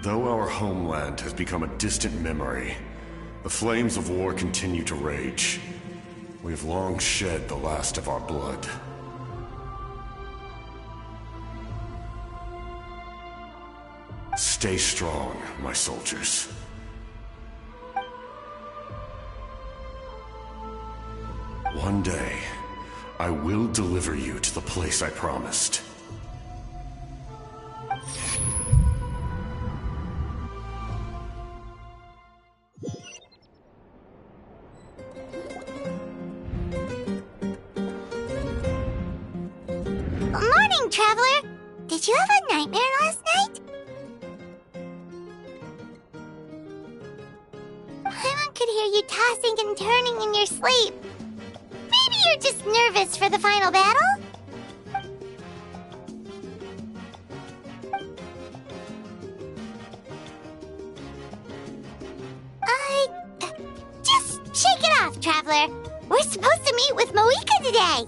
Though our homeland has become a distant memory, the flames of war continue to rage. We have long shed the last of our blood. Stay strong, my soldiers. One day, I will deliver you to the place I promised. Morning, traveler! Did you have a nightmare last night? Paimon could hear you tossing and turning in your sleep. Maybe you're just nervous for the final battle? Just shake it off, traveler. We're supposed to meet with Moika today.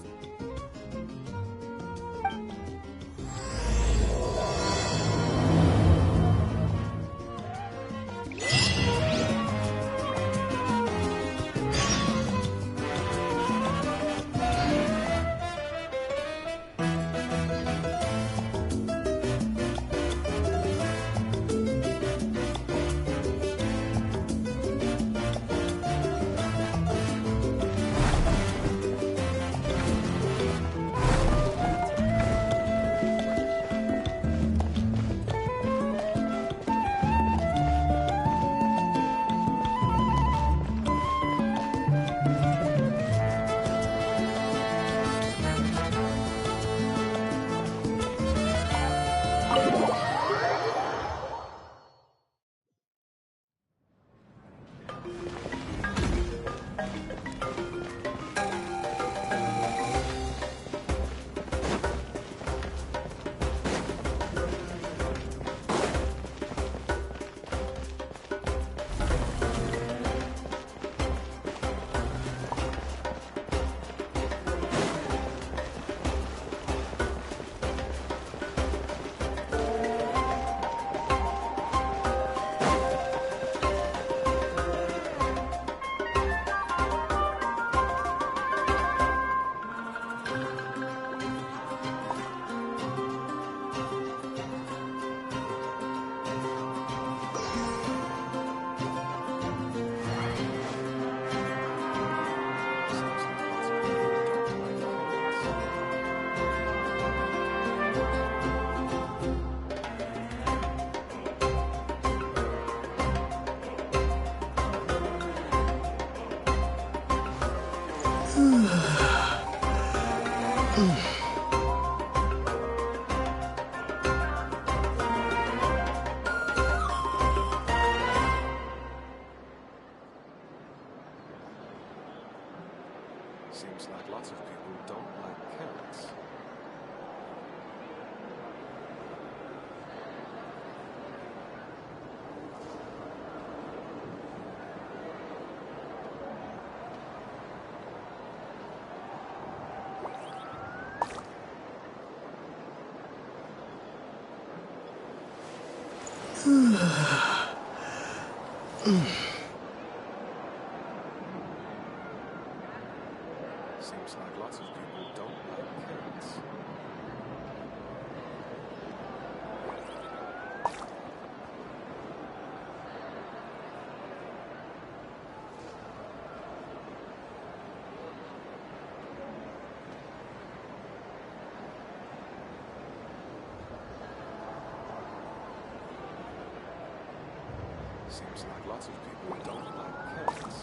Seems like lots of people don't like carrots. Seems like lots of people don't like carrots. Seems like lots of people don't like carrots.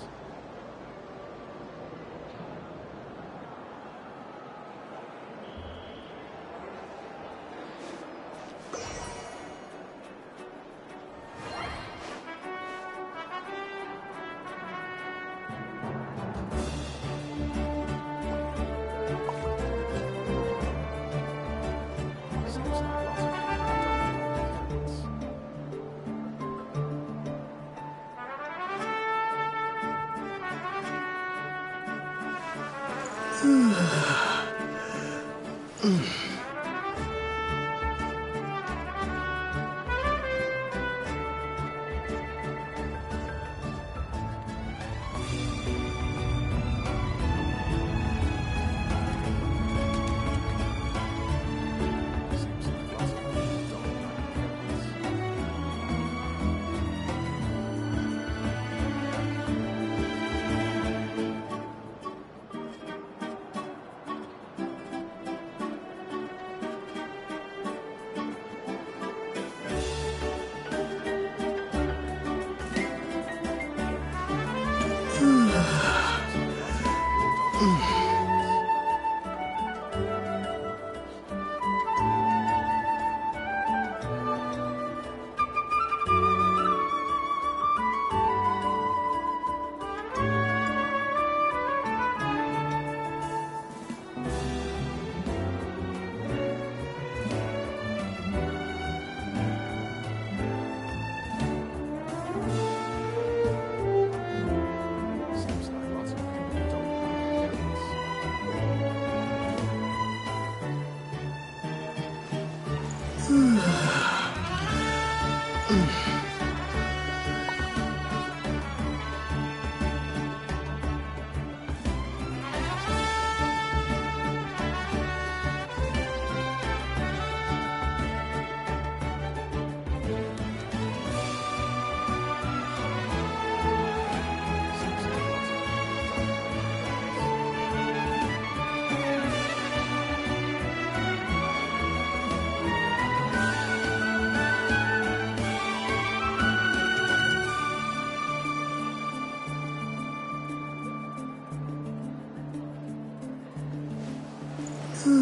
Seems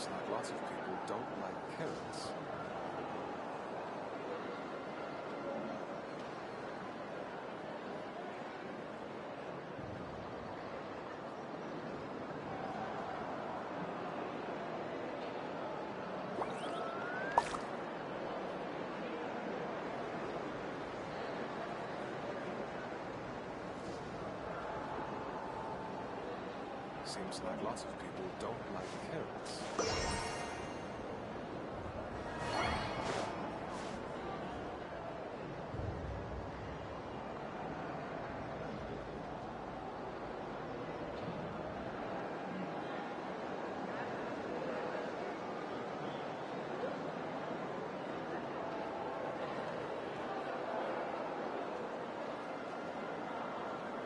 like lots of people don't like carrots. Seems like lots of people don't like carrots.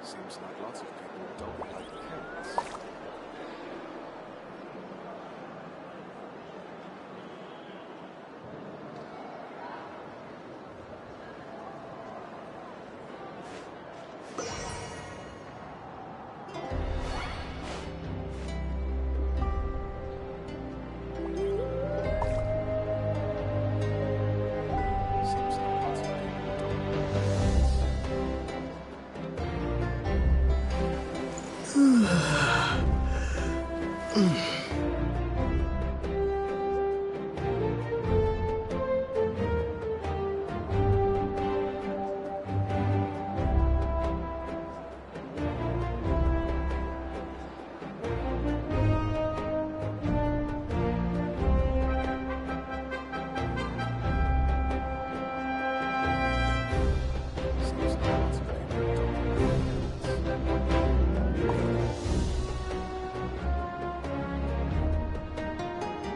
Seems like lots of people don't like carrots. Seems like lots of people don't like Seems like lots of people don't like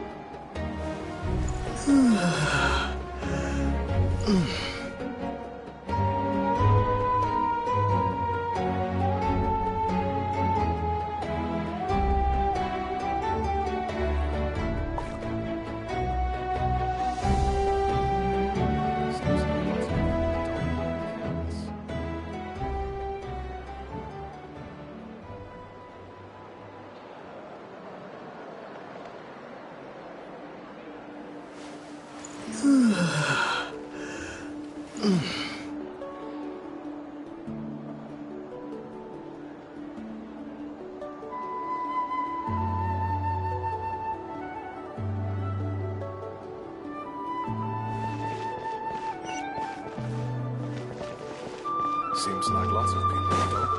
Seems like lots of people don't like carrots. Seems like lots of people don't like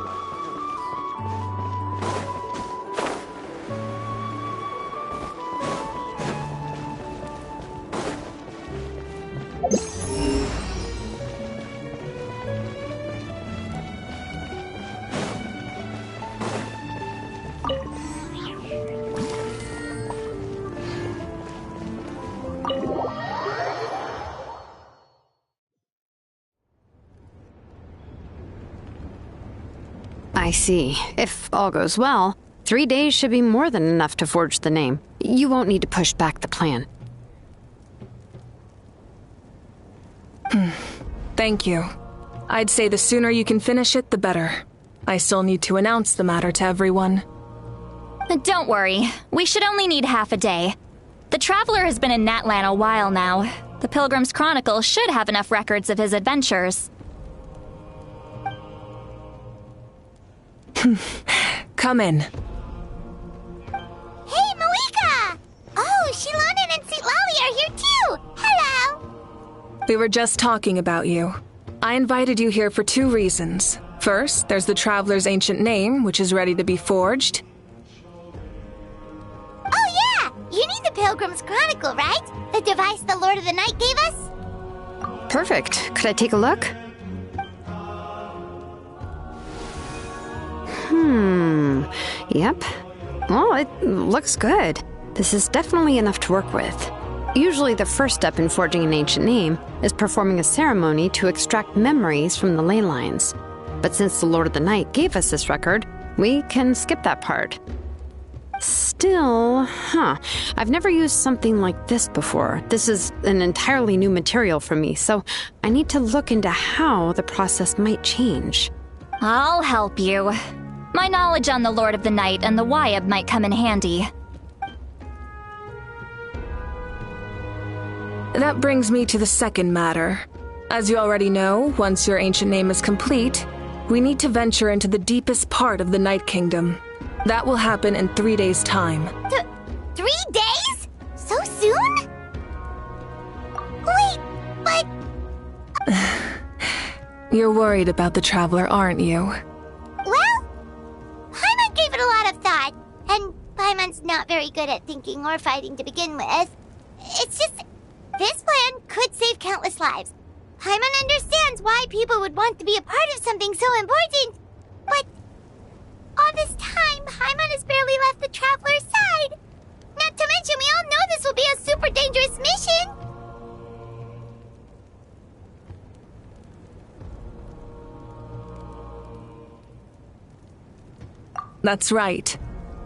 carrots. I see. If all goes well, 3 days should be more than enough to forge the name. You won't need to push back the plan. Thank you. I'd say the sooner you can finish it, the better. I still need to announce the matter to everyone. Don't worry. We should only need half a day. The Traveler has been in Natlan a while now. The Pilgrim's Chronicle should have enough records of his adventures. Come in. Hey, Malika! Oh, Shilonen and St. Lolly are here too! Hello! We were just talking about you. I invited you here for 2 reasons. First, there's the Traveler's ancient name, which is ready to be forged. Oh yeah! You need the Pilgrim's Chronicle, right? The device the Lord of the Night gave us? Perfect. Could I take a look? Yep. Well, it looks good. This is definitely enough to work with. Usually the first step in forging an ancient name is performing a ceremony to extract memories from the ley lines. But since the Lord of the Night gave us this record, we can skip that part. Still, I've never used something like this before. This is an entirely new material for me, so I need to look into how the process might change. I'll help you. My knowledge on the Lord of the Night and the Wyab might come in handy. That brings me to the second matter. As you already know, once your ancient name is complete, we need to venture into the deepest part of the Night Kingdom. That will happen in 3 days' time. 3 days? So soon? Wait, but... You're worried about the Traveler, aren't you? Well, Paimon gave it a lot of thought, and Paimon's not very good at thinking or fighting to begin with. It's just, this plan could save countless lives. Paimon understands why people would want to be a part of something so important, but all this time, Paimon has barely left the Traveler's side. Not to mention, we all know this will be a super dangerous mission. That's right.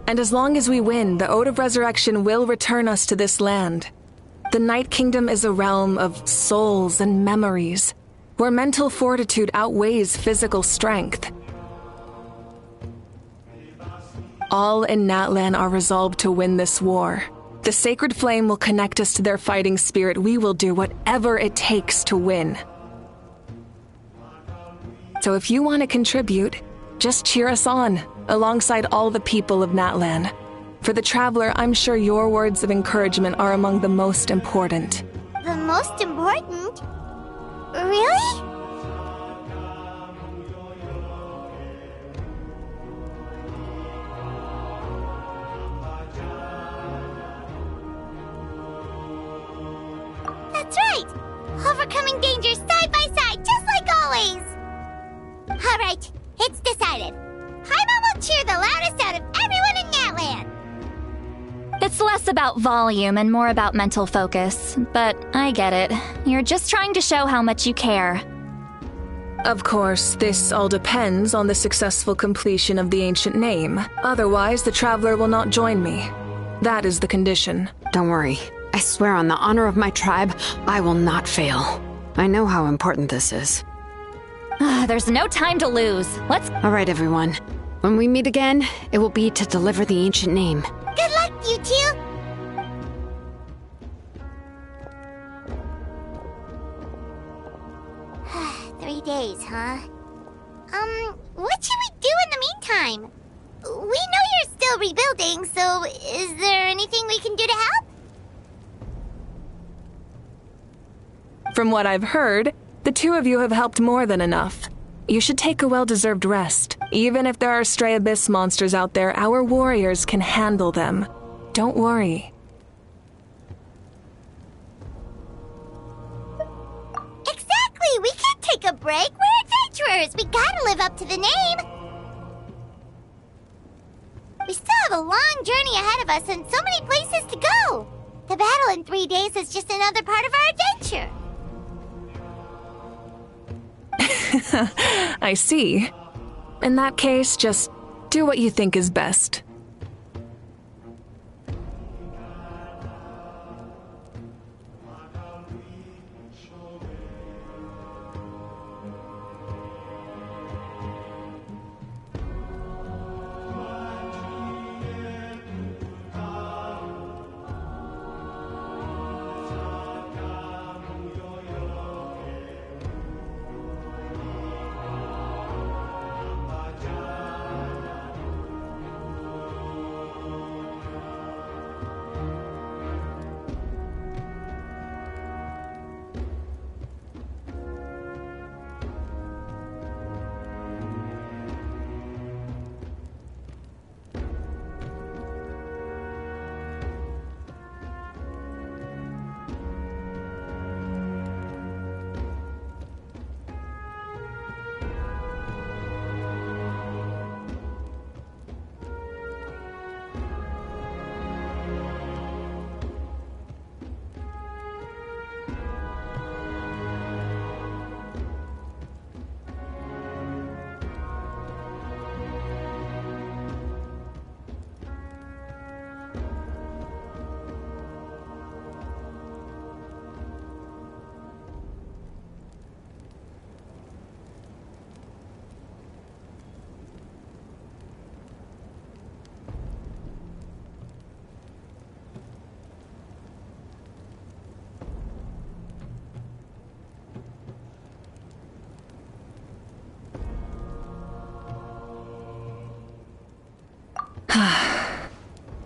And as long as we win, the Ode of Resurrection will return us to this land. The Night Kingdom is a realm of souls and memories, where mental fortitude outweighs physical strength. All in Natlan are resolved to win this war. The sacred flame will connect us to their fighting spirit. We will do whatever it takes to win. So if you want to contribute, just cheer us on, alongside all the people of Natlan. For the Traveler, I'm sure your words of encouragement are among the most important. The most important? Really? That's right! Overcoming dangers side by side, just like always! Alright, it's decided. Paimon will cheer the loudest out of everyone in Natlan! It's less about volume and more about mental focus, but I get it. You're just trying to show how much you care. Of course, this all depends on the successful completion of the ancient name. Otherwise, the Traveler will not join me. That is the condition. Don't worry. I swear on the honor of my tribe, I will not fail. I know how important this is. There's no time to lose. Let's... All right, everyone. When we meet again, it will be to deliver the ancient name. Good luck, you two! Three days, huh? What should we do in the meantime? We know you're still rebuilding, so is there anything we can do to help? From what I've heard, the two of you have helped more than enough. You should take a well-deserved rest. Even if there are stray abyss monsters out there, our warriors can handle them. Don't worry. Exactly! We can't take a break! We're adventurers! We gotta live up to the name! We still have a long journey ahead of us and so many places to go! The battle in 3 days is just another part of our adventure! I see. In that case, just do what you think is best.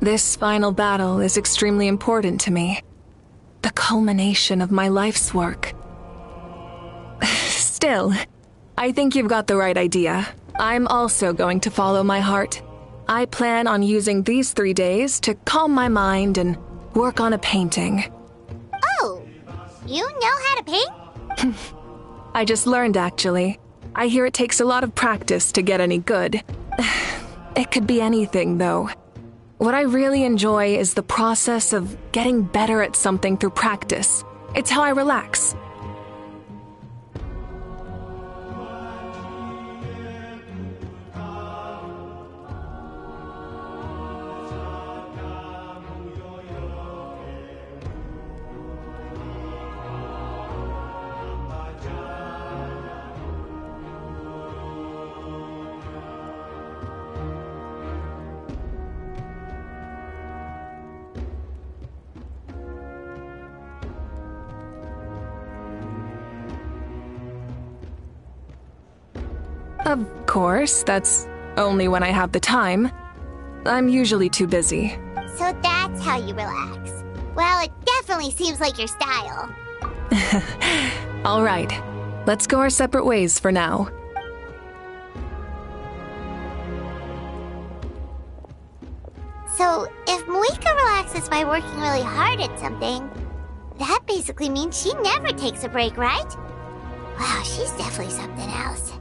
This final battle is extremely important to me. The culmination of my life's work. Still, I think you've got the right idea. I'm also going to follow my heart. I plan on using these 3 days to calm my mind and work on a painting. Oh, you know how to paint? I just learned, actually. I hear it takes a lot of practice to get any good. It could be anything, though. What I really enjoy is the process of getting better at something through practice. It's how I relax. Of course, that's only when I have the time. I'm usually too busy. So that's how you relax. Well, it definitely seems like your style. All right, let's go our separate ways for now. So, if Moika relaxes by working really hard at something, that basically means she never takes a break, right? Wow, she's definitely something else.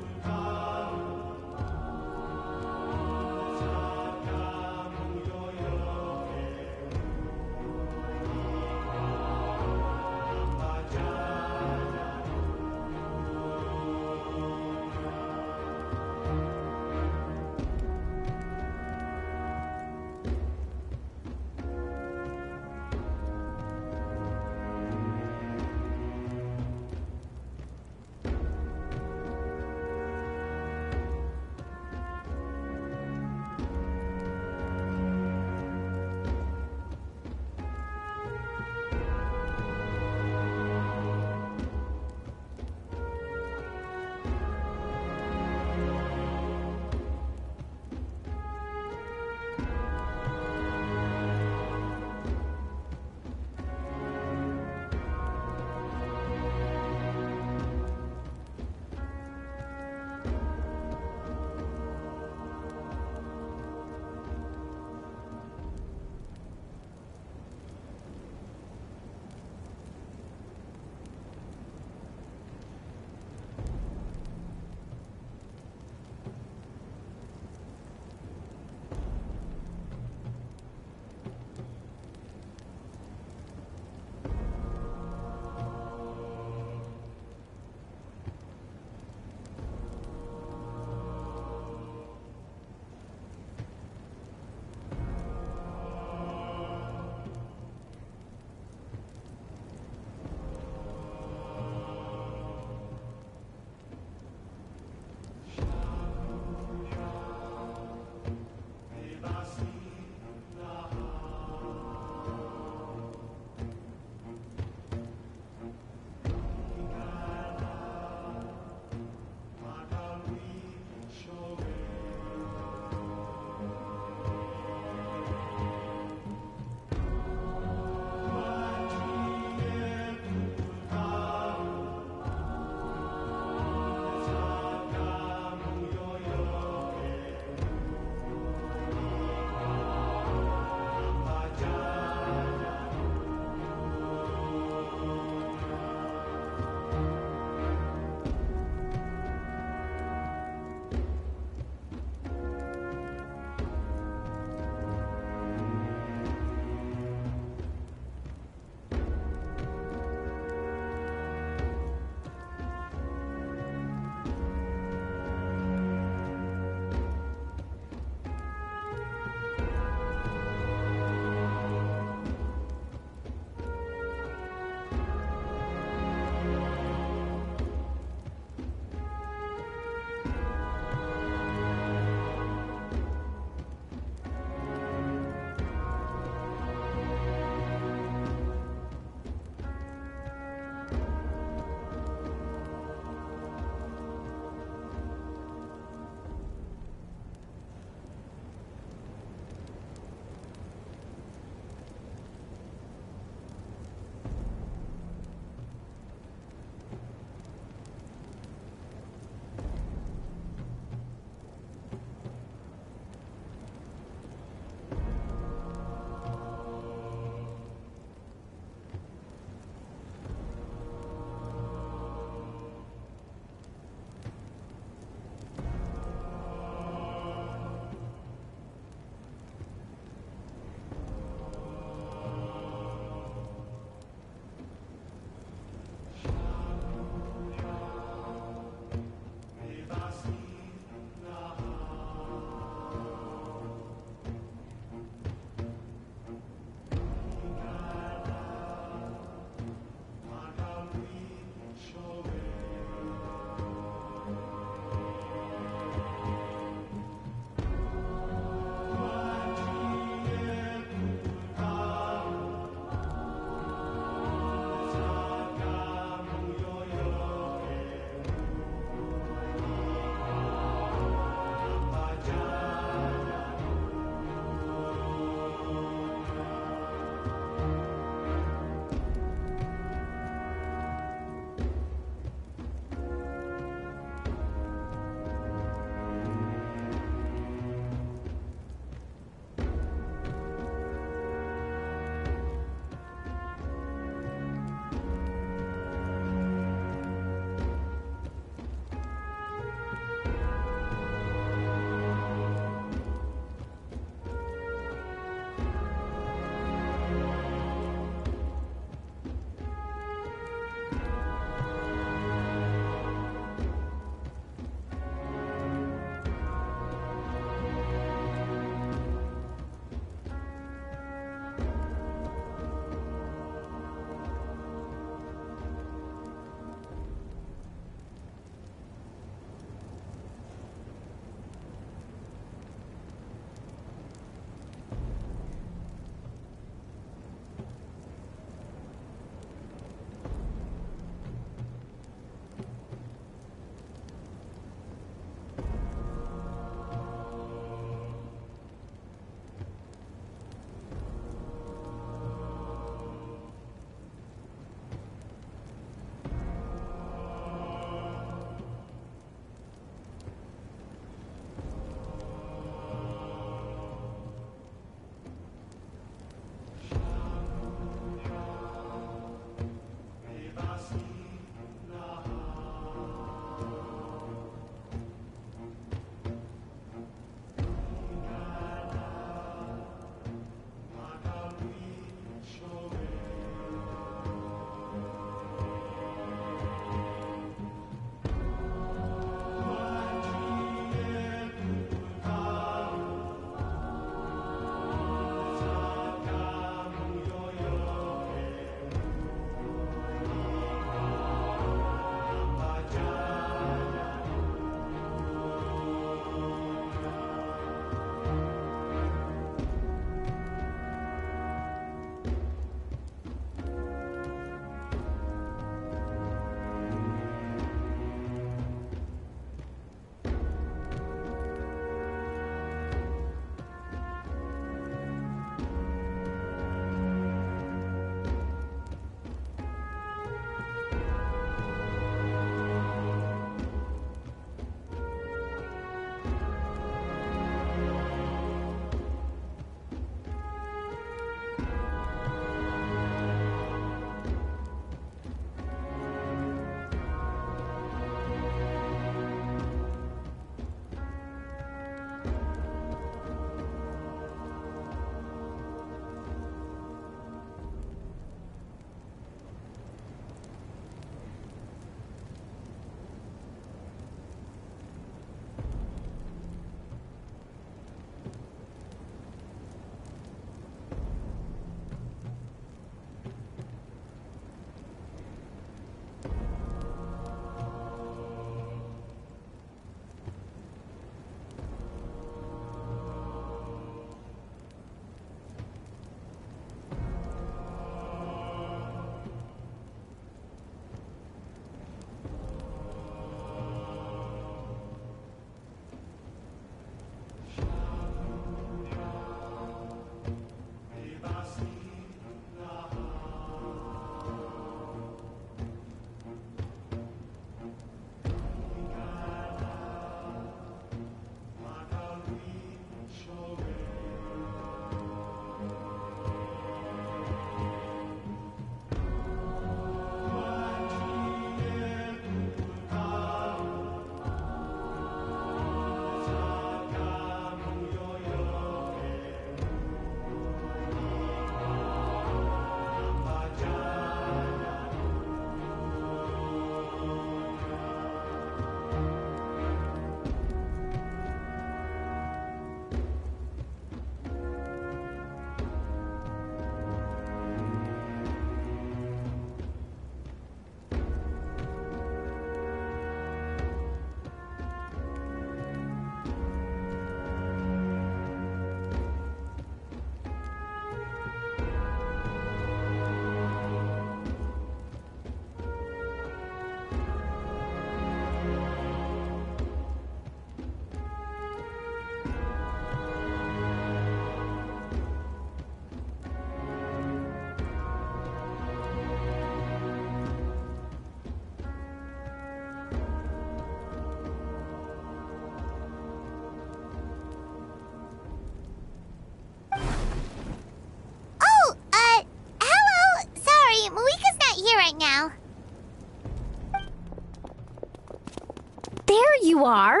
you are.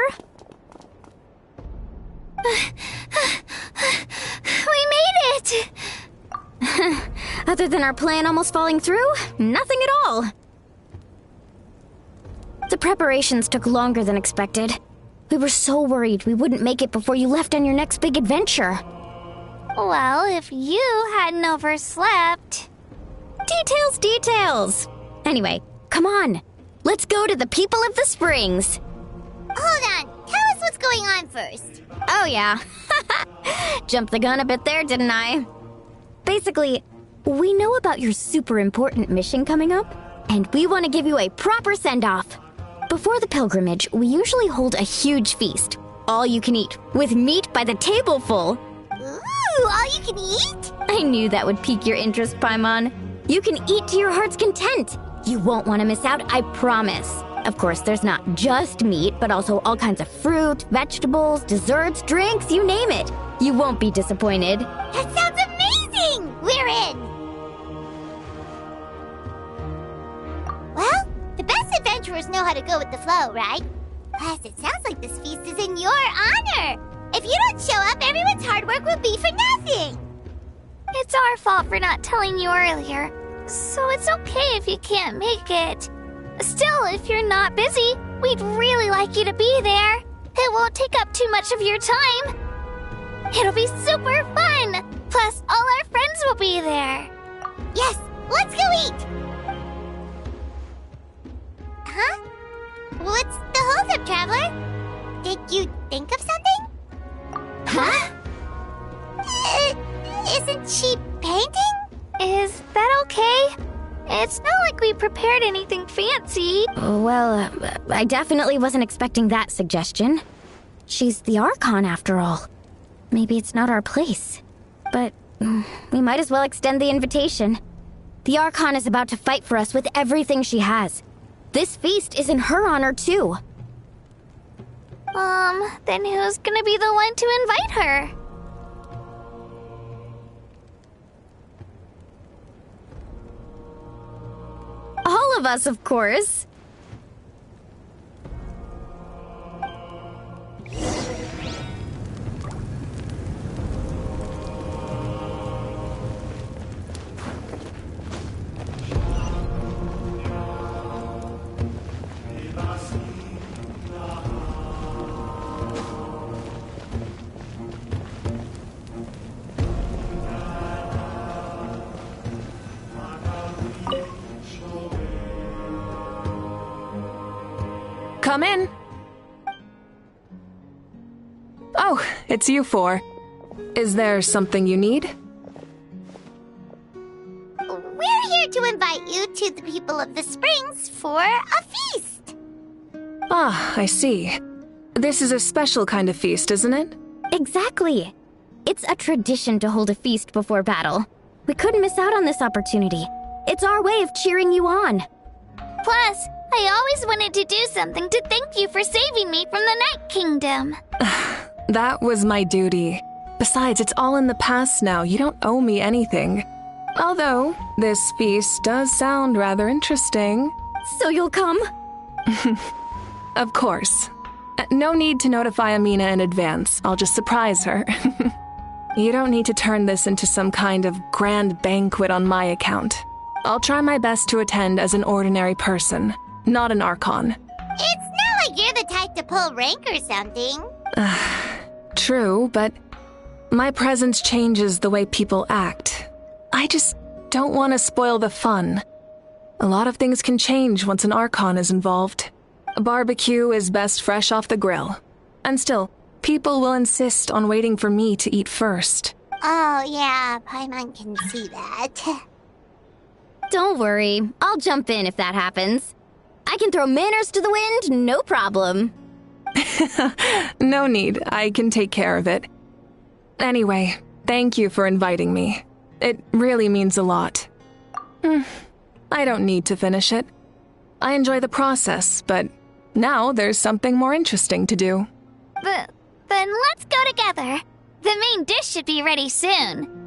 We made it! Other than our plan almost falling through, nothing at all. The preparations took longer than expected. We were so worried we wouldn't make it before you left on your next big adventure. Well, if you hadn't overslept... Details! Anyway, come on. Let's go to the people of the springs. Hold on, tell us what's going on first. Oh yeah. Jumped the gun a bit there, didn't I? Basically, we know about your super important mission coming up, and we want to give you a proper send-off. Before the pilgrimage, we usually hold a huge feast. All you can eat, with meat by the tableful. Ooh, all you can eat? I knew that would pique your interest, Paimon. You can eat to your heart's content. You won't want to miss out, I promise. Of course, there's not just meat, but also all kinds of fruit, vegetables, desserts, drinks, you name it. You won't be disappointed. That sounds amazing! We're in! Well, the best adventurers know how to go with the flow, right? Plus, it sounds like this feast is in your honor. If you don't show up, everyone's hard work will be for nothing. It's our fault for not telling you earlier, so it's okay if you can't make it. Still, if you're not busy, we'd really like you to be there. It won't take up too much of your time. It'll be super fun! Plus, all our friends will be there. Yes, let's go eat! Huh? What's the holdup, Traveler? Did you think of something? Huh? Isn't she painting? Is that okay? It's not like we prepared anything fancy. Well, I definitely wasn't expecting that suggestion. She's the Archon, after all. Maybe it's not our place. But we might as well extend the invitation. The Archon is about to fight for us with everything she has. This feast is in her honor, too. Then who's gonna be the one to invite her? All of us, of course. Come in. Oh, it's you four. Is there something you need? We're here to invite you to the people of the springs for a feast. Ah, I see. This is a special kind of feast, isn't it? Exactly. It's a tradition to hold a feast before battle. We couldn't miss out on this opportunity. It's our way of cheering you on. Plus, I always wanted to do something to thank you for saving me from the Night Kingdom. That was my duty. Besides, it's all in the past now. You don't owe me anything. Although, this feast does sound rather interesting. So you'll come? Of course. No need to notify Amina in advance. I'll just surprise her. You don't need to turn this into some kind of grand banquet on my account. I'll try my best to attend as an ordinary person, not an Archon. It's not like you're the type to pull rank or something. True, but my presence changes the way people act. I just don't want to spoil the fun. A lot of things can change once an Archon is involved. A barbecue is best fresh off the grill. And still, people will insist on waiting for me to eat first. Oh, yeah, Paimon can see that. Don't worry, I'll jump in if that happens. I can throw manners to the wind, no problem. No need, I can take care of it. Anyway, thank you for inviting me. It really means a lot. I don't need to finish it. I enjoy the process, but now there's something more interesting to do. Then let's go together. The main dish should be ready soon.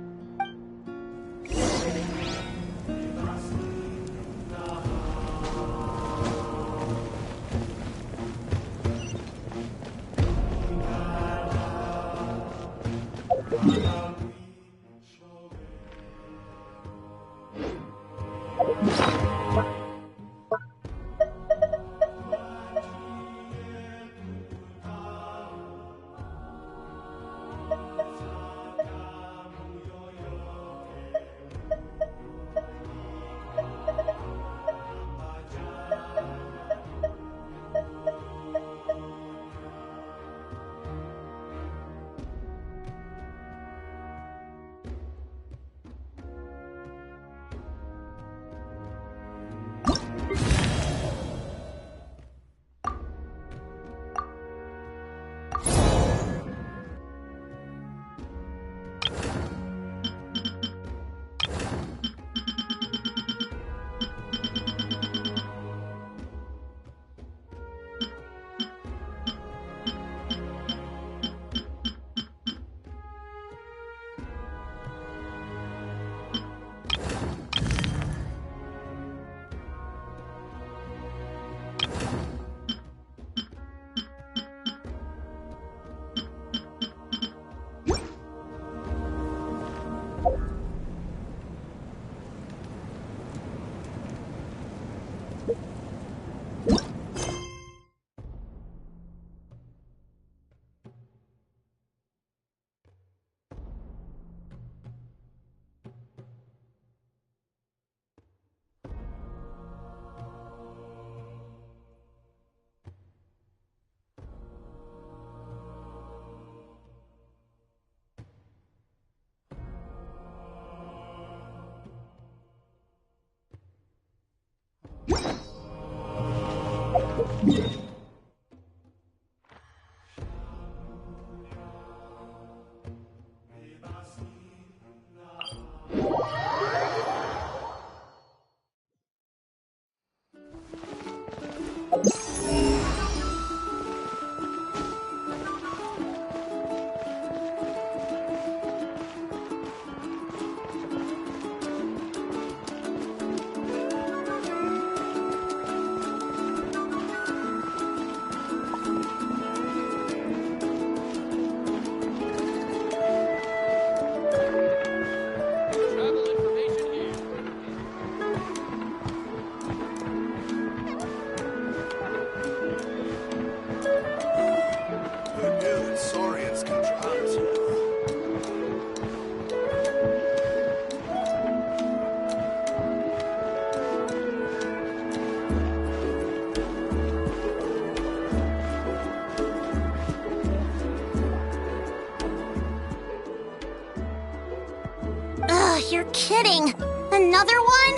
You're kidding. Another one?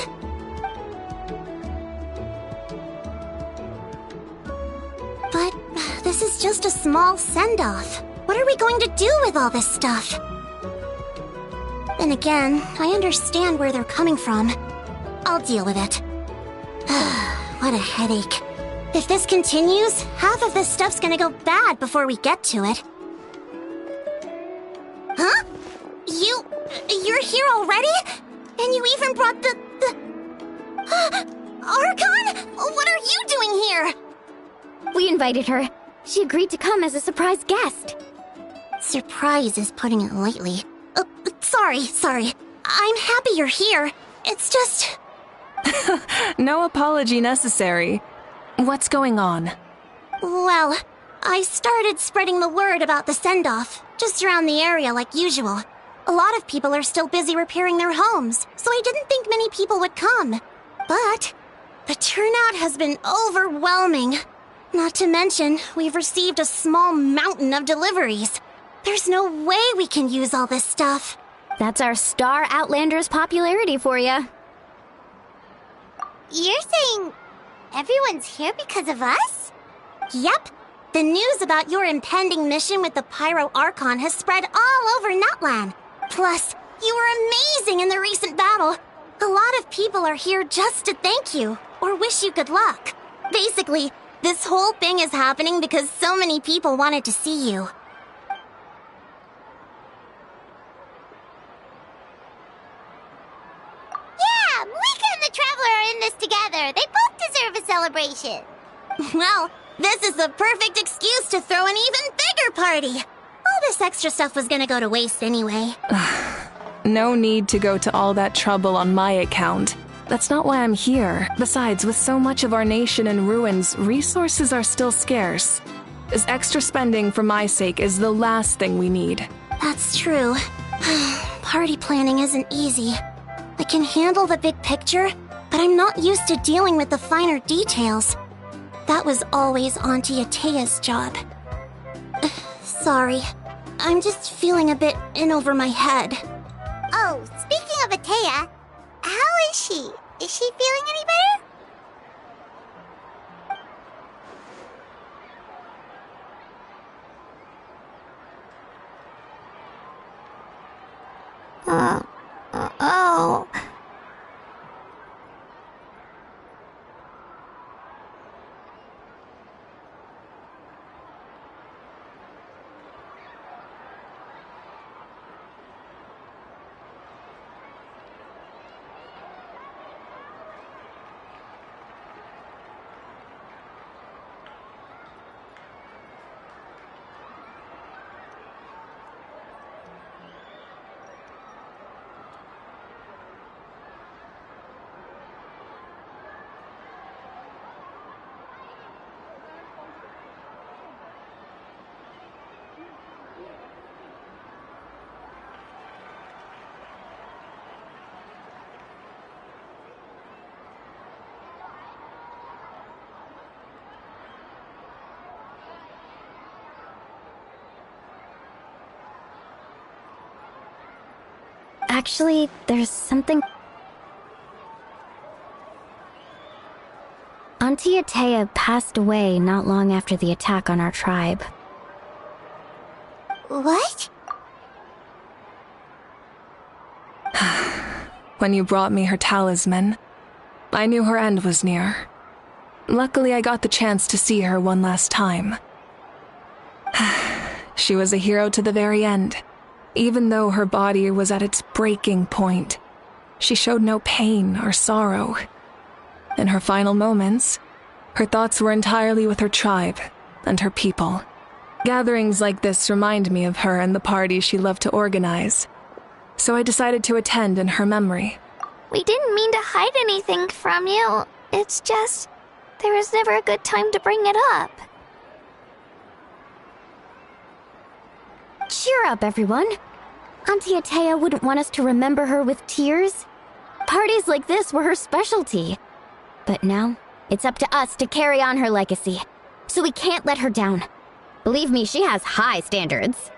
But this is just a small send-off. What are we going to do with all this stuff? Then again, I understand where they're coming from. I'll deal with it. What a headache. If this continues, half of this stuff's gonna go bad before we get to it. Huh? You're here already? And you even brought the... Archon? What are you doing here? We invited her. She agreed to come as a surprise guest. Surprise is putting it lightly. Sorry. I'm happy you're here. It's just... No apology necessary. What's going on? Well, I started spreading the word about the send-off, just around the area like usual. A lot of people are still busy repairing their homes, so I didn't think many people would come. But the turnout has been overwhelming. Not to mention, we've received a small mountain of deliveries. There's no way we can use all this stuff. That's our Star Outlander's popularity for you. You're saying everyone's here because of us? Yep. The news about your impending mission with the Pyro Archon has spread all over Nutland. Plus, you were amazing in the recent battle. A lot of people are here just to thank you, or wish you good luck. Basically, this whole thing is happening because so many people wanted to see you. Yeah, Malika and the Traveler are in this together. They both deserve a celebration. Well, this is the perfect excuse to throw an even bigger party. All this extra stuff was gonna go to waste anyway. No need to go to all that trouble on my account. That's not why I'm here. Besides, with so much of our nation in ruins, resources are still scarce. This extra spending for my sake is the last thing we need. That's true. Party planning isn't easy. I can handle the big picture, but I'm not used to dealing with the finer details. That was always Auntie Atea's job. Sorry. I'm just feeling a bit in over my head. Oh, speaking of Atea, how is she? Is she feeling any better? Oh. Actually, there's something... Auntie Atea passed away not long after the attack on our tribe. What? When you brought me her talisman, I knew her end was near. Luckily, I got the chance to see her one last time. She was a hero to the very end. Even though her body was at its breaking point, she showed no pain or sorrow. In her final moments, her thoughts were entirely with her tribe and her people. Gatherings like this remind me of her and the parties she loved to organize, so I decided to attend in her memory. We didn't mean to hide anything from you. It's just, there was never a good time to bring it up. Cheer up, everyone. Auntie Atea wouldn't want us to remember her with tears. Parties like this were her specialty. But now, it's up to us to carry on her legacy. So we can't let her down. Believe me, she has high standards.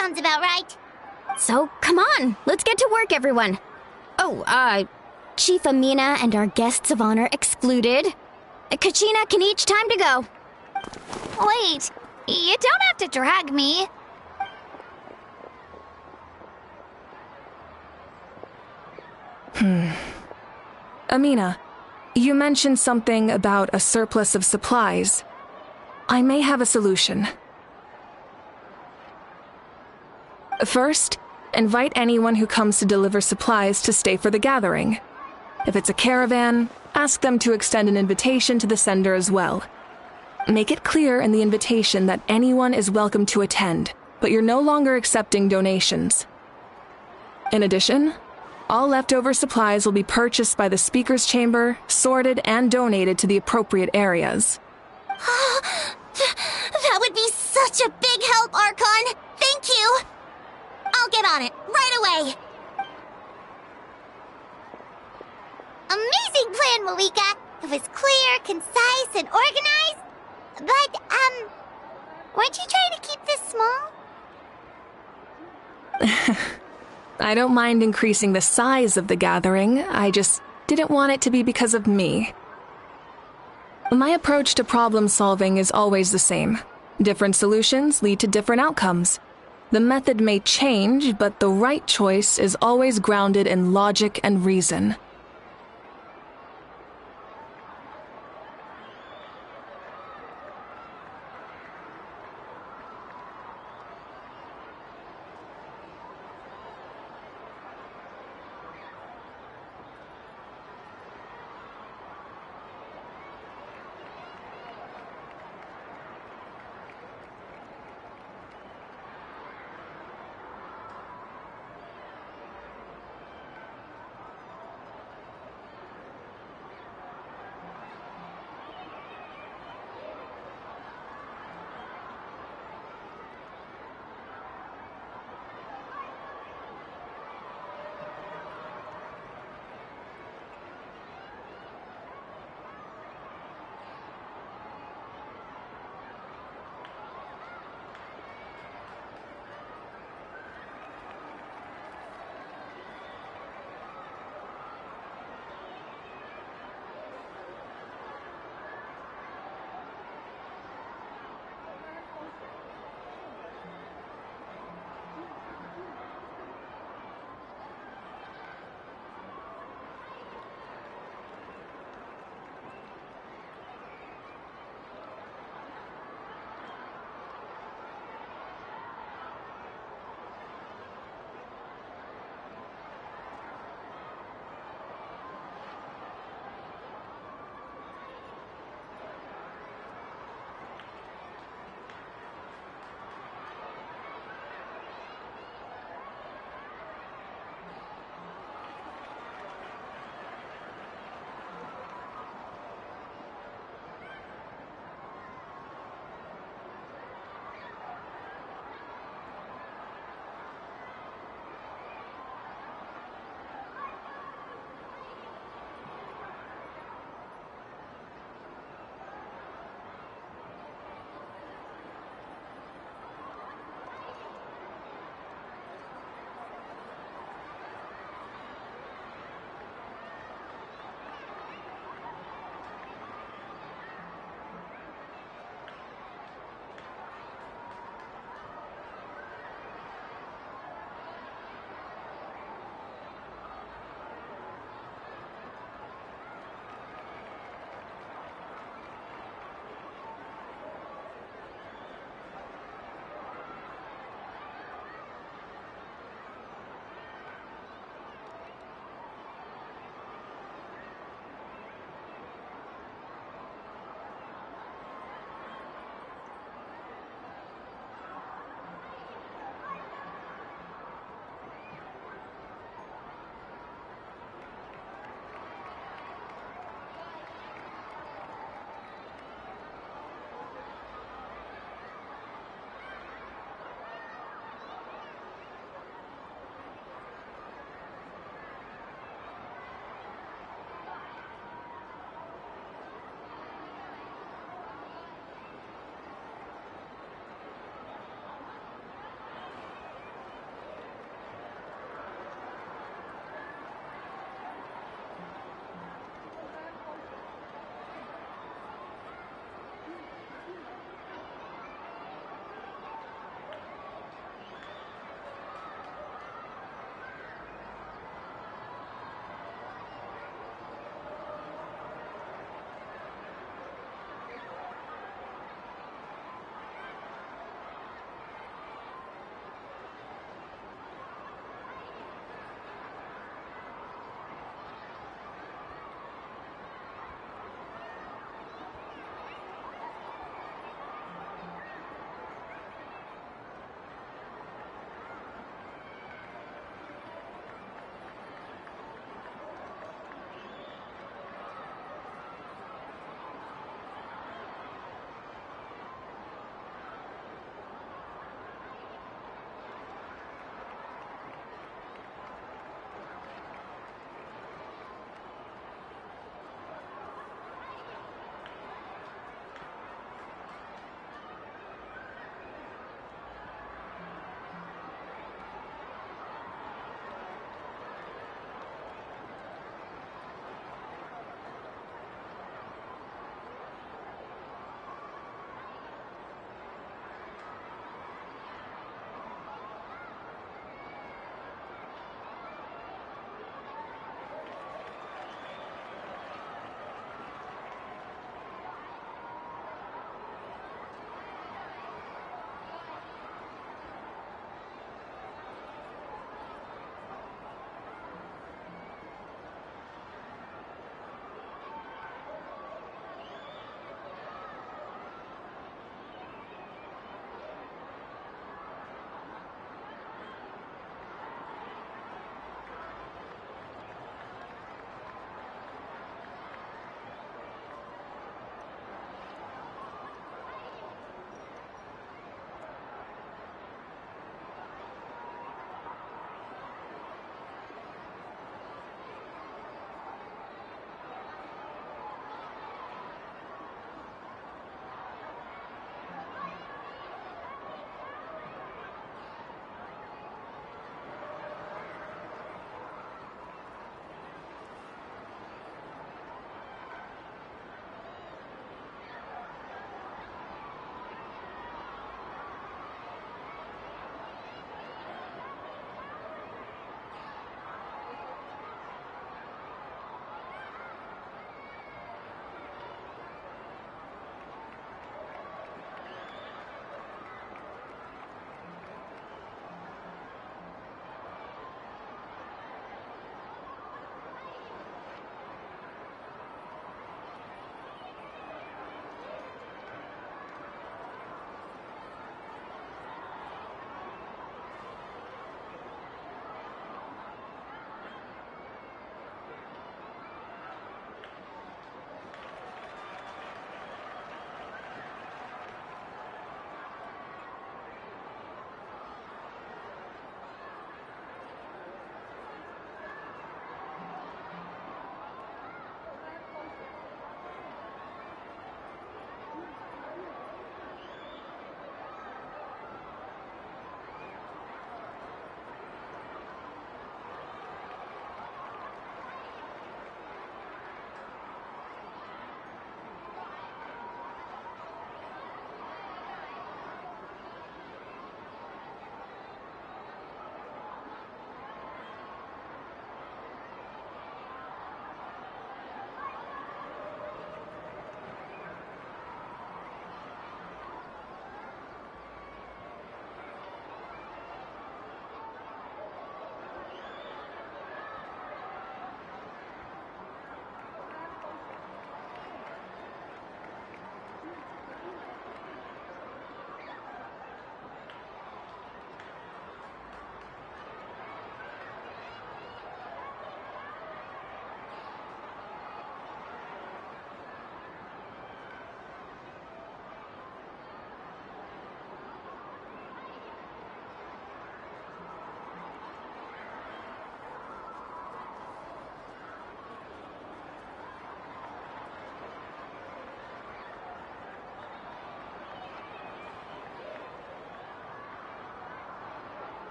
sounds about right. So, come on, let's get to work, everyone. Oh, Chief Amina and our guests of honor excluded. Kachina can each time to go. Wait, you don't have to drag me. Amina, you mentioned something about a surplus of supplies. I may have a solution. First, invite anyone who comes to deliver supplies to stay for the gathering. If it's a caravan, ask them to extend an invitation to the sender as well. Make it clear in the invitation that anyone is welcome to attend, but you're no longer accepting donations. In addition, all leftover supplies will be purchased by the speaker's chamber, sorted, and donated to the appropriate areas. That would be such a big help, Archon. Thank you. I'll get on it right away. Amazing plan, Malika. It was clear, concise, and organized. But, weren't you trying to keep this small? I don't mind increasing the size of the gathering, I just didn't want it to be because of me. My approach to problem solving is always the same. Different solutions lead to different outcomes. The method may change, but the right choice is always grounded in logic and reason.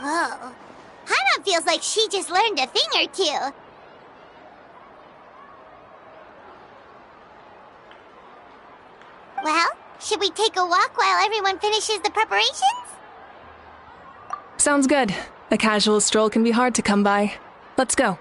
Whoa. Paimon feels like she just learned a thing or two. Well, should we take a walk while everyone finishes the preparations? Sounds good. A casual stroll can be hard to come by. Let's go.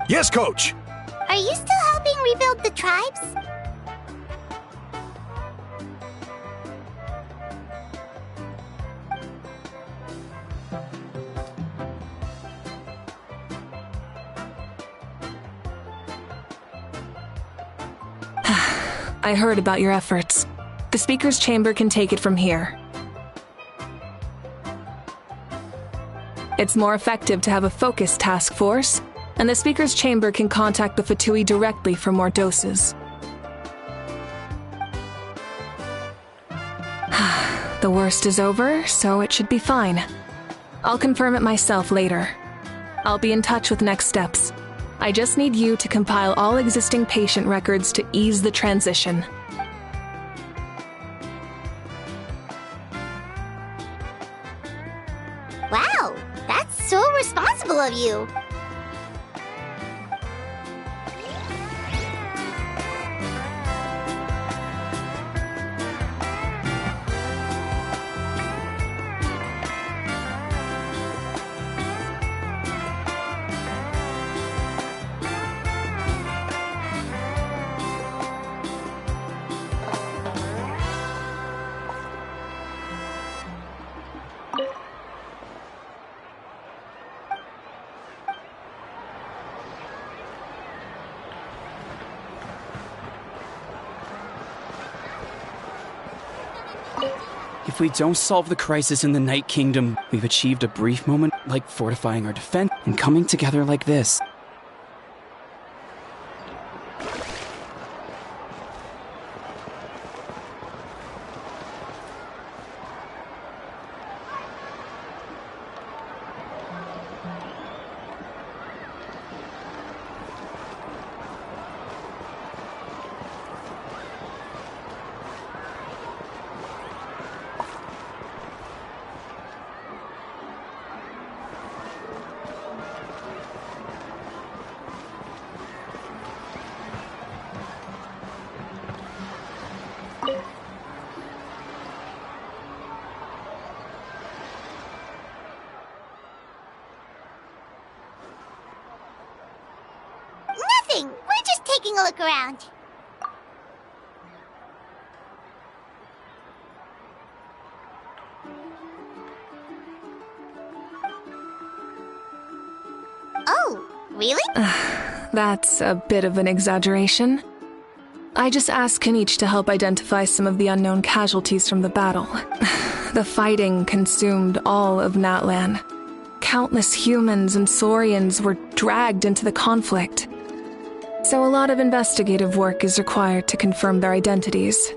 Yes, Coach! Are you still helping rebuild the tribes? I heard about your efforts. The Speaker's Chamber can take it from here. It's more effective to have a focused task force, and the Speaker's Chamber can contact the Fatui directly for more doses. The worst is over, so it should be fine. I'll confirm it myself later. I'll be in touch with next steps. I just need you to compile all existing patient records to ease the transition. Wow, that's so responsible of you. If we don't solve the crisis in the Night Kingdom, we've achieved a brief moment like fortifying our defense and coming together like this. Nothing. We're just taking a look around. Oh, really? That's a bit of an exaggeration. I just asked Kenichi to help identify some of the unknown casualties from the battle. The fighting consumed all of Natlan. Countless humans and Saurians were dragged into the conflict. So a lot of investigative work is required to confirm their identities.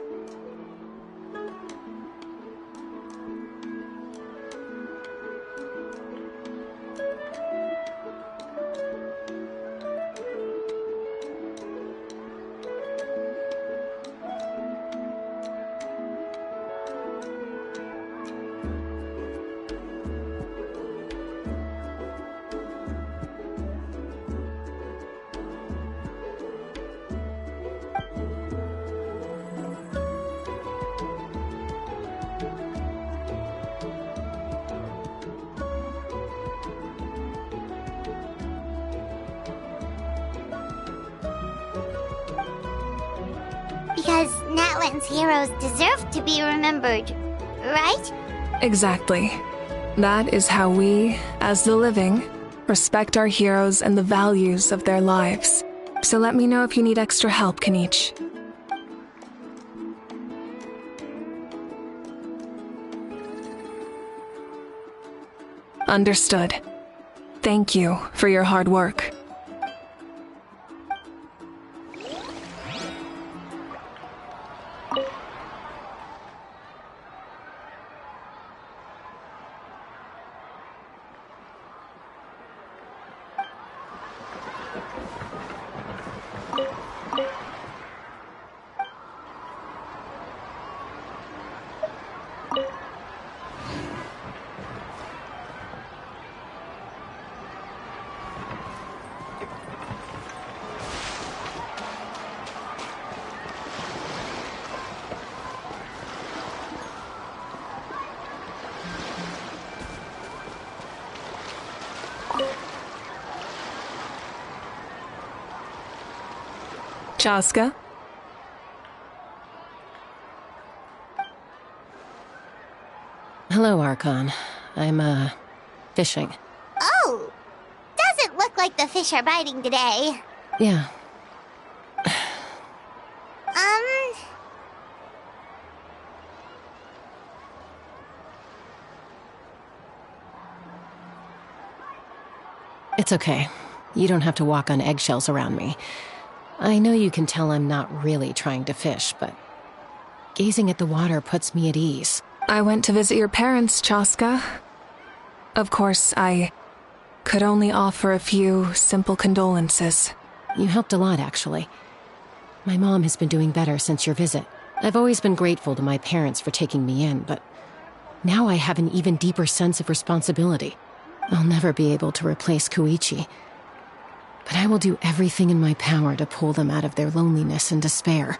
Because Natlan's heroes deserve to be remembered, right? Exactly. That is how we, as the living, respect our heroes and the values of their lives. So let me know if you need extra help, Kenichi. Understood. Thank you for your hard work. Chaska? Hello, Archon. I'm, fishing. Oh! Doesn't look like the fish are biting today. Yeah. It's okay. You don't have to walk on eggshells around me. I know you can tell I'm not really trying to fish, but gazing at the water puts me at ease. I went to visit your parents, Chaska. Of course, I could only offer a few simple condolences. You helped a lot, actually. My mom has been doing better since your visit. I've always been grateful to my parents for taking me in, but now I have an even deeper sense of responsibility. I'll never be able to replace Koichi, but I will do everything in my power to pull them out of their loneliness and despair.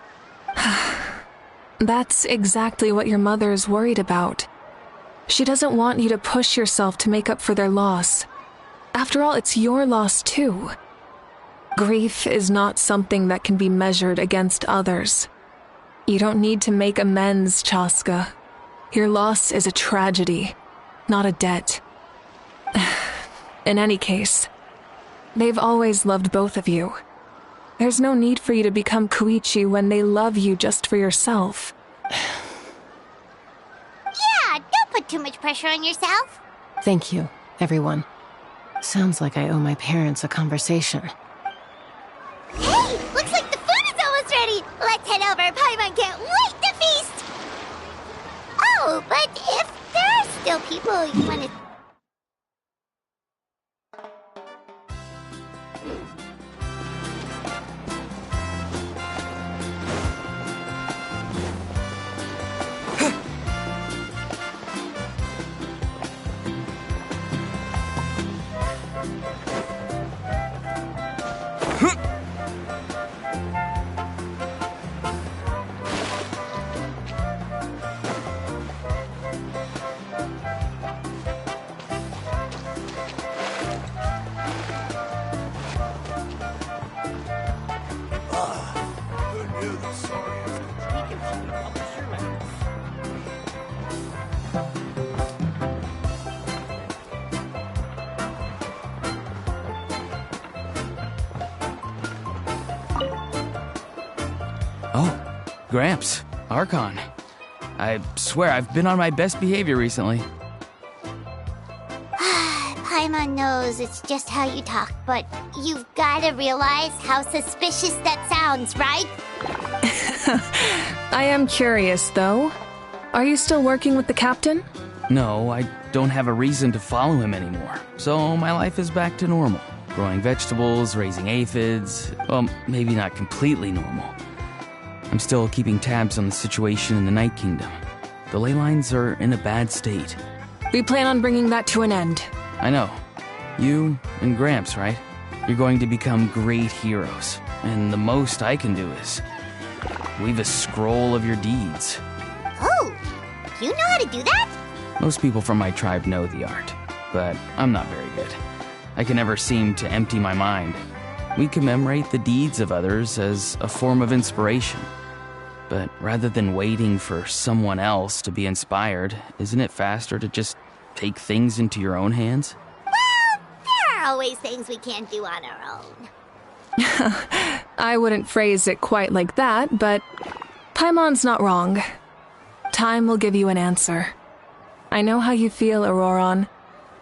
That's exactly what your mother is worried about. She doesn't want you to push yourself to make up for their loss. After all, it's your loss too. Grief is not something that can be measured against others. You don't need to make amends, Chaska. Your loss is a tragedy, not a debt. In any case, they've always loved both of you. There's no need for you to become Koichi when they love you just for yourself. Yeah, pressure on yourself. Thank you, everyone. Sounds like I owe my parents a conversation. Hey, looks like the food is almost ready. Let's head over. Paimon can't wait to feast. Oh, but if there are still people you want to... Oh, Gramps, Archon. I swear I've been on my best behavior recently. Paimon knows it's just how you talk, but you've gotta realize how suspicious that sounds, right? I am curious, though. Are you still working with the captain? No, I don't have a reason to follow him anymore, so my life is back to normal. Growing vegetables, raising aphids, well, maybe not completely normal. I'm still keeping tabs on the situation in the Night Kingdom. The ley lines are in a bad state. We plan on bringing that to an end. I know. You and Gramps, right? You're going to become great heroes, and the most I can do is weave a scroll of your deeds. Oh, you know how to do that? Most people from my tribe know the art, but I'm not very good. I can never seem to empty my mind. We commemorate the deeds of others as a form of inspiration. But rather than waiting for someone else to be inspired, isn't it faster to just take things into your own hands? Well, there are always things we can't do on our own. I wouldn't phrase it quite like that, but Paimon's not wrong. Time will give you an answer. I know how you feel, Auroron.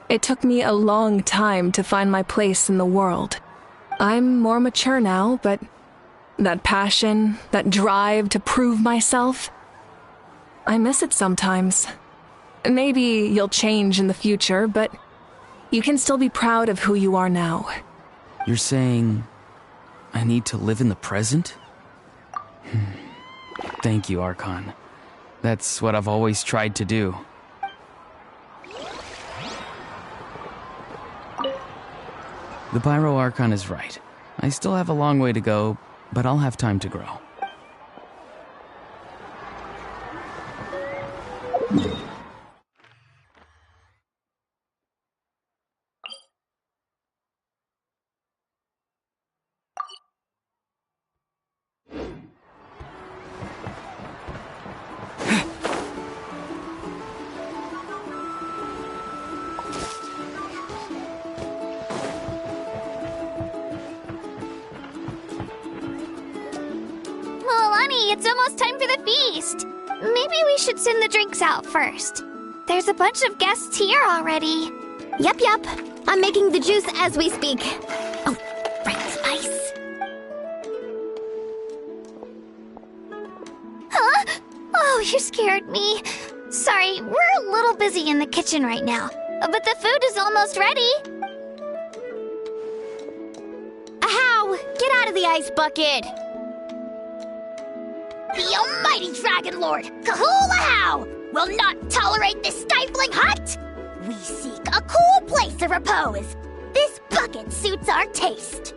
It took me a long time to find my place in the world. I'm more mature now, but that passion, that drive to prove myself, I miss it sometimes. Maybe you'll change in the future, but you can still be proud of who you are now. You're saying I need to live in the present? Thank you, Archon. That's what I've always tried to do. The Pyro Archon is right. I still have a long way to go, but I'll have time to grow. It's almost time for the feast. Maybe we should send the drinks out first. There's a bunch of guests here already. Yup. I'm making the juice as we speak. Oh, right, ice. Huh? Oh, you scared me. Sorry, we're a little busy in the kitchen right now. But the food is almost ready. Ahow! Get out of the ice bucket! The almighty Dragon Lord, Kahulahau, will not tolerate this stifling hut. We seek a cool place of repose. This bucket suits our taste.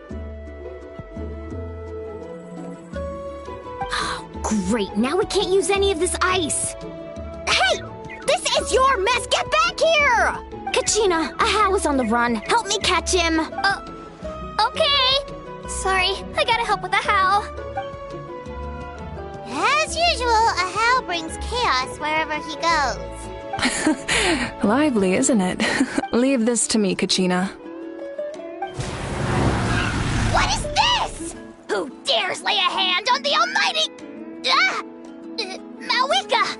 Oh, great. Now we can't use any of this ice. Hey! This is your mess! Get back here! Kachina, Ahau is on the run. Help me catch him. Okay. Sorry, I gotta help with Ahau. As usual, Ahau brings chaos wherever he goes. Lively, isn't it? Leave this to me, Kachina. What is this? Who dares lay a hand on the almighty... Mawika?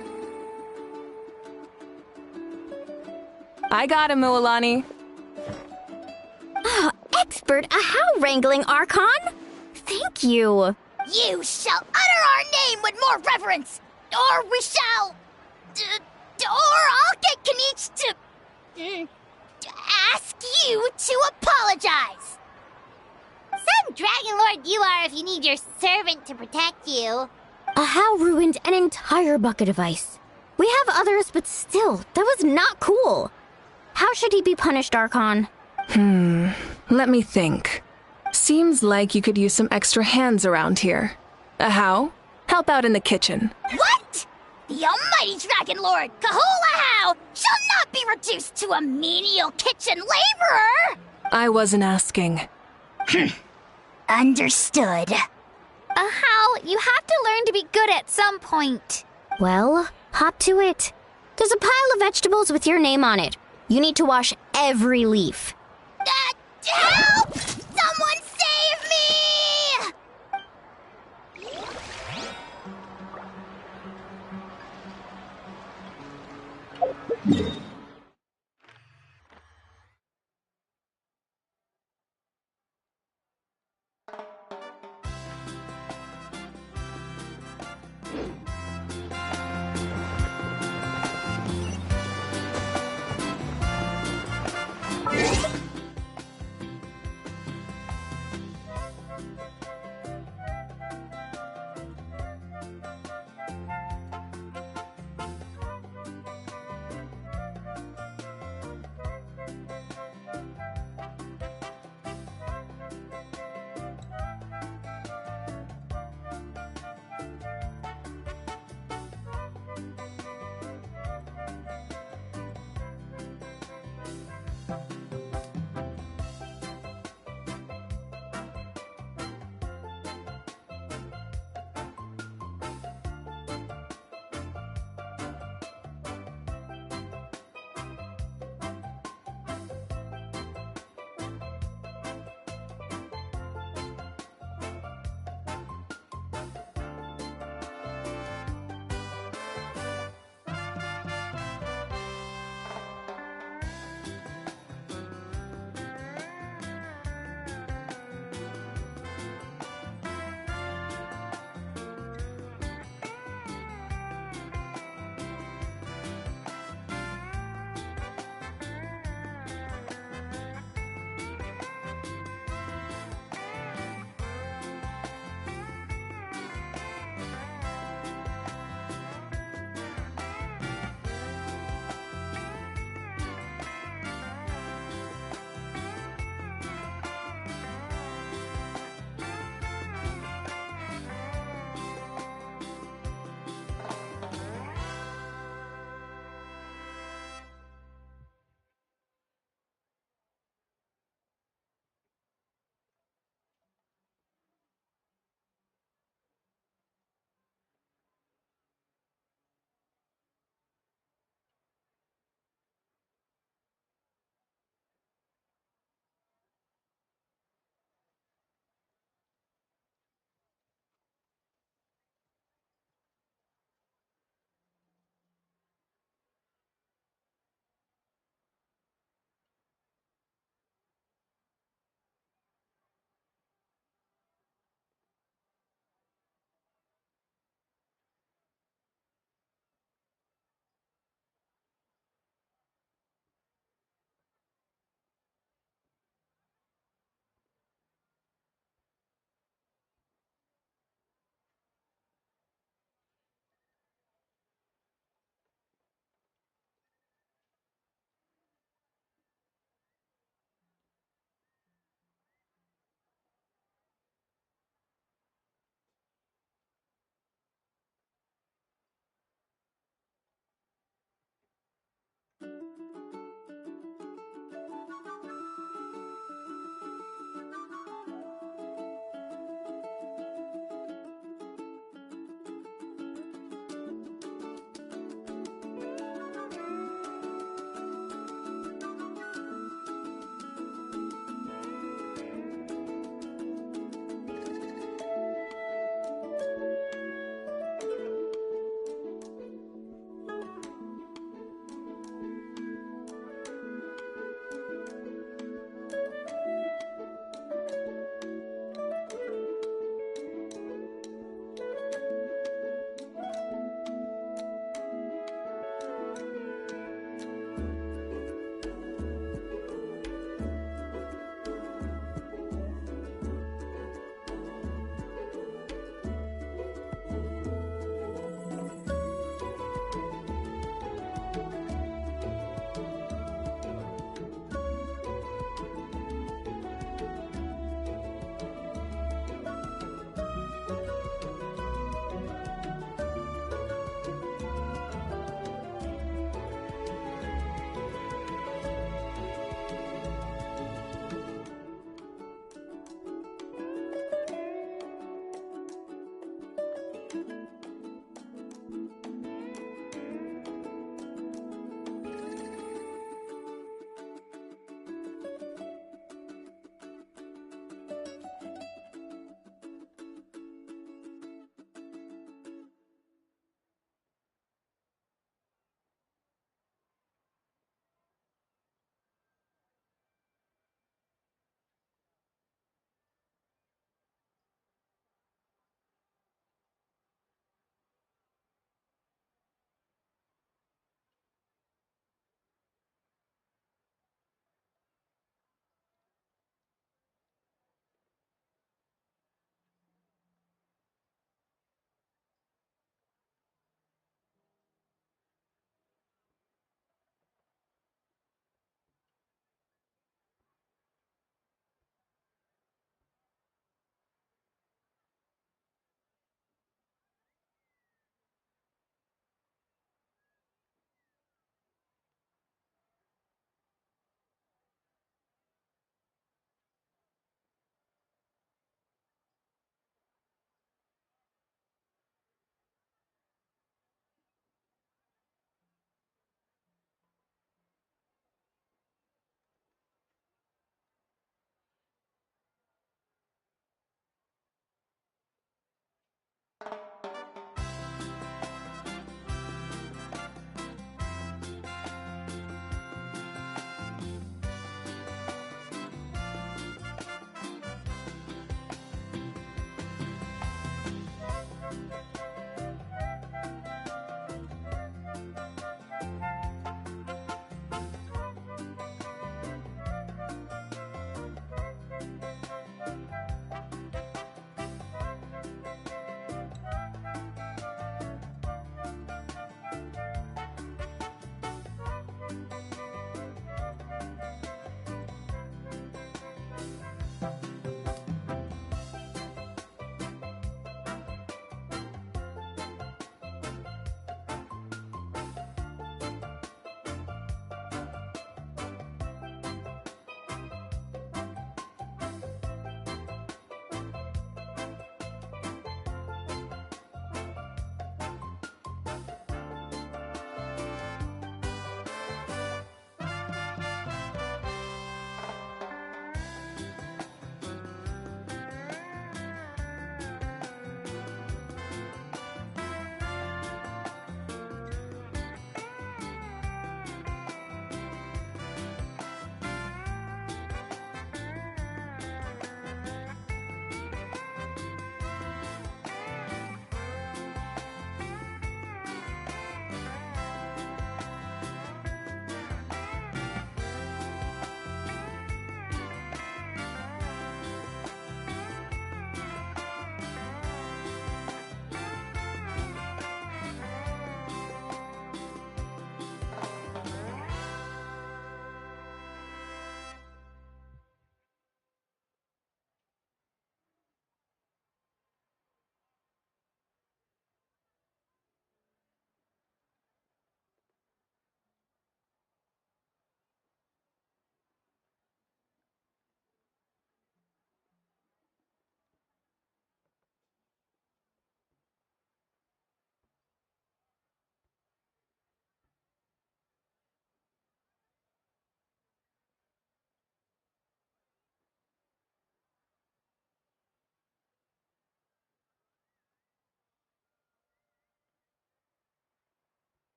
I got him, Mualani. Oh, expert Ahau wrangling, Archon! Thank you. You shall utter our name with more reverence, or we shall... or I'll get Kanich to ask you to apologize. Some Dragon Lord you are if you need your servant to protect you. Ahau ruined an entire bucket of ice. We have others, but still, that was not cool. How should he be punished, Archon? Let me think. Seems like you could use some extra hands around here. Ahau, help out in the kitchen. What? The almighty Dragon Lord, Kahulahau, shall not be reduced to a menial kitchen laborer! I wasn't asking. Understood. Ahau, you have to learn to be good at some point. Well, hop to it. There's a pile of vegetables with your name on it. You need to wash every leaf. Help! Someone save me!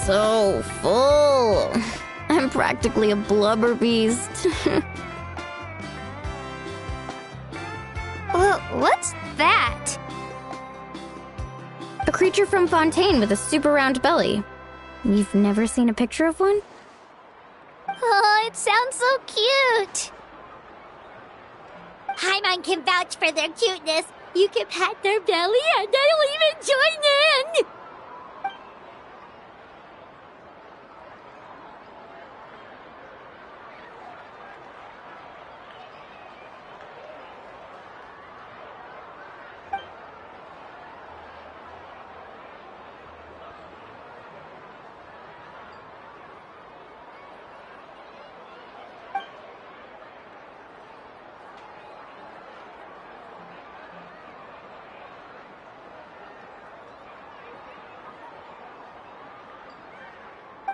so full. I'm practically a blubber beast. What's that? A creature from Fontaine with a super round belly. You've never seen a picture of one? Oh, it sounds so cute. Paimon can vouch for their cuteness. You can pat their belly and they'll even join in!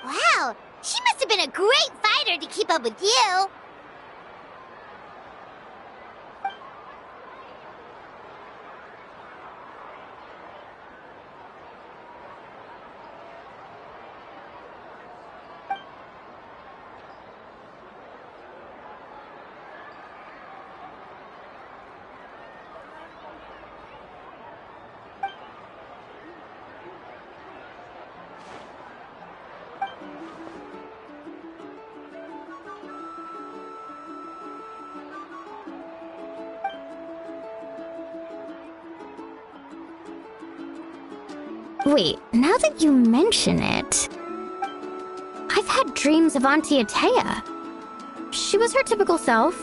Wow, she must have been a great fighter to keep up with you. Wait, now that you mention it, I've had dreams of Auntie Atea. She was her typical self,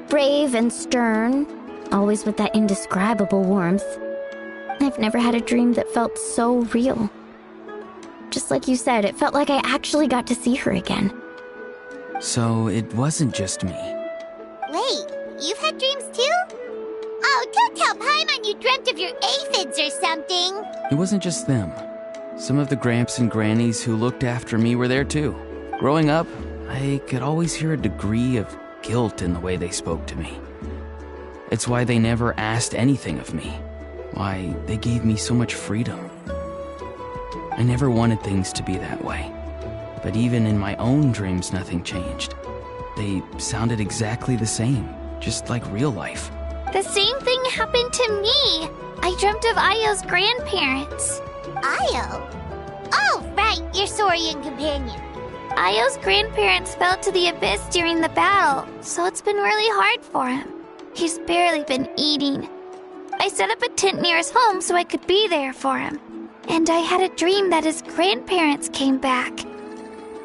brave and stern, always with that indescribable warmth. I've never had a dream that felt so real. Just like you said, it felt like I actually got to see her again. So it wasn't just me. Wait, you've had dreams too? Oh, don't tell Paimon you dreamt of your aphids or something. It wasn't just them. Some of the Gramps and Grannies who looked after me were there too. Growing up, I could always hear a degree of guilt in the way they spoke to me. It's why they never asked anything of me. Why they gave me so much freedom. I never wanted things to be that way. But even in my own dreams, nothing changed. They sounded exactly the same, just like real life. The same thing happened to me. I dreamt of Io's grandparents. Io? Oh, right, your Saurian companion. Io's grandparents fell to the abyss during the battle, so it's been really hard for him. He's barely been eating. I set up a tent near his home so I could be there for him. And I had a dream that his grandparents came back.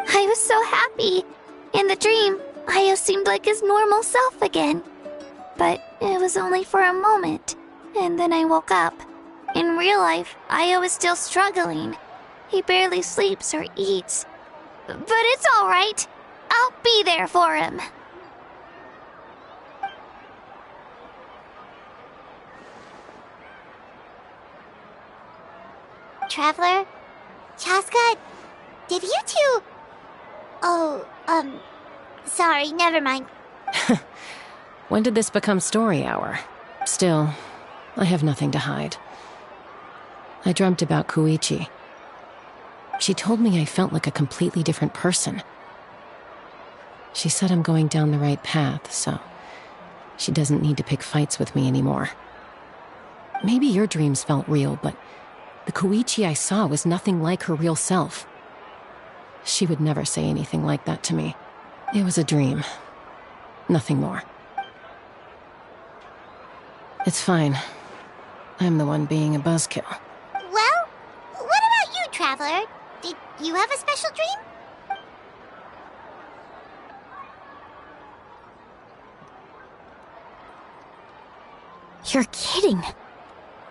I was so happy. In the dream, Io seemed like his normal self again. But it was only for a moment, and then I woke up. In real life, Io is still struggling. He barely sleeps or eats. But it's all right. I'll be there for him. Traveler? Chaska? Did you two... Oh, sorry, never mind. When did this become story hour? Still, I have nothing to hide. I dreamt about Koichi. She told me I felt like a completely different person. She said I'm going down the right path, so she doesn't need to pick fights with me anymore. Maybe your dreams felt real, but the Koichi I saw was nothing like her real self. She would never say anything like that to me. It was a dream. Nothing more. It's fine. I'm the one being a buzzkill. Well, what about you, Traveler? Did you have a special dream? You're kidding.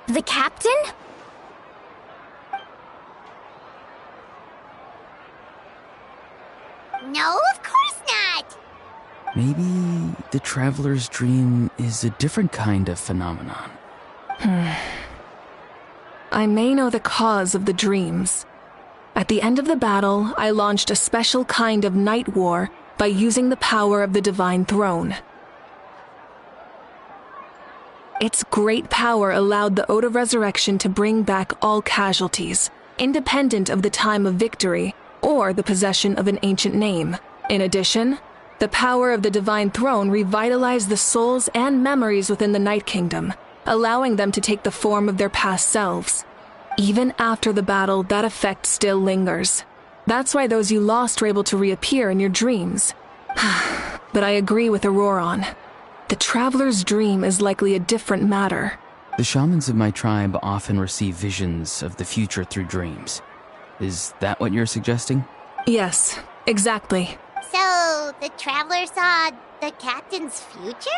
The captain? No, of course not! Maybe the Traveler's dream is a different kind of phenomenon. I may know the cause of the dreams. At the end of the battle, I launched a special kind of night war by using the power of the Divine Throne. Its great power allowed the Ode of Resurrection to bring back all casualties, independent of the time of victory, or the possession of an ancient name. In addition, the power of the Divine Throne revitalized the souls and memories within the Night Kingdom, allowing them to take the form of their past selves. Even after the battle, that effect still lingers. That's why those you lost were able to reappear in your dreams. But I agree with Auroron. The Traveler's dream is likely a different matter. The shamans of my tribe often receive visions of the future through dreams. Is that what you're suggesting? Yes, exactly. So, the Traveler saw the captain's future?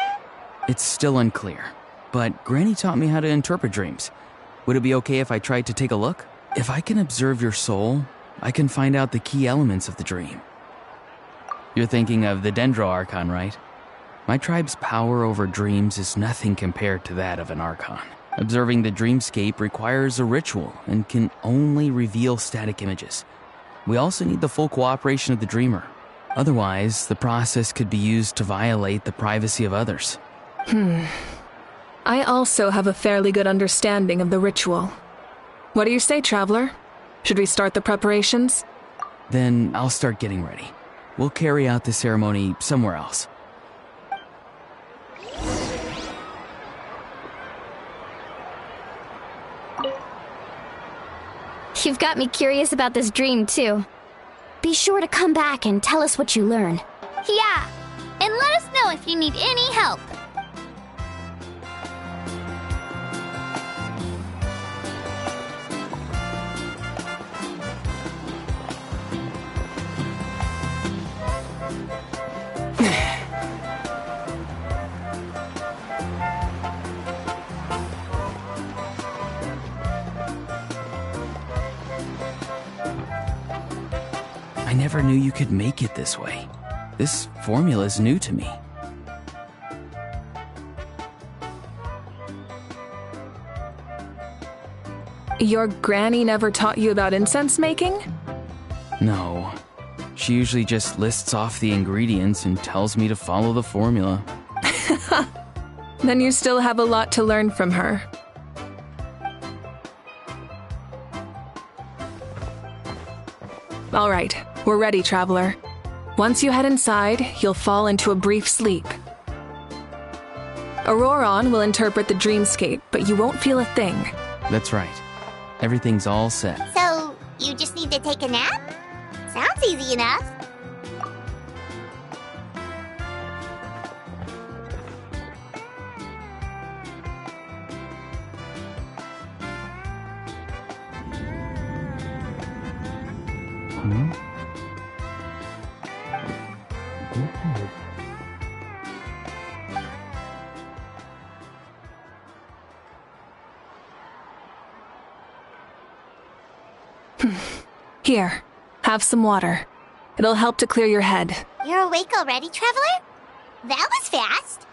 It's still unclear, but Granny taught me how to interpret dreams. Would it be okay if I tried to take a look? If I can observe your soul, I can find out the key elements of the dream. You're thinking of the Dendro Archon, right? My tribe's power over dreams is nothing compared to that of an Archon. Observing the dreamscape requires a ritual and can only reveal static images. We also need the full cooperation of the dreamer. Otherwise, the process could be used to violate the privacy of others. I also have a fairly good understanding of the ritual. What do you say, Traveler? Should we start the preparations? Then I'll start getting ready. We'll carry out the ceremony somewhere else. You've got me curious about this dream, too. Be sure to come back and tell us what you learn. Yeah, and let us know if you need any help. I never knew you could make it this way. This formula is new to me. Your granny never taught you about incense making? No. She usually just lists off the ingredients and tells me to follow the formula. Then you still have a lot to learn from her. All right, we're ready, Traveler. Once you head inside, you'll fall into a brief sleep. Auroron will interpret the dreamscape, but you won't feel a thing. That's right. Everything's all set. So, you just need to take a nap? Sounds easy enough. Here, have some water. It'll help to clear your head. You're awake already, Traveler? That was fast.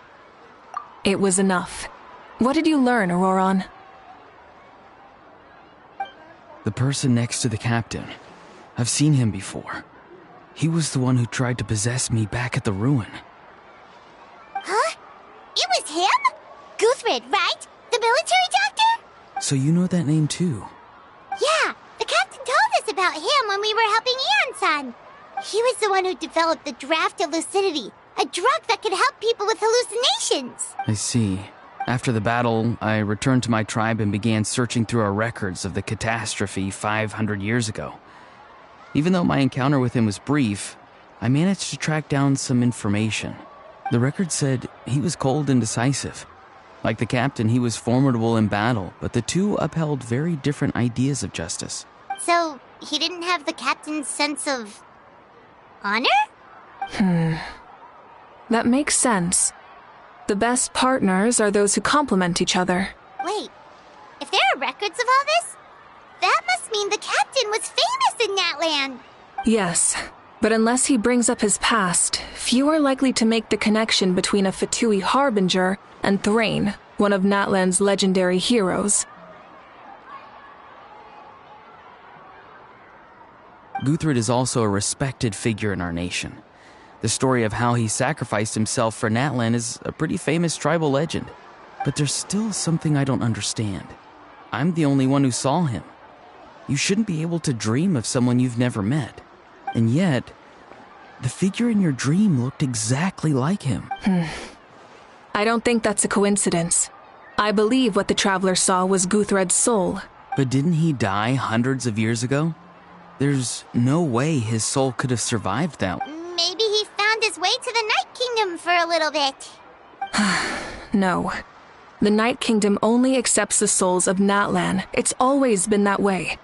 It was enough. What did you learn, Auroron? The person next to the captain. I've seen him before. He was the one who tried to possess me back at the ruin. Huh? It was him? Guthrid, right? The military doctor? So you know that name too? Yeah, the captain told us about him when we were helping Ian-san. He was the one who developed the Draft of Lucidity, a drug that could help people with hallucinations. I see. After the battle, I returned to my tribe and began searching through our records of the catastrophe 500 years ago. Even though my encounter with him was brief, I managed to track down some information. The record said he was cold and decisive. Like the captain, he was formidable in battle, but the two upheld very different ideas of justice. So, he didn't have the captain's sense of honor? That makes sense. The best partners are those who complement each other. Wait, if there are records of all this, that must mean the captain was famous in that land. Yes, but unless he brings up his past, few are likely to make the connection between a Fatui harbinger and Thrain, one of Natlan's legendary heroes. Guthrid is also a respected figure in our nation. The story of how he sacrificed himself for Natlan is a pretty famous tribal legend. But there's still something I don't understand. I'm the only one who saw him. You shouldn't be able to dream of someone you've never met. And yet, the figure in your dream looked exactly like him. I don't think that's a coincidence. I believe what the Traveler saw was Guthred's soul. But didn't he die hundreds of years ago? There's no way his soul could have survived that. Maybe he found his way to the Night Kingdom for a little bit. No. The Night Kingdom only accepts the souls of Natlan. It's always been that way.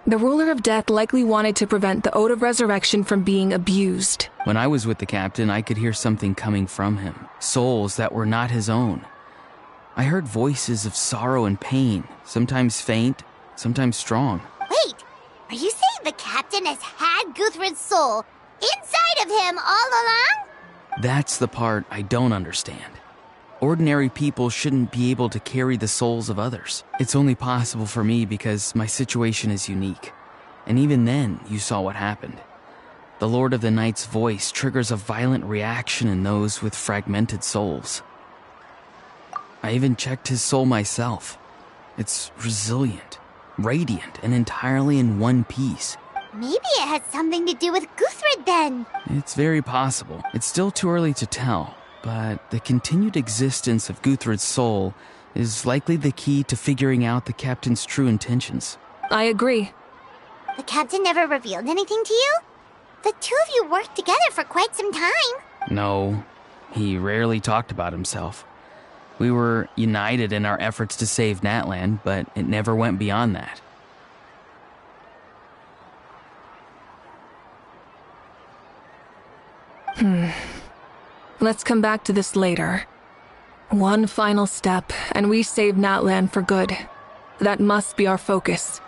The Ruler of Death likely wanted to prevent the Ode of Resurrection from being abused. When I was with the captain, I could hear something coming from him. Souls that were not his own. I heard voices of sorrow and pain, sometimes faint, sometimes strong. Wait, are you saying the captain has had Guthred's soul inside of him all along? That's the part I don't understand. Ordinary people shouldn't be able to carry the souls of others. It's only possible for me because my situation is unique. And even then, you saw what happened. The Lord of the Night's voice triggers a violent reaction in those with fragmented souls. I even checked his soul myself. It's resilient, radiant, and entirely in one piece. Maybe it has something to do with Guthred then. It's very possible. It's still too early to tell. But the continued existence of Guthred's soul is likely the key to figuring out the captain's true intentions. I agree. The captain never revealed anything to you? The two of you worked together for quite some time. No, he rarely talked about himself. We were united in our efforts to save Natlan, but it never went beyond that. Let's come back to this later. One final step, and we save Natlan for good. That must be our focus.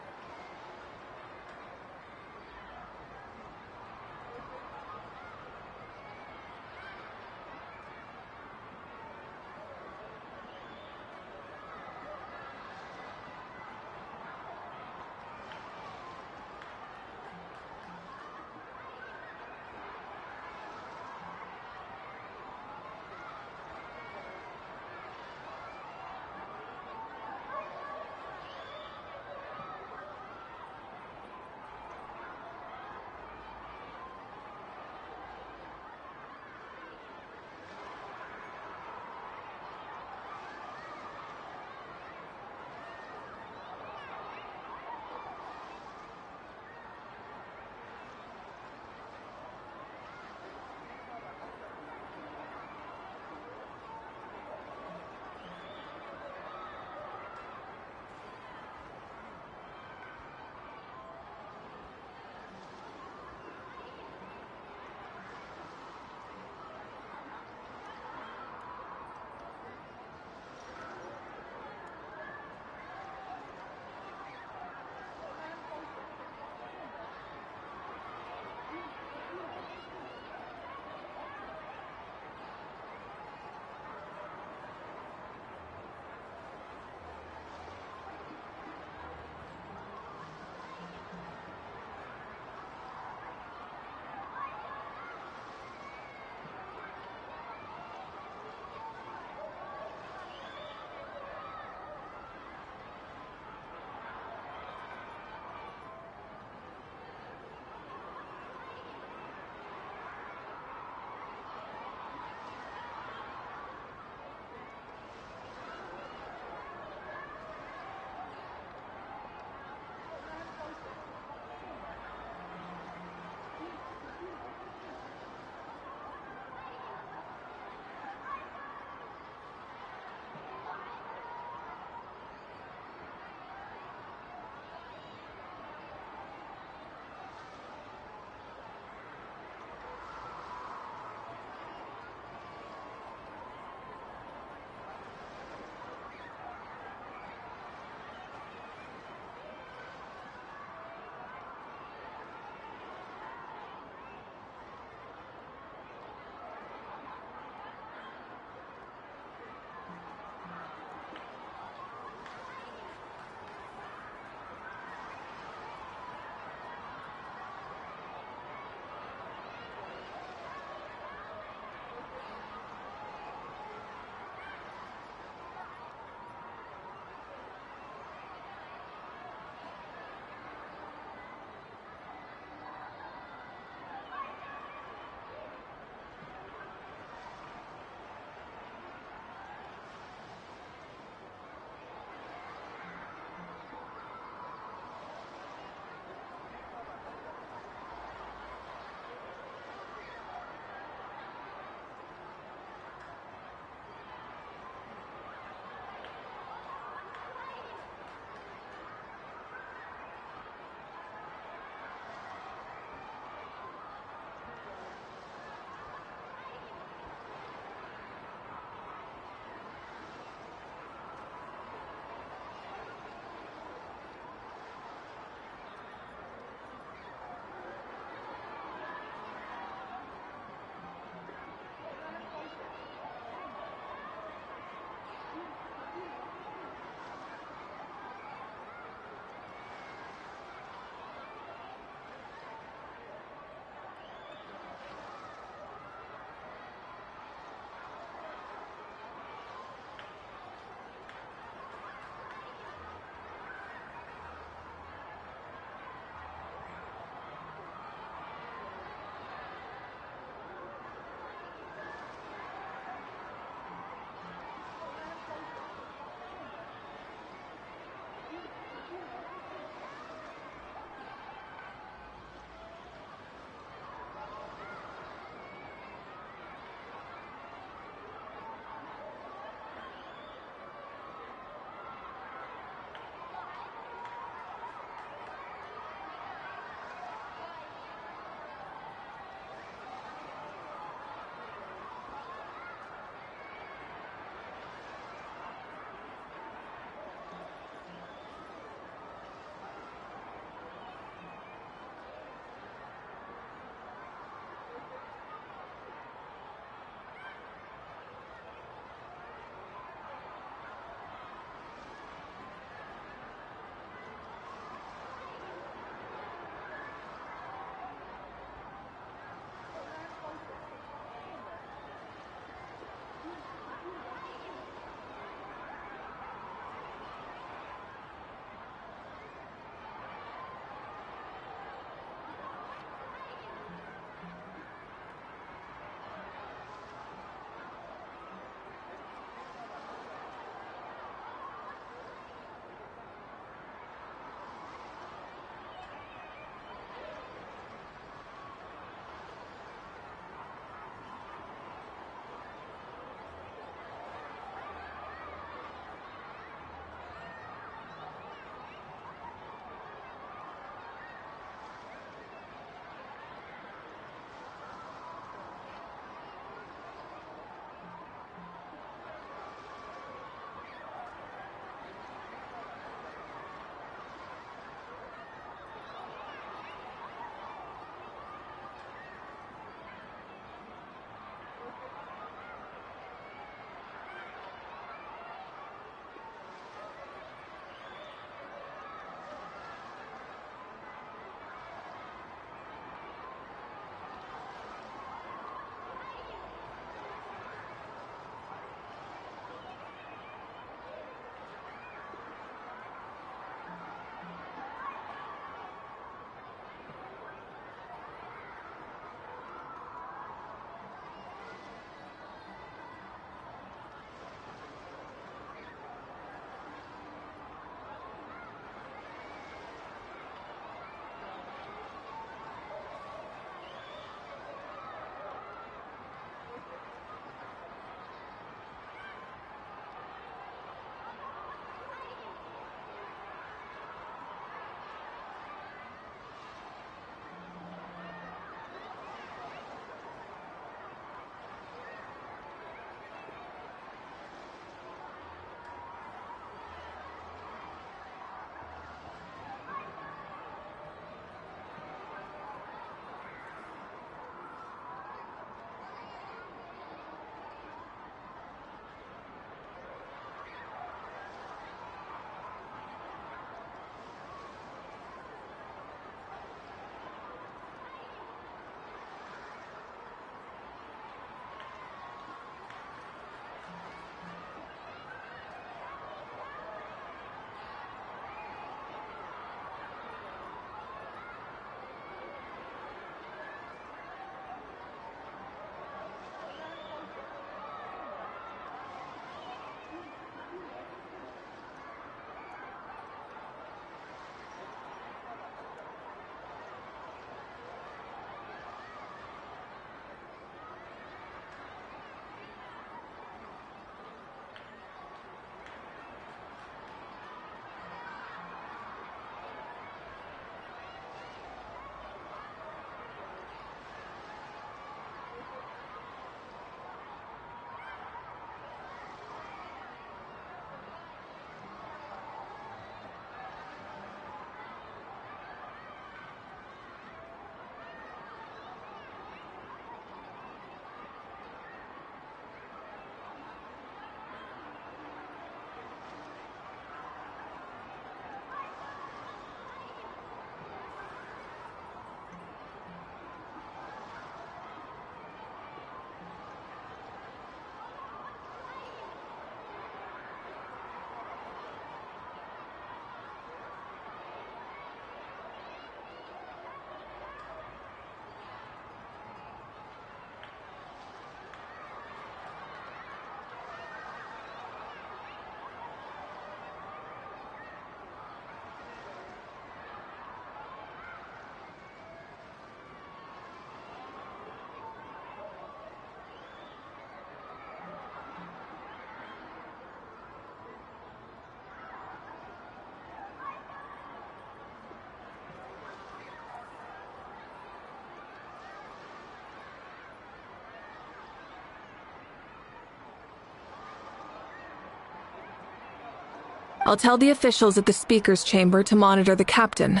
I'll tell the officials at the speaker's chamber to monitor the captain.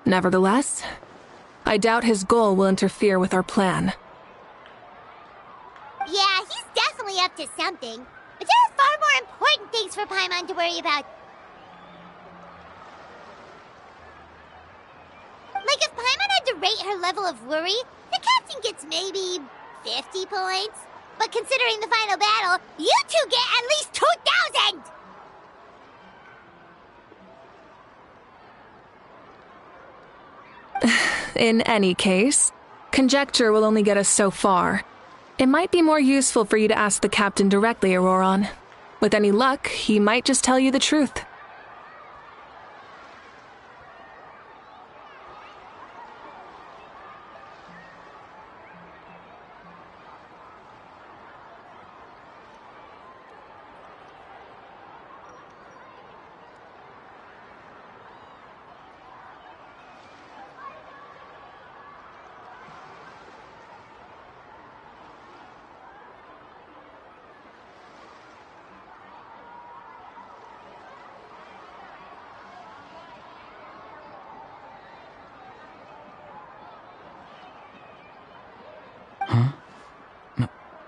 Nevertheless, I doubt his goal will interfere with our plan. Yeah, he's definitely up to something. But there are far more important things for Paimon to worry about. Like if Paimon had to rate her level of worry, the captain gets maybe 50 points. But considering the final battle, you two get at least 2,000! In any case, conjecture will only get us so far. It might be more useful for you to ask the captain directly, Auroron. With any luck, he might just tell you the truth.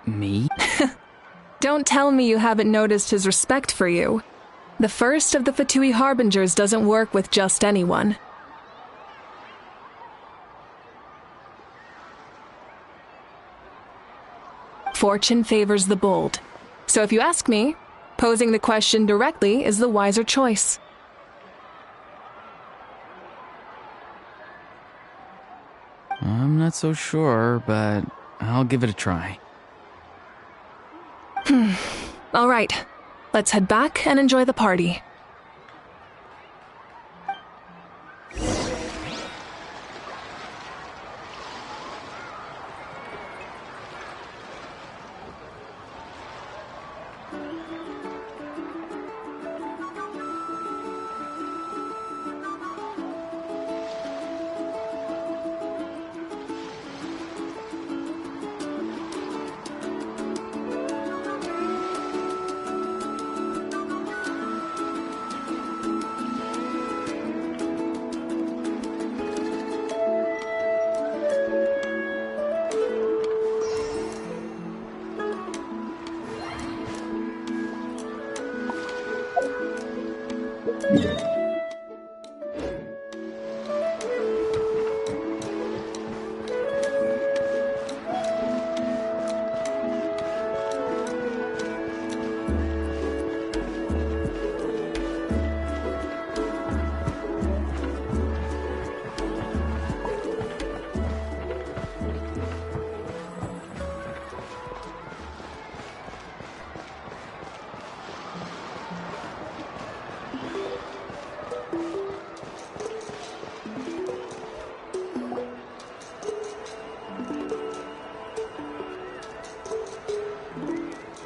Me? Don't tell me you haven't noticed his respect for you. The first of the Fatui Harbingers doesn't work with just anyone. Fortune favors the bold. So if you ask me, posing the question directly is the wiser choice. I'm not so sure, but I'll give it a try. All right, let's head back and enjoy the party.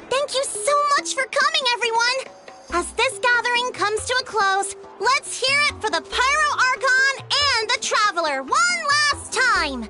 Thank you so much for coming, everyone! As this gathering comes to a close, let's hear it for the Pyro Archon and the Traveler one last time!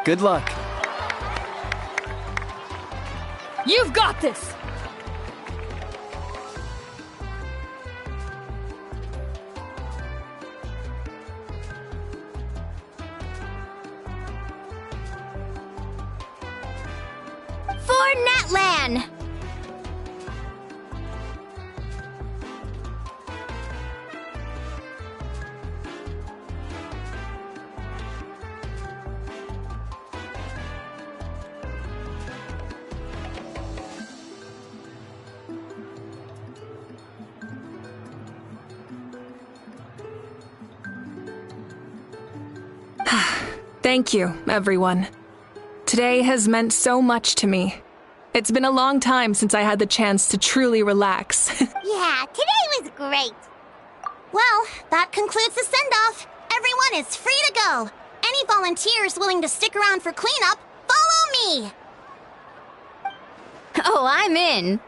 Good luck. You've got this! For Natlan! Thank you, everyone. Today has meant so much to me. It's been a long time since I had the chance to truly relax. Yeah, today was great. Well, that concludes the send-off. Everyone is free to go. Any volunteers willing to stick around for cleanup, follow me! Oh, I'm in.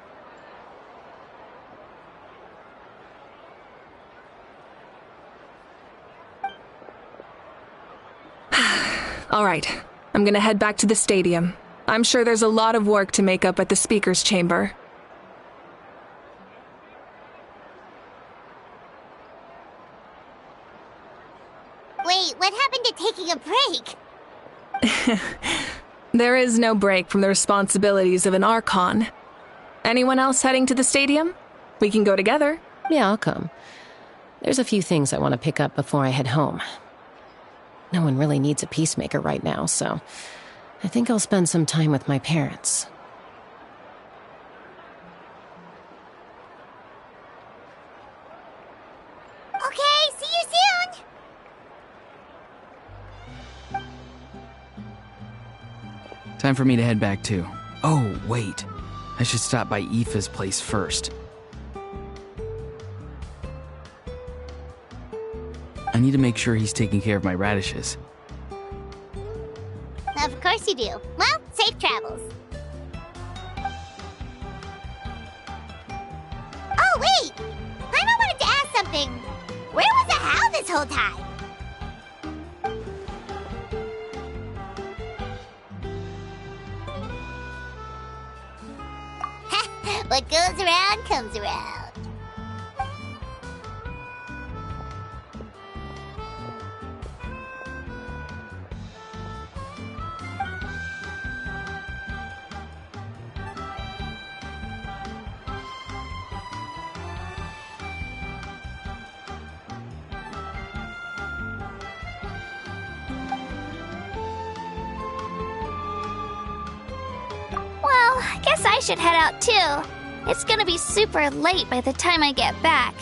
All right, I'm gonna head back to the stadium. I'm sure there's a lot of work to make up at the speaker's chamber. Wait, what happened to taking a break? There is no break from the responsibilities of an Archon. Anyone else heading to the stadium? We can go together. Yeah, I'll come. There's a few things I want to pick up before I head home. No one really needs a peacemaker right now, so I think I'll spend some time with my parents. Okay, see you soon! Time for me to head back too. Oh, wait. I should stop by Aoife's place first. I need to make sure he's taking care of my radishes. Of course you do. Well, safe travels. Oh, wait! I wanted to ask something. Where was the Hal this whole time? What goes around comes around. Well, I guess I should head out too. It's gonna be super late by the time I get back.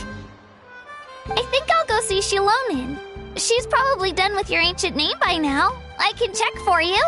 I think I'll go see Shilonin. She's probably done with your ancient name by now. I can check for you.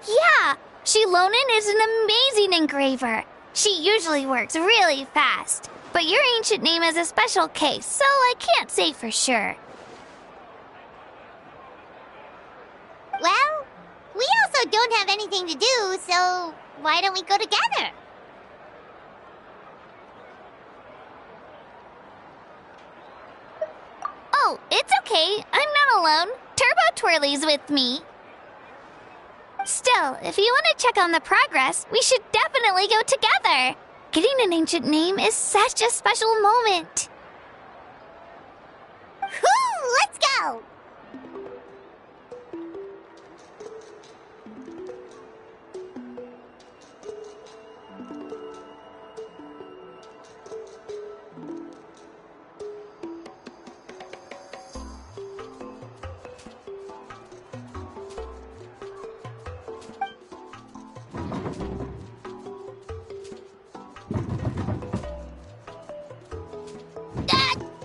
Yeah, Shilonin is an amazing engraver. She usually works really fast. But your ancient name is a special case, so I can't say for sure. Well, we also don't have anything to do, so why don't we go together? Oh, it's okay. I'm not alone. Turbo Twirly's with me. Still, if you want to check on the progress, we should definitely go together. Getting an ancient name is such a special moment. Whoo! Let's go!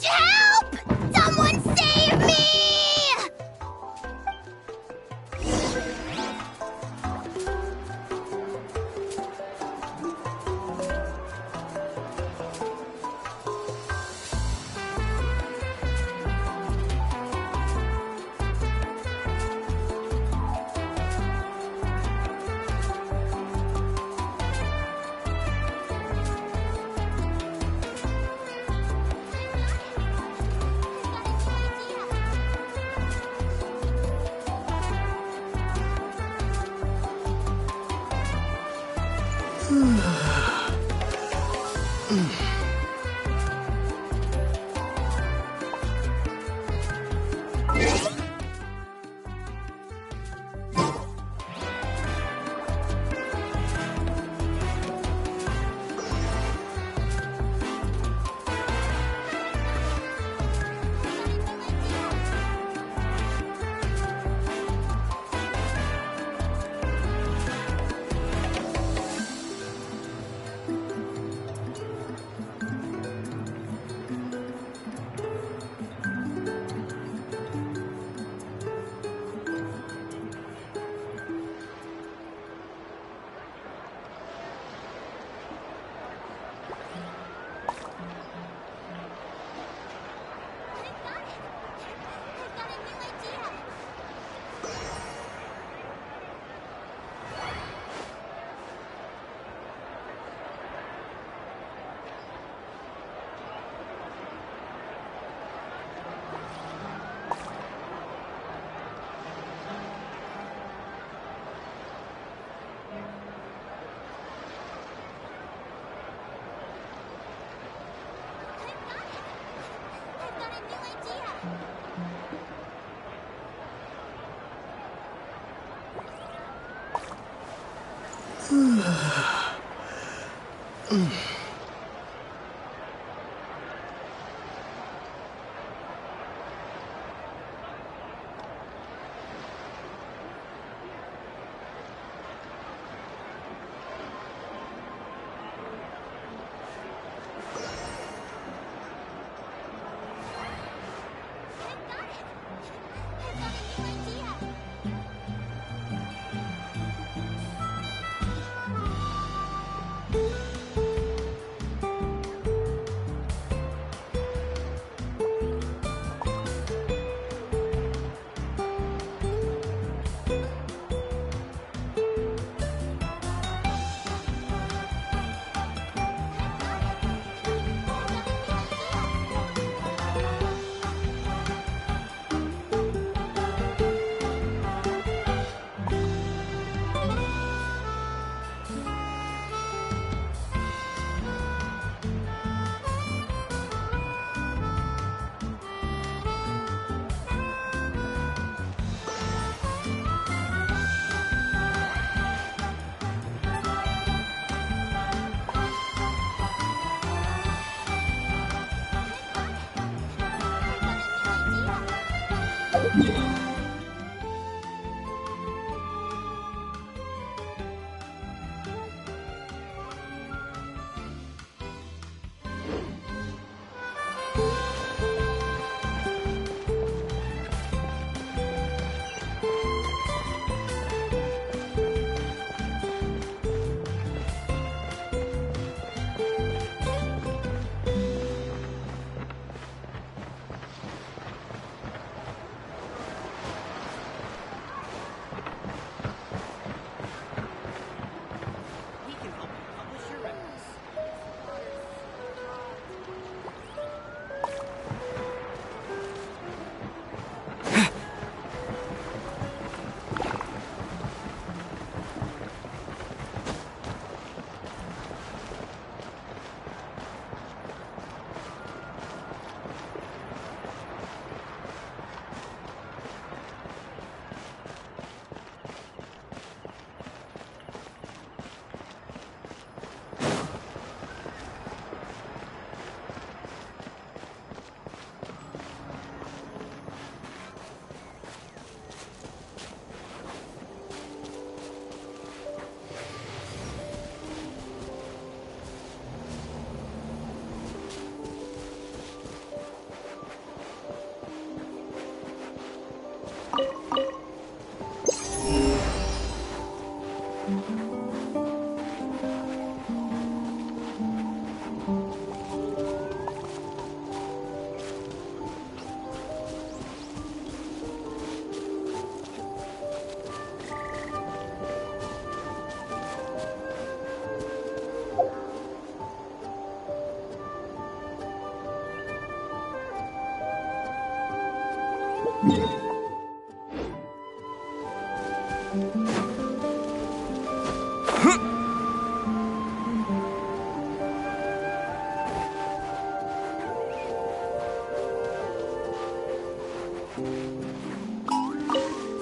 Help! Someone save me!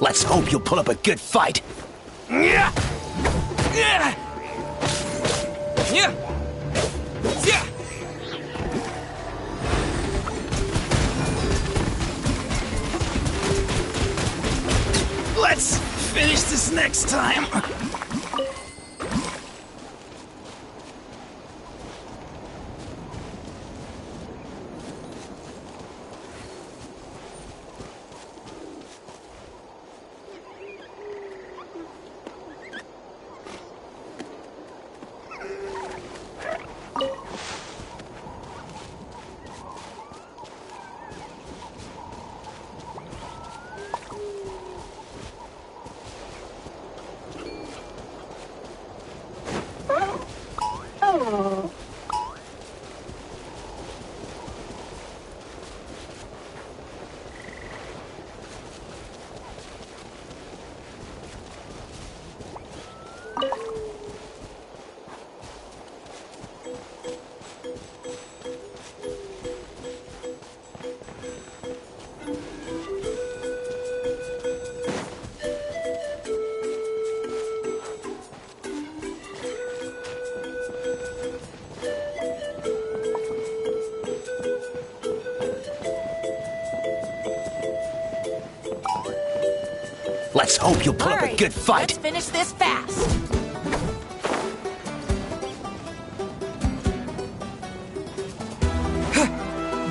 Let's hope you'll put up a good fight. Yeah. Yeah. Yeah. Yeah. Let's finish this next time. Let's hope you'll put up a good fight. Let's finish this fast.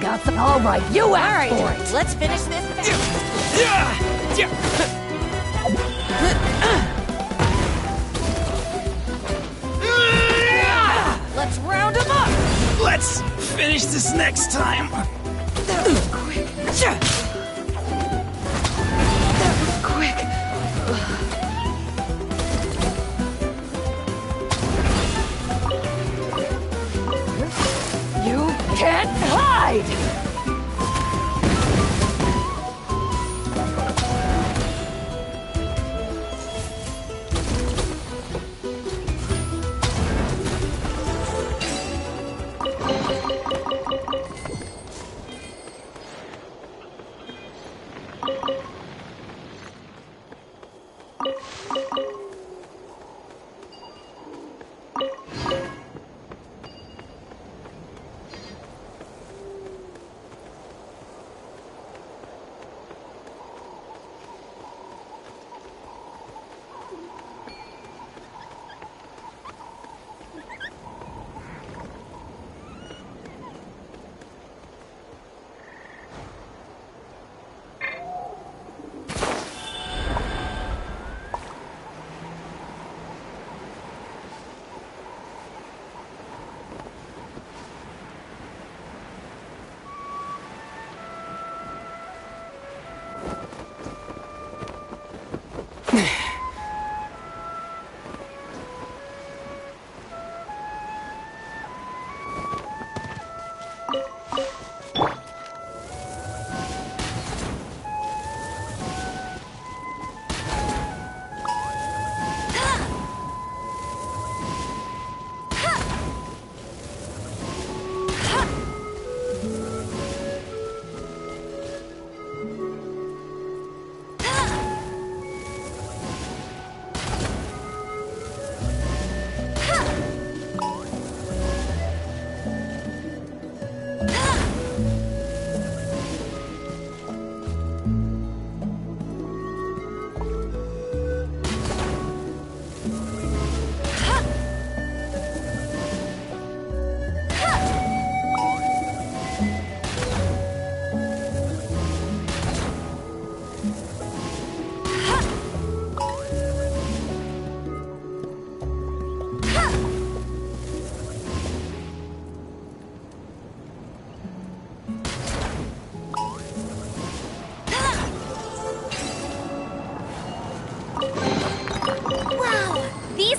Got some. All right, you asked for it. Let's finish this fast. Let's round them up. Let's finish this next time. That was quick. You can't hide!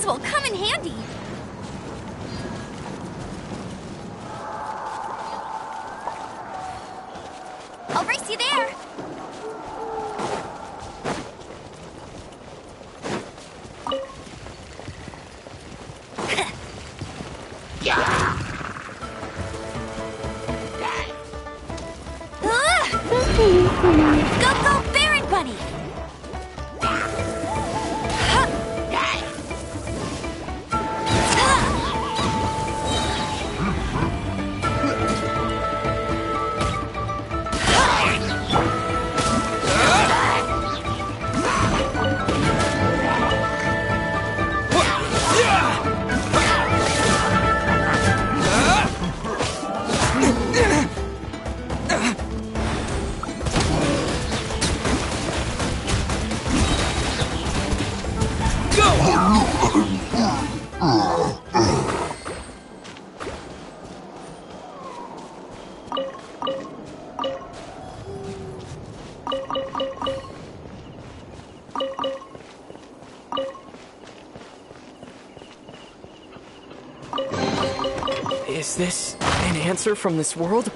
will come in handy. I'll race you there. Go, go, Baron Bunny! this an answer from this world?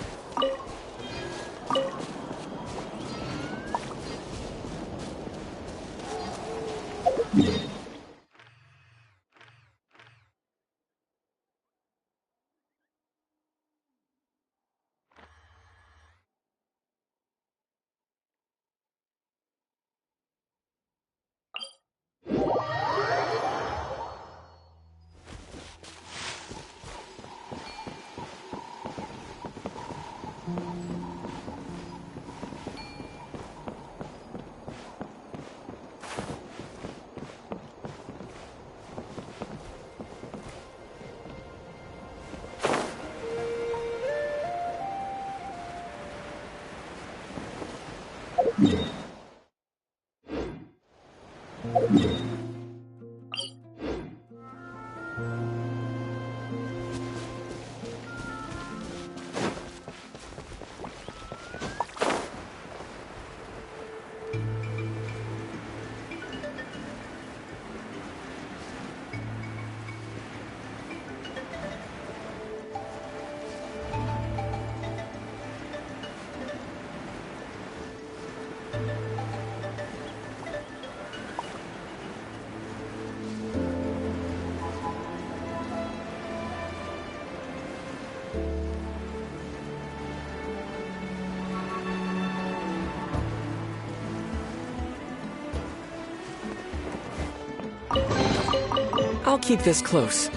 I'll keep this close.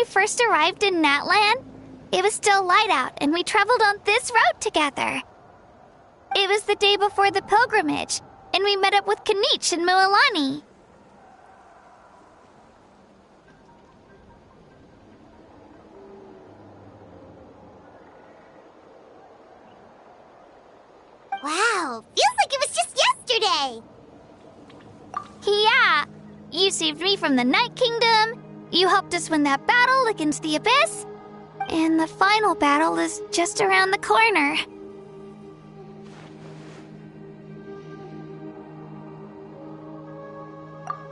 First arrived in Natland, it was still light out, and we traveled on this road together. It was the day before the pilgrimage, and we met up with Kanich and Mualani. Wow, feels like it was just yesterday. Yeah, you saved me from the Night Kingdom, you helped us win that battle against the Abyss, and the final battle is just around the corner.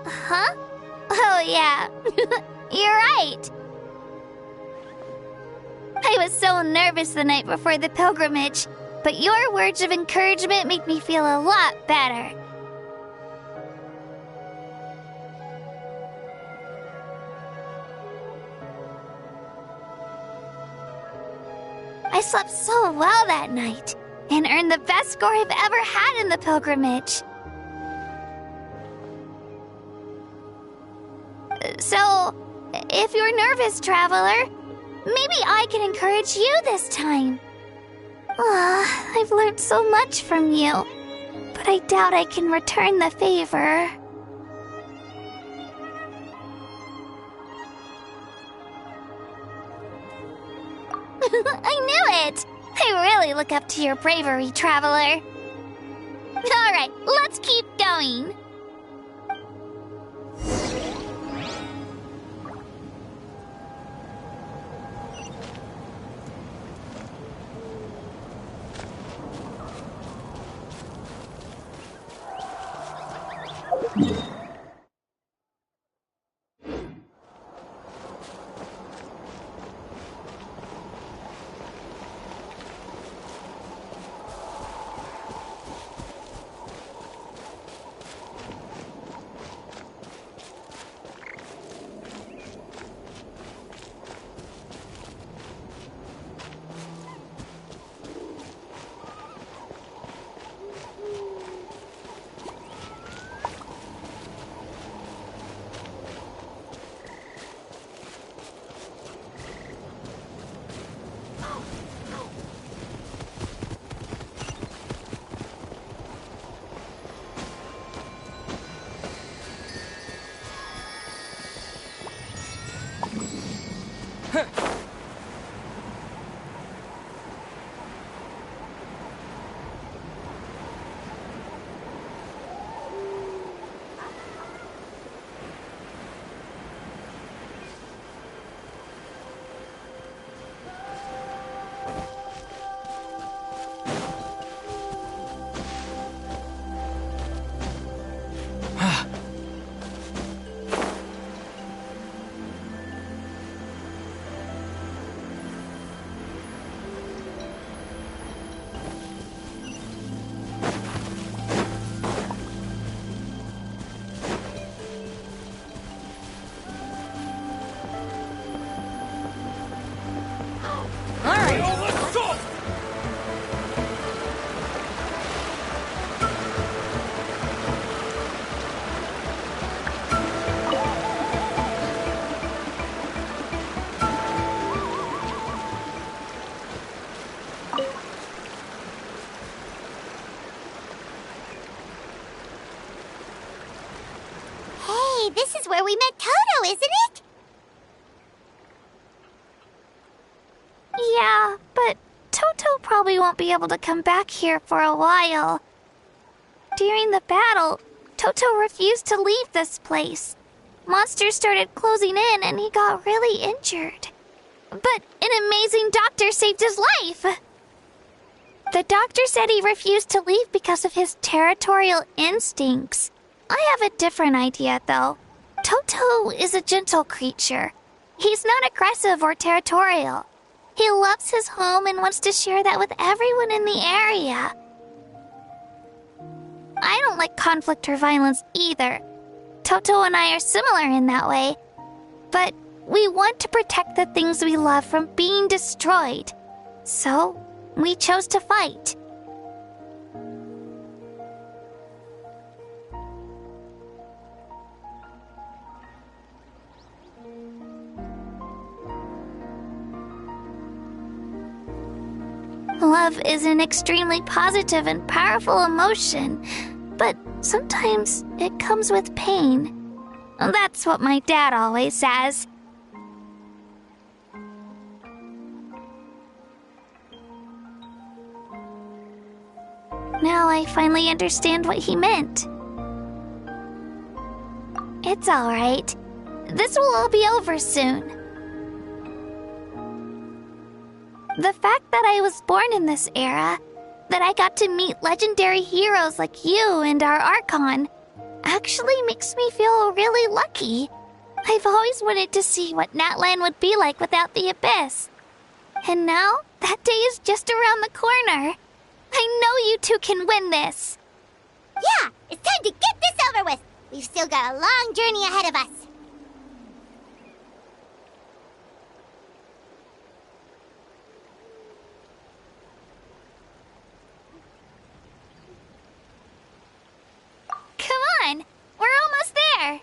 Huh? Oh yeah, you're right. I was so nervous the night before the pilgrimage, but your words of encouragement made me feel a lot better. I slept so well that night, and earned the best score I've ever had in the pilgrimage. So, if you're nervous, traveler, maybe I can encourage you this time. I've learned so much from you, but I doubt I can return the favor. I knew it! I really look up to your bravery, traveler. Alright, let's keep going. This is where we met Toto, isn't it? Yeah, but Toto probably won't be able to come back here for a while. During the battle, Toto refused to leave this place. Monsters started closing in and he got really injured. But an amazing doctor saved his life! The doctor said he refused to leave because of his territorial instincts. I have a different idea, though. Toto is a gentle creature. He's not aggressive or territorial. He loves his home and wants to share that with everyone in the area. I don't like conflict or violence either. Toto and I are similar in that way. But we want to protect the things we love from being destroyed. So, we chose to fight. Love is an extremely positive and powerful emotion, but sometimes it comes with pain. That's what my dad always says. Now I finally understand what he meant. It's alright. This will all be over soon. The fact that I was born in this era, that I got to meet legendary heroes like you and our Archon, actually makes me feel really lucky. I've always wanted to see what Natlan would be like without the Abyss. And now, that day is just around the corner. I know you two can win this. Yeah, it's time to get this over with. We've still got a long journey ahead of us. Come on, we're almost there.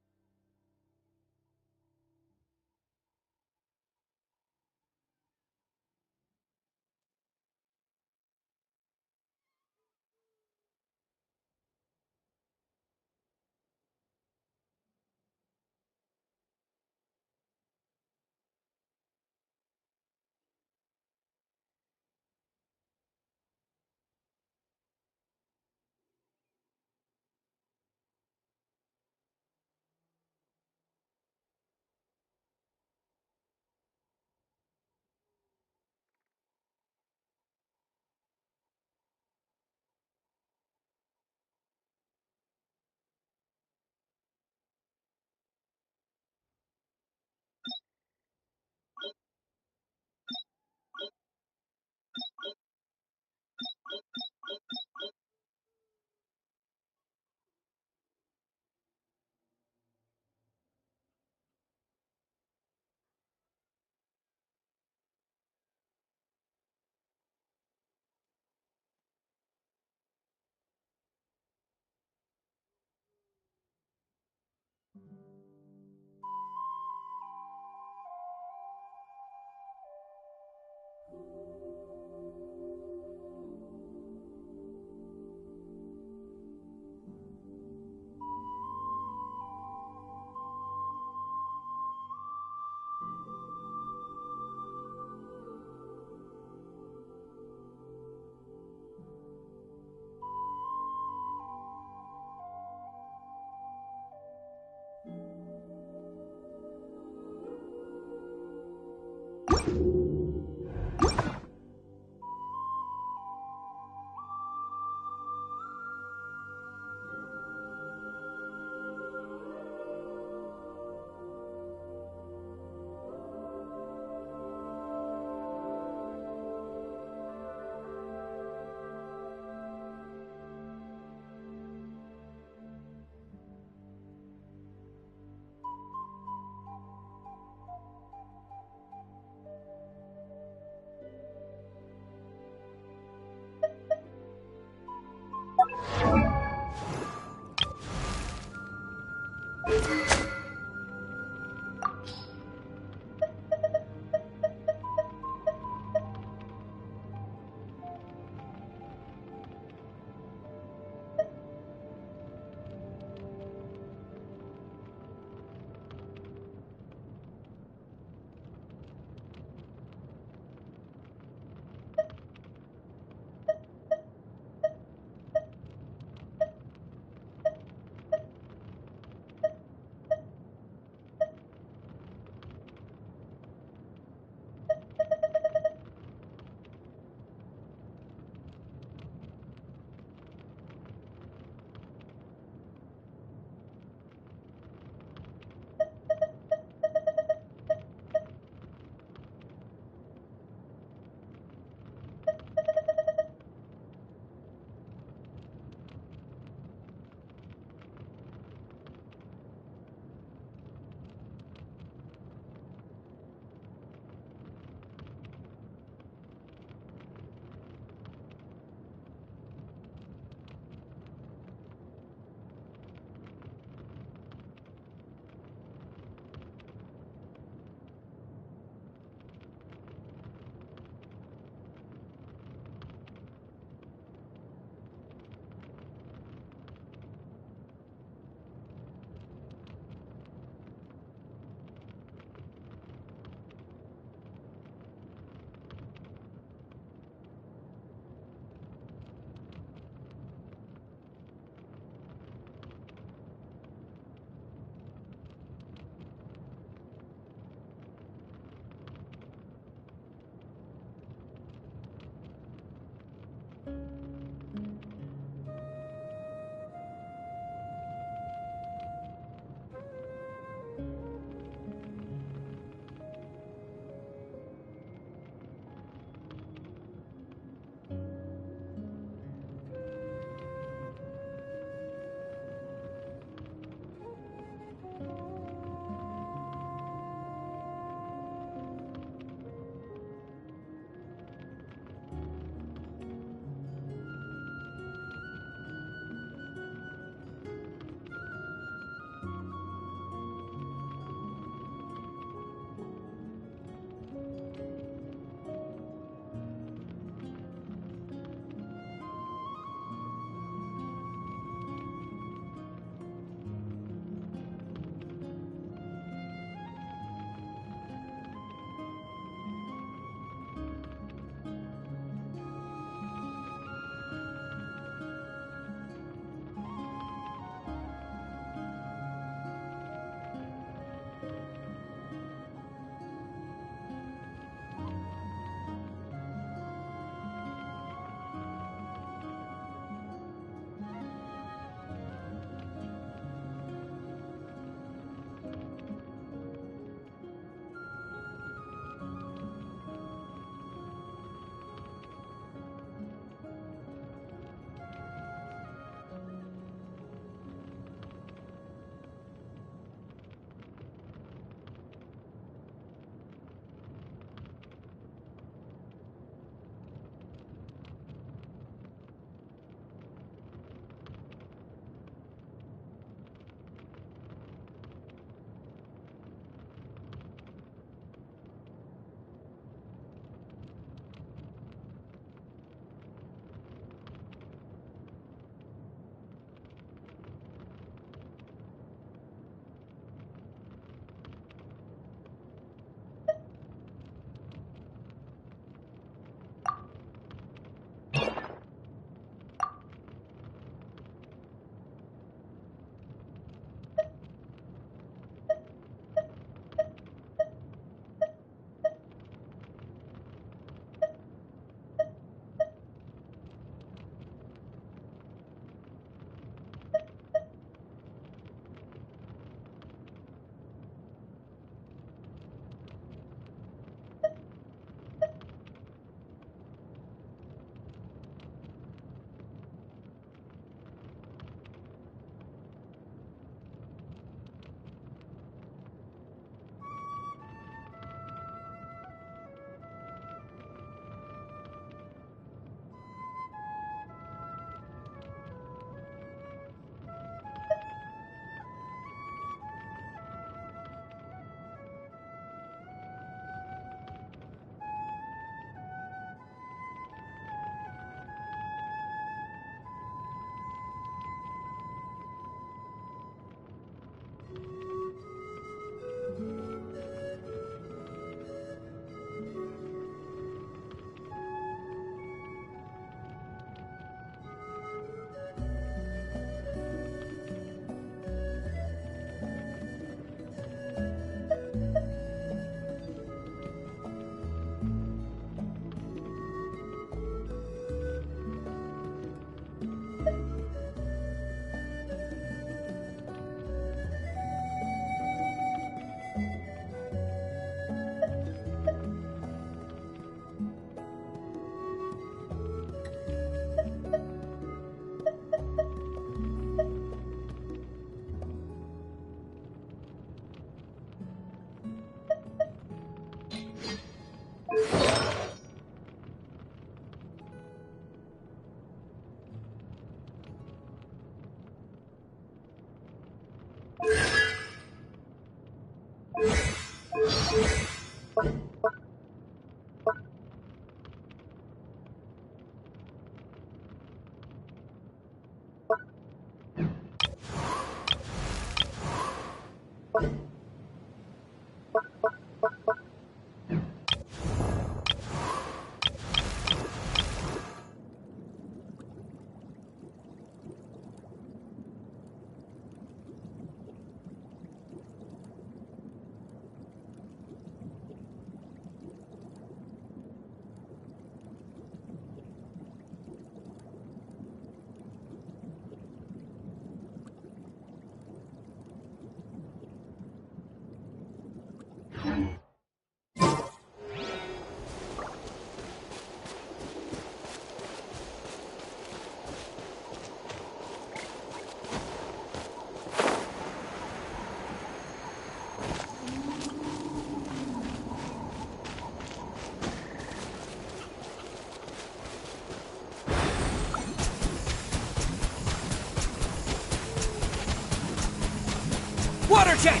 Water jet!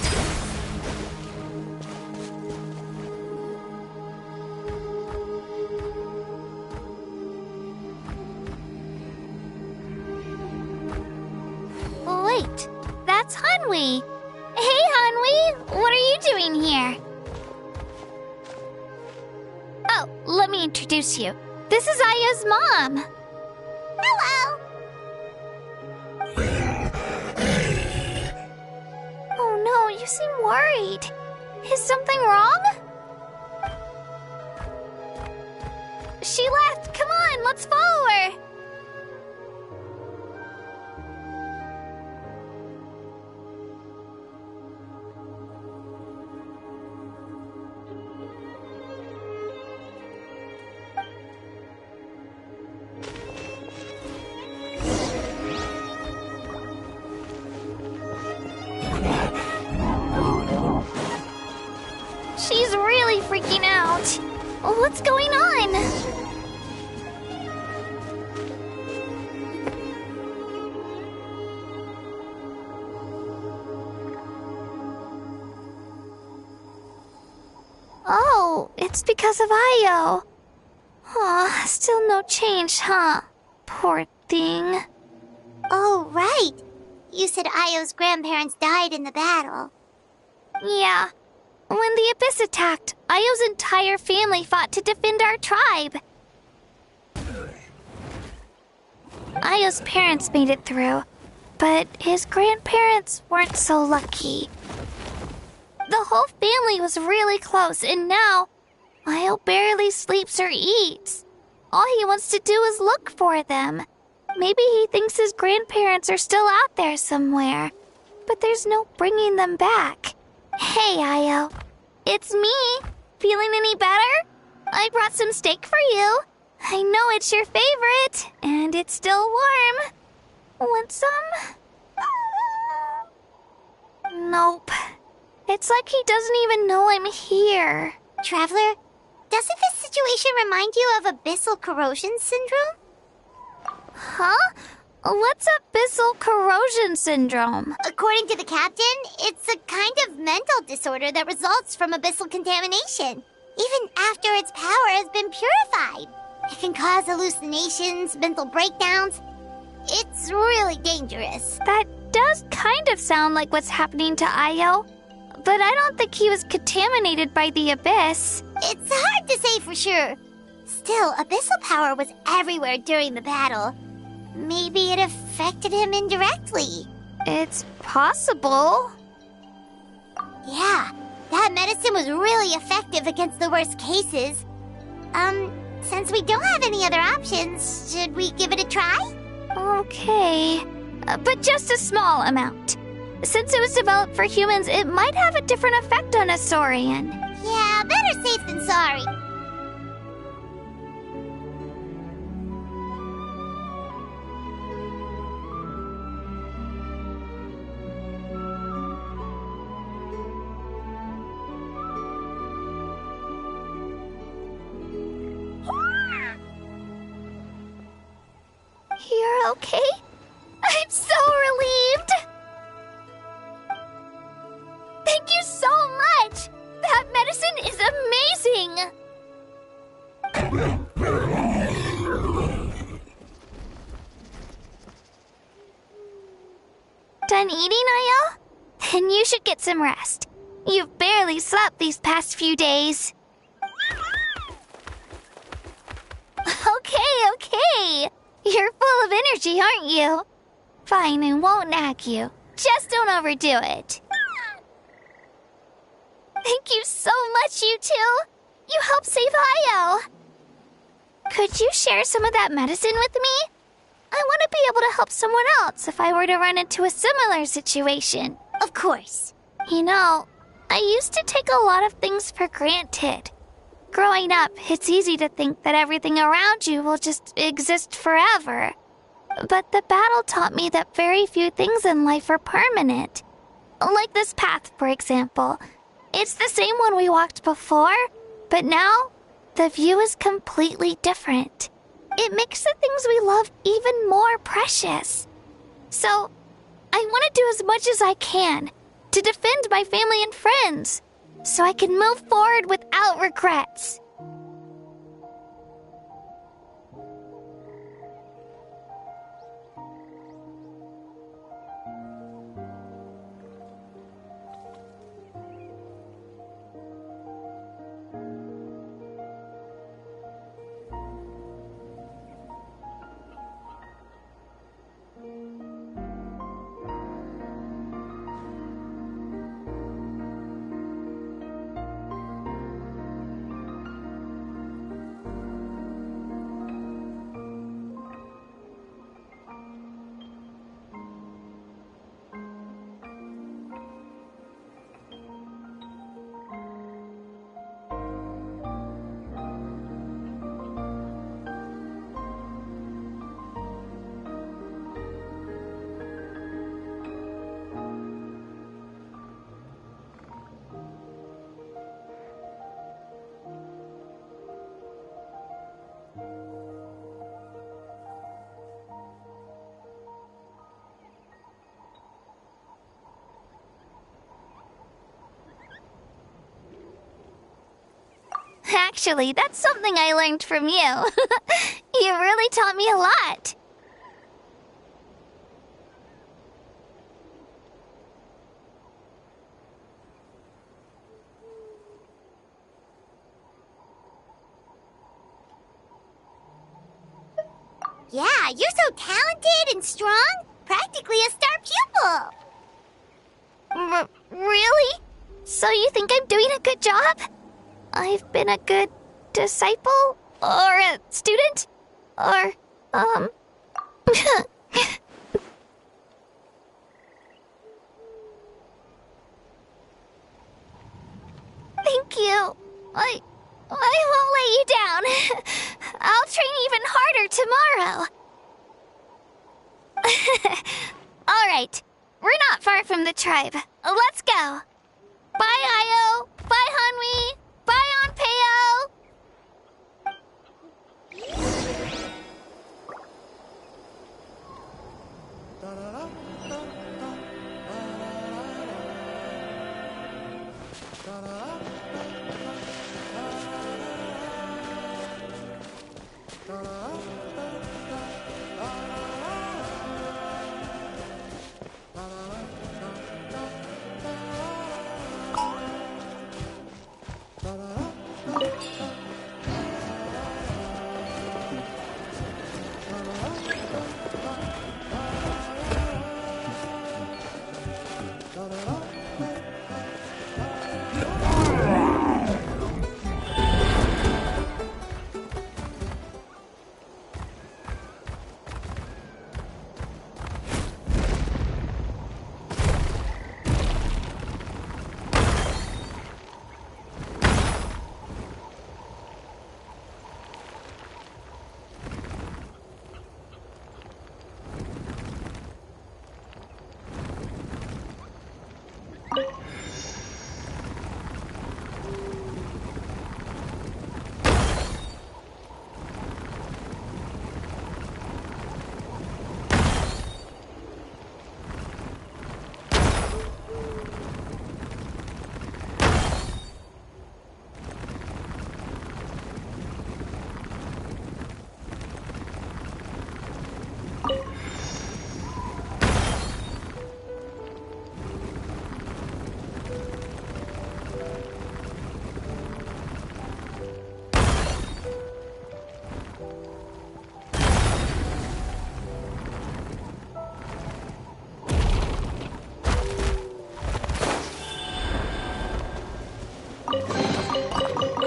Wait, that's Hanwi. Hey, Hanwi, what are you doing here? Oh, let me introduce you. This is Aya's mom. Hello. Oh no, you seem worried. Is something wrong? She left. Come on, let's follow her. She's really freaking out. What's going on? Oh, it's because of Io. Aw, still no change, huh? Poor thing. Oh, right. You said Io's grandparents died in the battle. Yeah. When the Abyss attacked, Io's entire family fought to defend our tribe. Io's parents made it through, but his grandparents weren't so lucky. The whole family was really close, and now Io barely sleeps or eats. All he wants to do is look for them. Maybe he thinks his grandparents are still out there somewhere, but there's no bringing them back. Hey, Io. It's me. Feeling any better? I brought some steak for you. I know it's your favorite, and it's still warm. Want some? Nope. It's like he doesn't even know I'm here. Traveler, doesn't this situation remind you of abyssal corrosion syndrome? Huh? What's abyssal corrosion syndrome? According to the captain, it's a kind of mental disorder that results from abyssal contamination. Even after its power has been purified. It can cause hallucinations, mental breakdowns. It's really dangerous. That does kind of sound like what's happening to Io. But I don't think he was contaminated by the Abyss. It's hard to say for sure. Still, abyssal power was everywhere during the battle. Maybe it affected him indirectly. It's possible. Yeah, that medicine was really effective against the worst cases. Since we don't have any other options, should we give it a try? Okay, but just a small amount. Since it was developed for humans, it might have a different effect on a Saurian. Yeah, better safe than sorry. You're okay? I'm so relieved! Thank you so much! done eating, Ayo? Then you should get some rest. You've barely slept these past few days. Okay. You're full of energy, aren't you? Fine, I won't nag you. Just don't overdo it. Thank you so much, you two. You helped save Ayo. Could you share some of that medicine with me? I want to be able to help someone else if I were to run into a similar situation. Of course. You know, I used to take a lot of things for granted. Growing up, it's easy to think that everything around you will just exist forever. But the battle taught me that very few things in life are permanent. Like this path, for example. It's the same one we walked before, but now the view is completely different. It makes the things we love even more precious. So, I want to do as much as I can to defend my family and friends, so I can move forward without regrets. Actually, that's something I learned from you. You really taught me a lot. Yeah, you're so talented and strong. Practically a star pupil. Really? So you think I'm doing a good job? I've been a good disciple? Or a student? Or, Thank you. I won't let you down. I'll train even harder tomorrow. All right. We're not far from the tribe. Let's go. Bye, Ayo. Bye, Hanwi. Bye, Anpeo.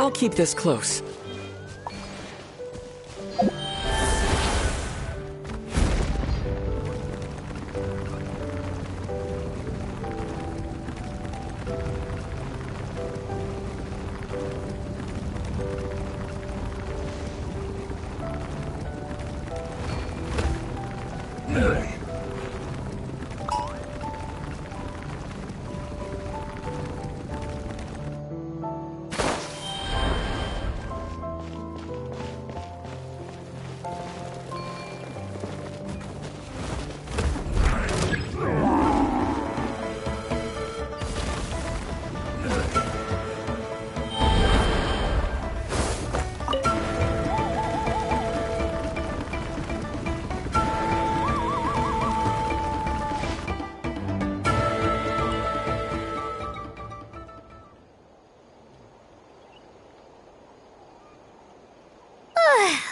I'll keep this close.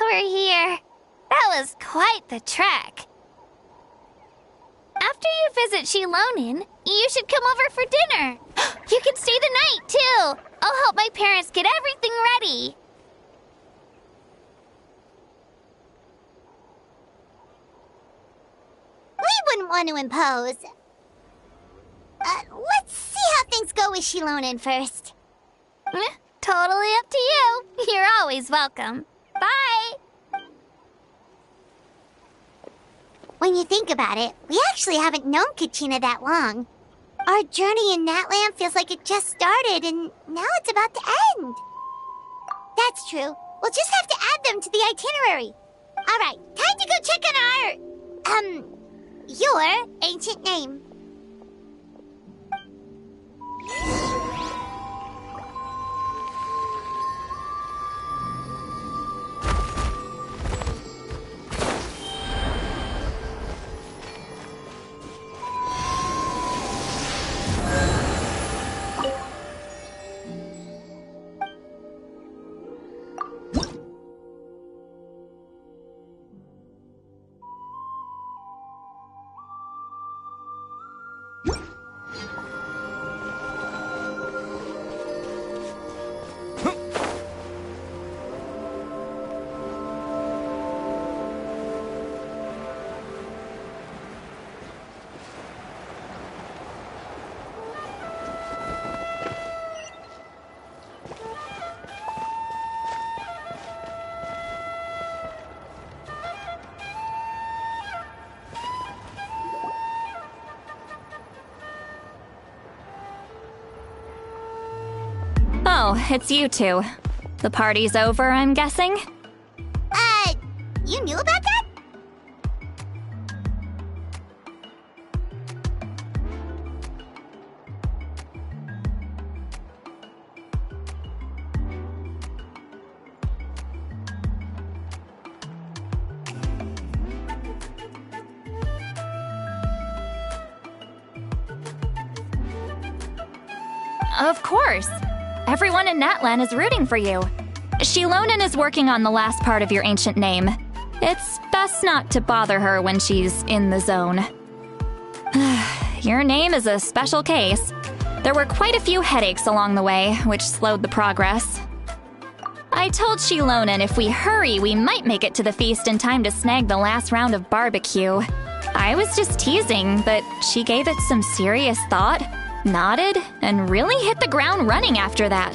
We're here. That was quite the trek. After you visit Shilonin, you should come over for dinner. You can stay the night, too. I'll help my parents get everything ready. We wouldn't want to impose. Let's see how things go with Shilonin first. Totally up to you. You're always welcome. Bye! When you think about it, we actually haven't known Kachina that long. Our journey in Natland feels like it just started, and now it's about to end. That's true. We'll just have to add them to the itinerary. Alright, time to go check on your ancient name. Oh, it's you two. The party's over, I'm guessing? You knew about that? Of course. Everyone in Natlan is rooting for you. Shilonin is working on the last part of your ancient name. It's best not to bother her when she's in the zone. Your name is a special case. There were quite a few headaches along the way, which slowed the progress. I told Shilonin if we hurry, we might make it to the feast in time to snag the last round of barbecue. I was just teasing, but she gave it some serious thought, nodded, and really hit the ground running after that.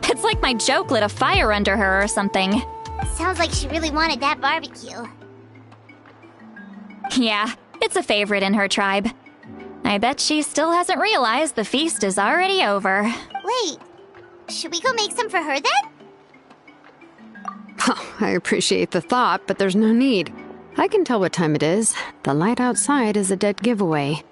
It's like my joke lit a fire under her or something. Sounds like she really wanted that barbecue. Yeah, it's a favorite in her tribe. I bet she still hasn't realized the feast is already over. Wait, should we go make some for her then? Oh, I appreciate the thought, but there's no need. I can tell what time it is. The light outside is a dead giveaway.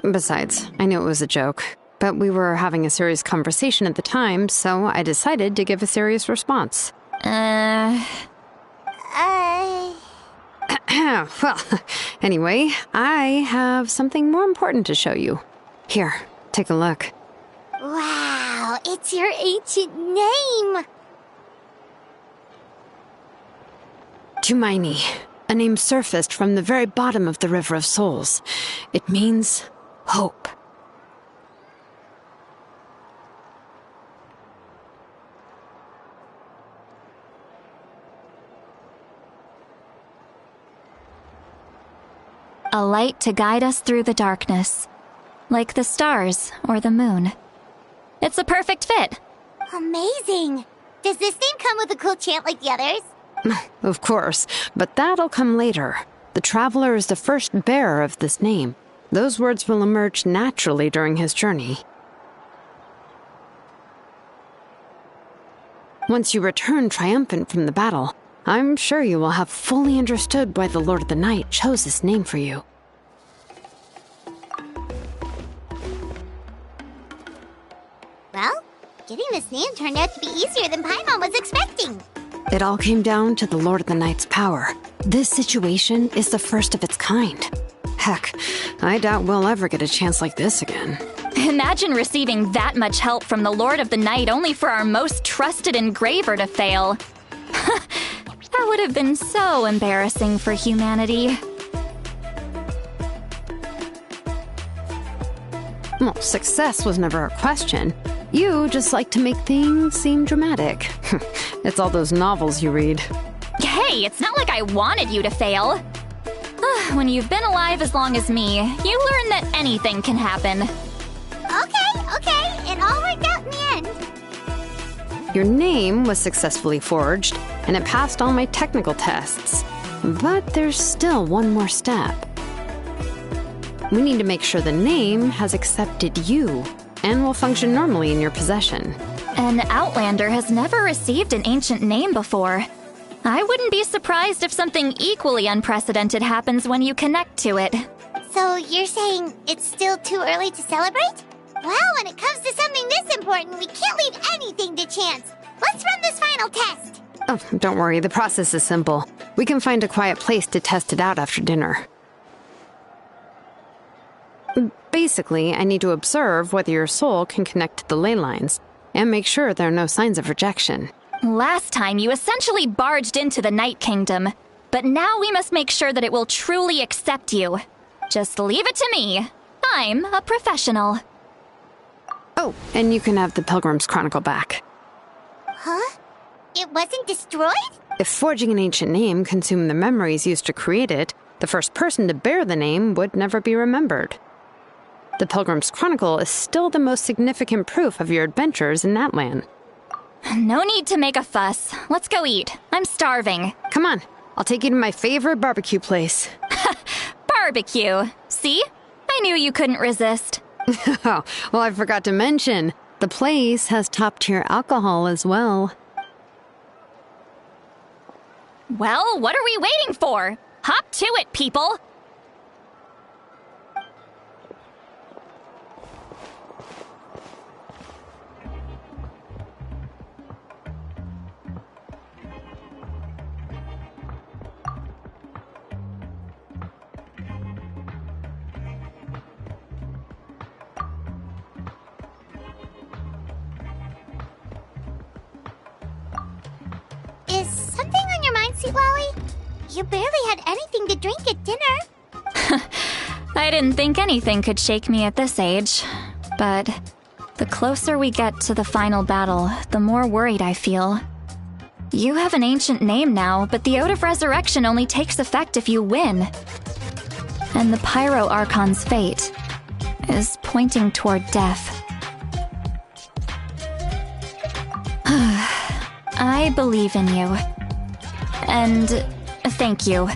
Besides, I knew it was a joke, but we were having a serious conversation at the time, so I decided to give a serious response. Well, anyway, I have something more important to show you. Here, take a look. Wow, it's your ancient name! Tumaini, a name surfaced from the very bottom of the River of Souls. It means hope. A light to guide us through the darkness, like the stars or the moon. It's a perfect fit. Amazing! Does this name come with a cool chant like the others? Of course, but that'll come later. The Traveler is the first bearer of this name. Those words will emerge naturally during his journey. Once you return triumphant from the battle, I'm sure you will have fully understood why the Lord of the Night chose this name for you. Well, getting this name turned out to be easier than Paimon was expecting. It all came down to the Lord of the Night's power. This situation is the first of its kind. Heck, I doubt we'll ever get a chance like this again. Imagine receiving that much help from the Lord of the Night only for our most trusted engraver to fail. That would have been so embarrassing for humanity. Well, success was never a question. You just like to make things seem dramatic. It's all those novels you read. Hey, it's not like I wanted you to fail. When you've been alive as long as me, you learn that anything can happen. Okay, it all worked out in the end. Your name was successfully forged, and it passed all my technical tests. But there's still one more step. We need to make sure the name has accepted you, and will function normally in your possession. An Outlander has never received an ancient name before. I wouldn't be surprised if something equally unprecedented happens when you connect to it. So you're saying it's still too early to celebrate? Well, when it comes to something this important, we can't leave anything to chance. Let's run this final test. Oh, don't worry, the process is simple. We can find a quiet place to test it out after dinner. Basically, I need to observe whether your soul can connect to the ley lines, and make sure there are no signs of rejection. Last time, you essentially barged into the Night Kingdom, but now we must make sure that it will truly accept you. Just leave it to me. I'm a professional. Oh, and you can have the Pilgrim's Chronicle back. Huh? It wasn't destroyed? If forging an ancient name consumed the memories used to create it, the first person to bear the name would never be remembered. The Pilgrim's Chronicle is still the most significant proof of your adventures in that land. No need to make a fuss. Let's go eat. I'm starving. Come on, I'll take you to my favorite barbecue place. Barbecue. See? I knew you couldn't resist. Oh, well, I forgot to mention, the place has top-tier alcohol as well. Well, what are we waiting for? Hop to it, people! Is something on your mind, Sweet Lolly? You barely had anything to drink at dinner. I didn't think anything could shake me at this age. But the closer we get to the final battle, the more worried I feel. You have an ancient name now, but the Ode of Resurrection only takes effect if you win. And the Pyro Archon's fate is pointing toward death. I believe in you. And thank you.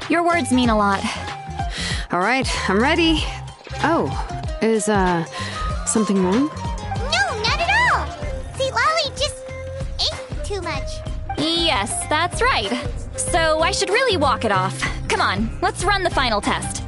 Your words mean a lot. All right, I'm ready. Oh, is, something wrong? No, not at all! Sweet Lolly just ate too much. Yes, that's right. So I should really walk it off. Come on, let's run the final test.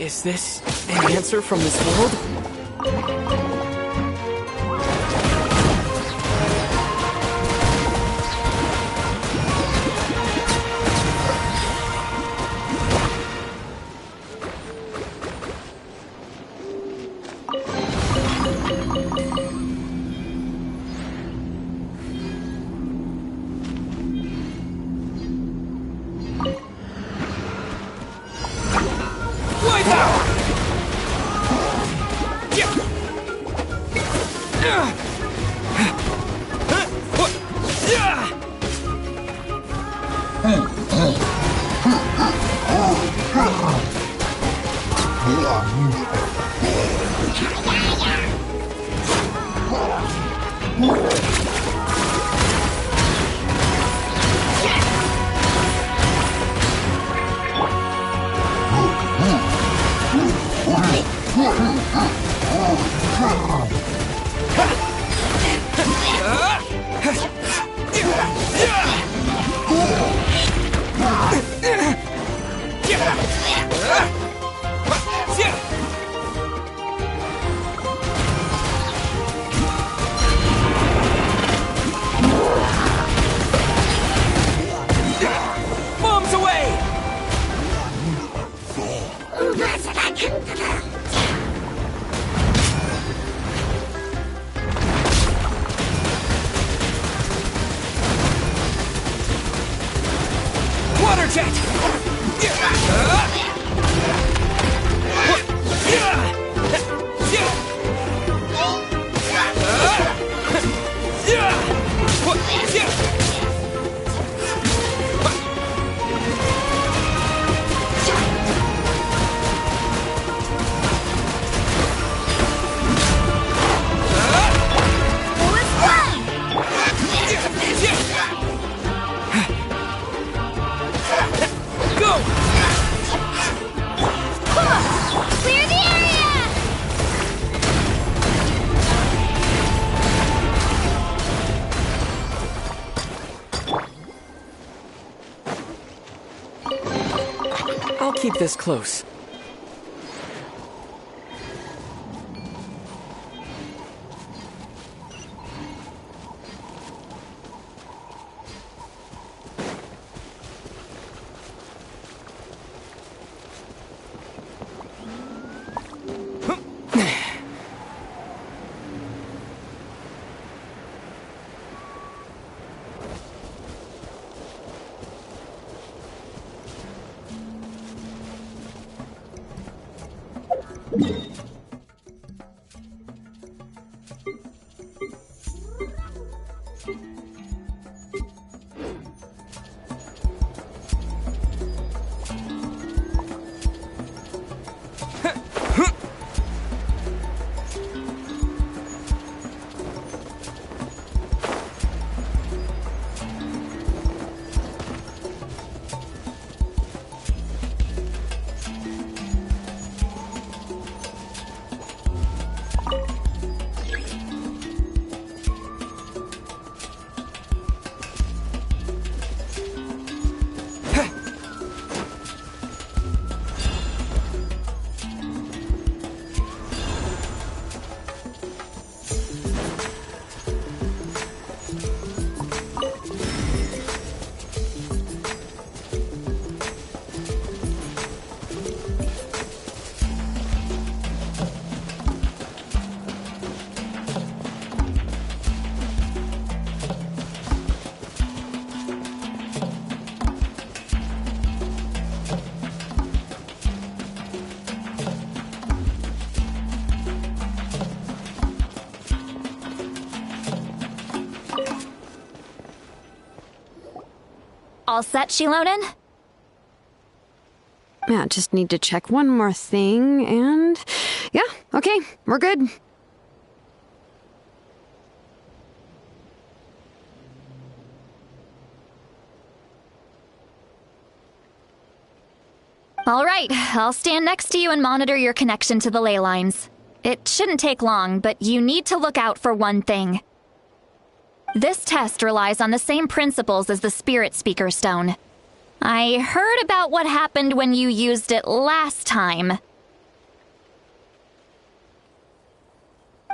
Is this an answer from this world? I'll keep this close. All set, Shilonen? Yeah, just need to check one more thing, and... yeah, okay, we're good. All right, I'll stand next to you and monitor your connection to the ley lines. It shouldn't take long, but you need to look out for one thing. This test relies on the same principles as the Spirit Speaker Stone. I heard about what happened when you used it last time.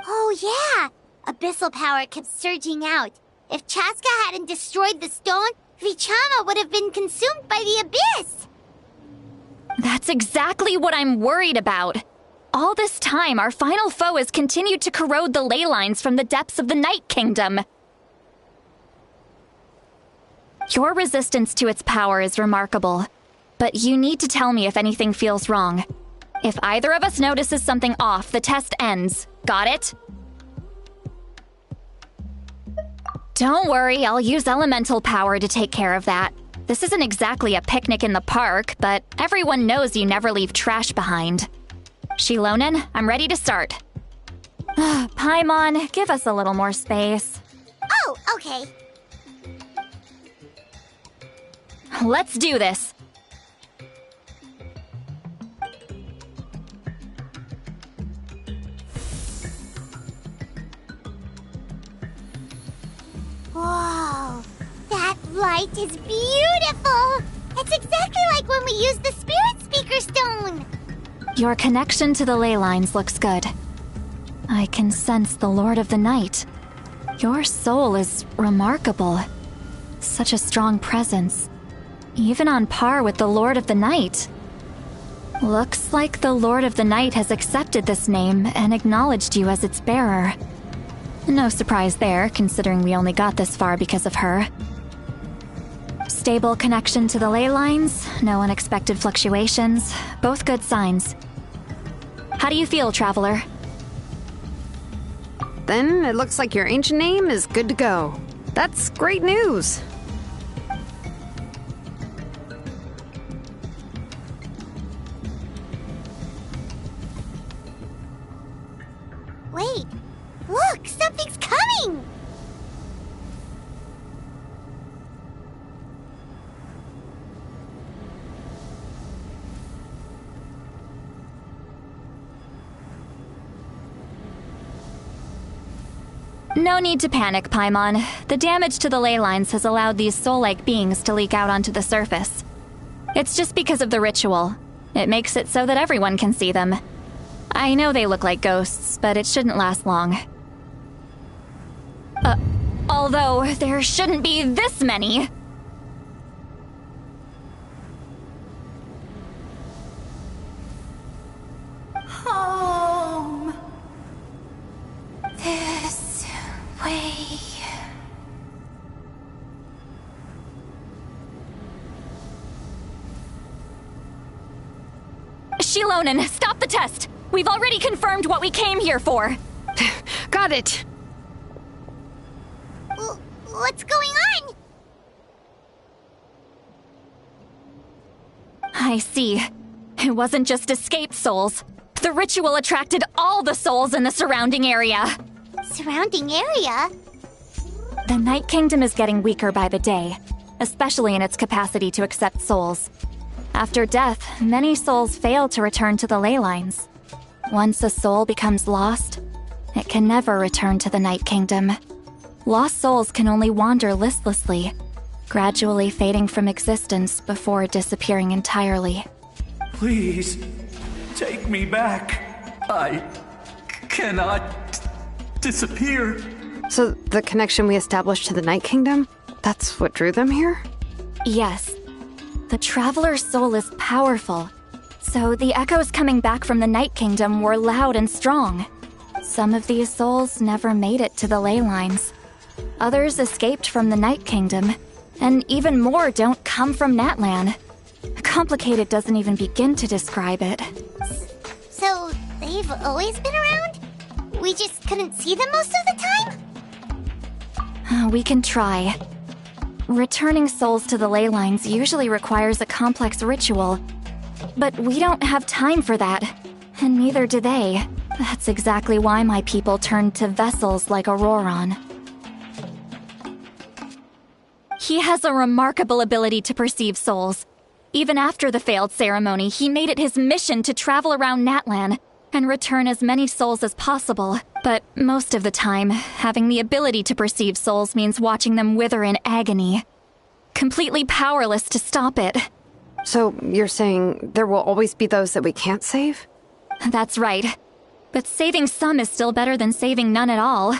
Oh yeah! Abyssal power kept surging out. If Chaska hadn't destroyed the stone, Vichama would have been consumed by the abyss! That's exactly what I'm worried about. All this time, our final foe has continued to corrode the ley lines from the depths of the Night Kingdom. Your resistance to its power is remarkable, but you need to tell me if anything feels wrong. If either of us notices something off, the test ends. Got it? Don't worry, I'll use elemental power to take care of that. This isn't exactly a picnic in the park, but everyone knows you never leave trash behind. Shilonen, I'm ready to start. Paimon, give us a little more space. Oh, okay. Let's do this. Whoa, that light is beautiful! It's exactly like when we used the Spirit Speaker Stone! Your connection to the ley lines looks good. I can sense the Lord of the Night. Your soul is remarkable. Such a strong presence. Even on par with the Lord of the Night. Looks like the Lord of the Night has accepted this name and acknowledged you as its bearer. No surprise there, considering we only got this far because of her. Stable connection to the ley lines, no unexpected fluctuations, both good signs. How do you feel, Traveler? Then it looks like your ancient name is good to go. That's great news. Wait, look, something's coming! No need to panic, Paimon. The damage to the ley lines has allowed these soul-like beings to leak out onto the surface. It's just because of the ritual. It makes it so that everyone can see them. I know they look like ghosts, but it shouldn't last long. Although there shouldn't be this many. Home. This way. Shilonen, stop the test! We've already confirmed what we came here for. Got it. What's going on? I see. It wasn't just escaped souls. The ritual attracted all the souls in the surrounding area. Surrounding area? The Night Kingdom is getting weaker by the day, especially in its capacity to accept souls. After death, many souls fail to return to the ley lines. Once a soul becomes lost, it can never return to the Night Kingdom. Lost souls can only wander listlessly, gradually fading from existence before disappearing entirely. Please, take me back. I cannot disappear. So the connection we established to the Night Kingdom, that's what drew them here? Yes. The Traveler's soul is powerful, so the echoes coming back from the Night Kingdom were loud and strong. Some of these souls never made it to the ley lines. Others escaped from the Night Kingdom, and even more don't come from Natlan. Complicated doesn't even begin to describe it. So, they've always been around? We just couldn't see them most of the time? We can try. Returning souls to the ley lines usually requires a complex ritual, but we don't have time for that, and neither do they. That's exactly why my people turned to vessels like Auroron. He has a remarkable ability to perceive souls. Even after the failed ceremony, he made it his mission to travel around Natlan and return as many souls as possible. But most of the time, having the ability to perceive souls means watching them wither in agony. Completely powerless to stop it. So you're saying there will always be those that we can't save? That's right. But saving some is still better than saving none at all.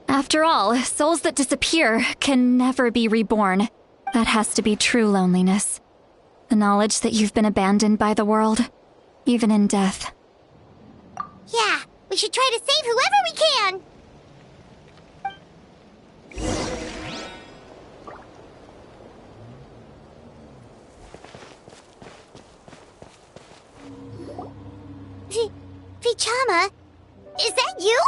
After all, souls that disappear can never be reborn. That has to be true loneliness. The knowledge that you've been abandoned by the world, even in death. Yeah, we should try to save whoever we can! Vichama, is that you?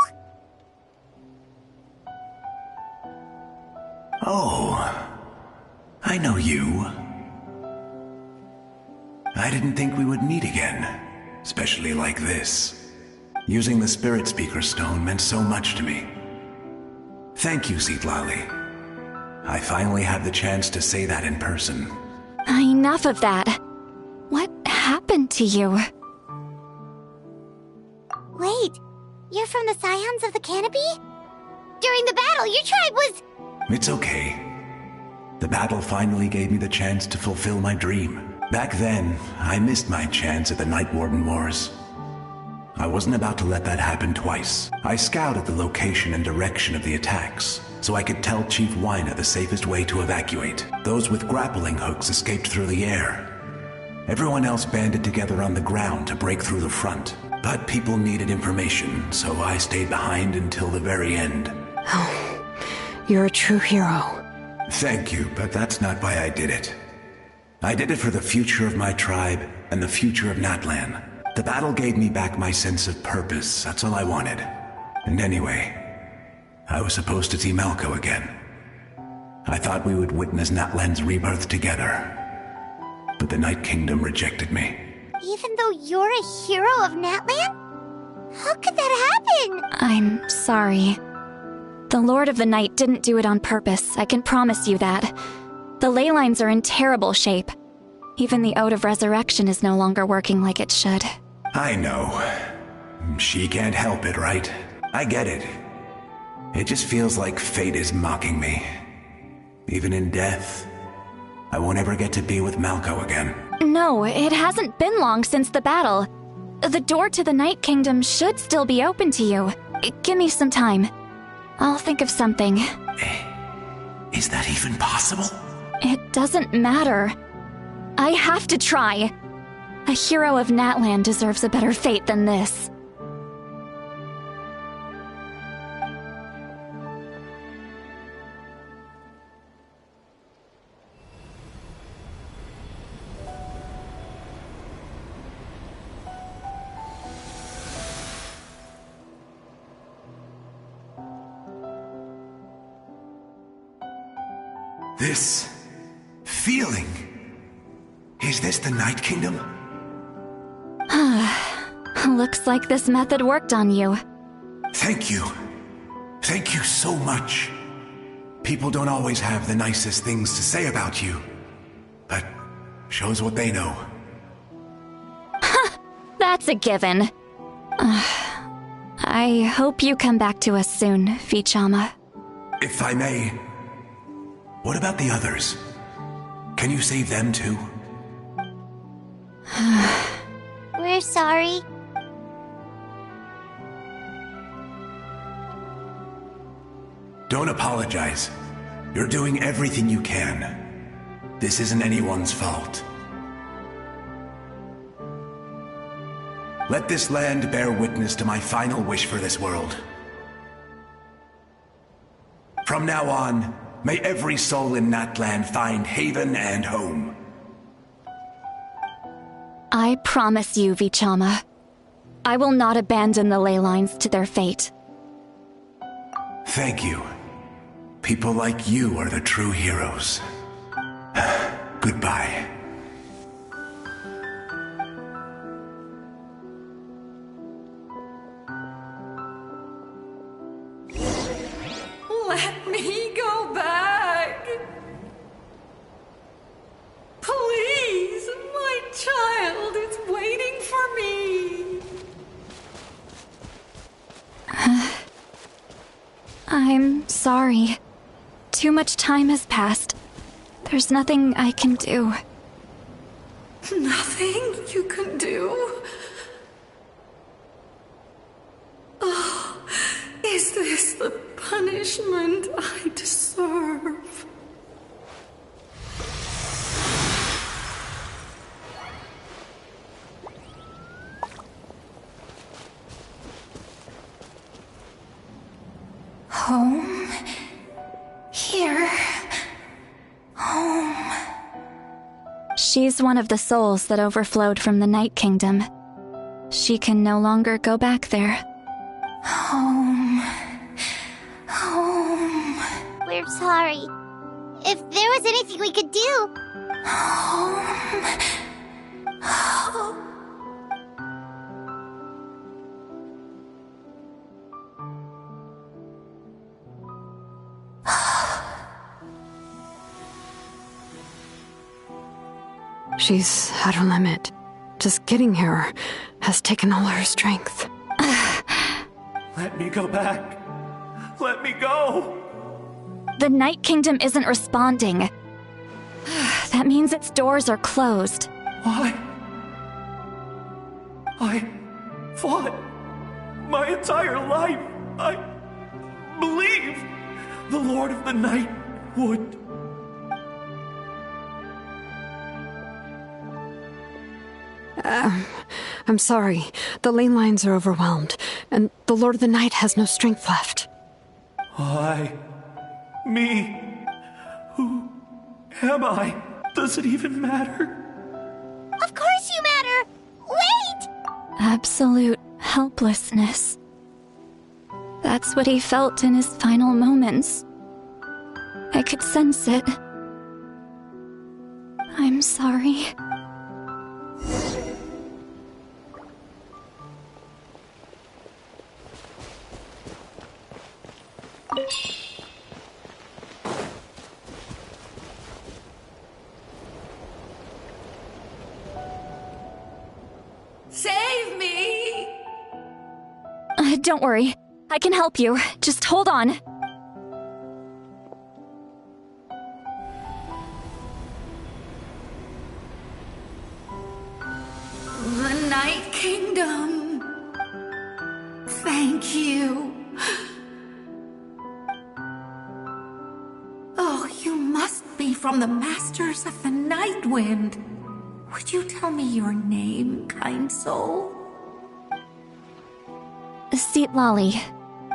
Oh, I know you. I didn't think we would meet again, especially like this. Using the Spirit Speaker Stone meant so much to me. Thank you, Zitlali. I finally have the chance to say that in person. Enough of that. What happened to you? Wait, you're from the Scions of the Canopy? During the battle, your tribe was... It's okay. The battle finally gave me the chance to fulfill my dream. Back then, I missed my chance at the Night Warden Wars. I wasn't about to let that happen twice. I scouted the location and direction of the attacks, so I could tell Chief Wyna the safest way to evacuate. Those with grappling hooks escaped through the air. Everyone else banded together on the ground to break through the front. But people needed information, so I stayed behind until the very end. Oh, you're a true hero. Thank you, but that's not why I did it. I did it for the future of my tribe and the future of Natlan. The battle gave me back my sense of purpose, that's all I wanted. And anyway, I was supposed to see Malco again. I thought we would witness Natlan's rebirth together. But the Night Kingdom rejected me. Even though you're a hero of Natlan? How could that happen? I'm sorry. The Lord of the Night didn't do it on purpose, I can promise you that. The ley lines are in terrible shape. Even the Ode of Resurrection is no longer working like it should. I know. She can't help it, right? I get it. It just feels like fate is mocking me. Even in death, I won't ever get to be with Malco again. No, it hasn't been long since the battle. The door to the Night Kingdom should still be open to you. Give me some time. I'll think of something. Is that even possible? It doesn't matter. I have to try. A hero of Natlan deserves a better fate than this. This feeling. Is this the Night Kingdom? Looks like this method worked on you. Thank you. Thank you so much. People don't always have the nicest things to say about you, but shows what they know. That's a given. I hope you come back to us soon, Vichama. If I may, what about the others? Can you save them too? We're sorry. Don't apologize. You're doing everything you can. This isn't anyone's fault. Let this land bear witness to my final wish for this world. From now on, may every soul in Natlan find haven and home. I promise you, Vichama. I will not abandon the ley lines to their fate. Thank you. People like you are the true heroes. Goodbye. Let me go back. Please, my child is waiting for me. I'm sorry. Too much time has passed. There's nothing I can do. Nothing you can do? Oh, is this the punishment I deserve? Home? Here? Home? She's one of the souls that overflowed from the Night Kingdom. She can no longer go back there. Home. Home. We're sorry. If there was anything we could do. Home. Home. She's at her limit. Just getting here has taken all her strength. Let me go back. Let me go. The Night Kingdom isn't responding. That means its doors are closed. Why? I fought my entire life. I believed the Lord of the Night would. I'm sorry. The lane lines are overwhelmed, and the Lord of the Night has no strength left. Why? Me? Who am I? Does it even matter? Of course you matter! Wait! Absolute helplessness. That's what he felt in his final moments. I could sense it. I'm sorry. Save me! Don't worry. I can help you. Just hold on. The Night Kingdom. Thank you. Oh, you must be from the Masters of the Night Wind. Would you tell me your name, kind soul? Seatlolly.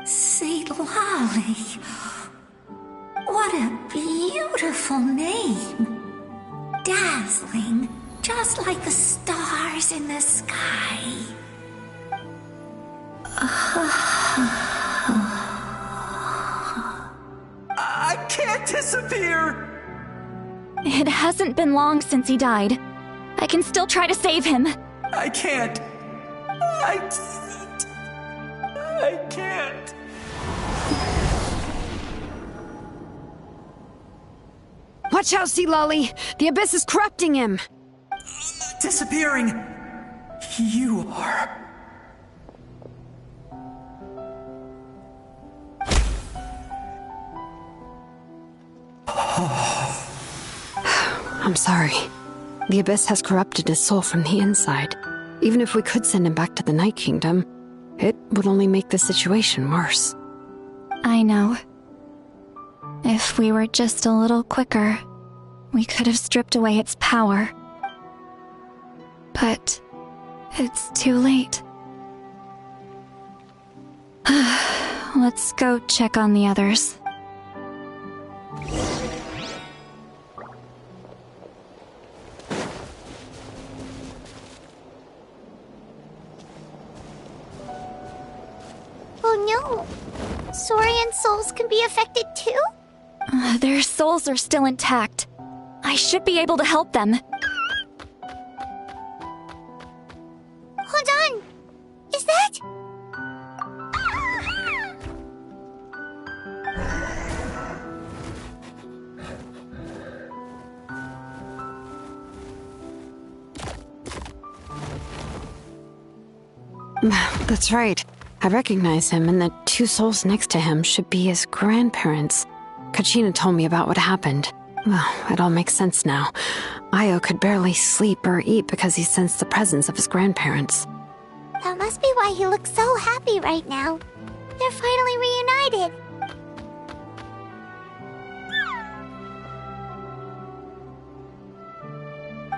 Seatlolly. What a beautiful name. Dazzling, just like the stars in the sky. I can't disappear! It hasn't been long since he died. I can still try to save him. I can't. I can't. Watch out, Sea Lolly! The Abyss is corrupting him! Disappearing. You are. I'm sorry. The Abyss has corrupted his soul from the inside. Even if we could send him back to the Night Kingdom, it would only make the situation worse. I know. If we were just a little quicker, we could have stripped away its power. But it's too late. Let's go check on the others. Oh no! Saurian souls can be affected too? Their souls are still intact. I should be able to help them. Hold on! Is that... That's right. I recognize him, and the two souls next to him should be his grandparents. Kachina told me about what happened. Well, it all makes sense now. Io could barely sleep or eat because he sensed the presence of his grandparents. That must be why he looks so happy right now. They're finally reunited.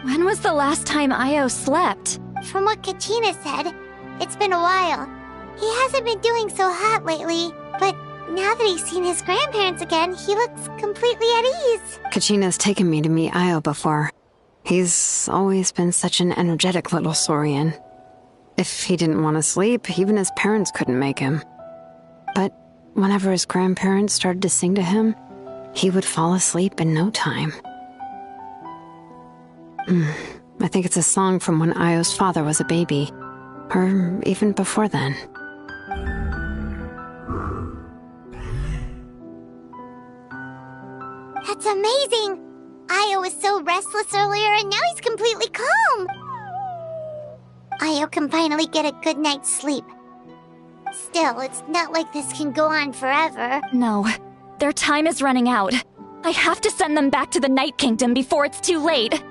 When was the last time Io slept? From what Kachina said, it's been a while. He hasn't been doing so hot lately, but now that he's seen his grandparents again, he looks completely at ease. Kachina's taken me to meet Io before. He's always been such an energetic little Saurian. If he didn't want to sleep, even his parents couldn't make him. But whenever his grandparents started to sing to him, he would fall asleep in no time. I think it's a song from when Io's father was a baby, or even before then. That's amazing! Io was so restless earlier and now he's completely calm! Io can finally get a good night's sleep. Still, it's not like this can go on forever. No, their time is running out. I have to send them back to the Night Kingdom before it's too late.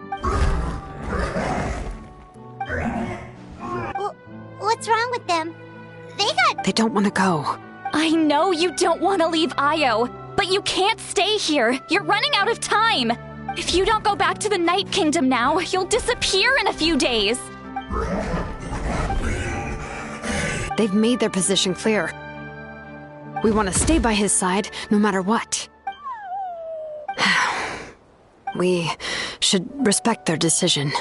What's wrong with them? They don't want to go. I know you don't want to leave Io, but you can't stay here. You're running out of time. If you don't go back to the Night Kingdom now, you'll disappear in a few days. They've made their position clear. We want to stay by his side, no matter what. We should respect their decision.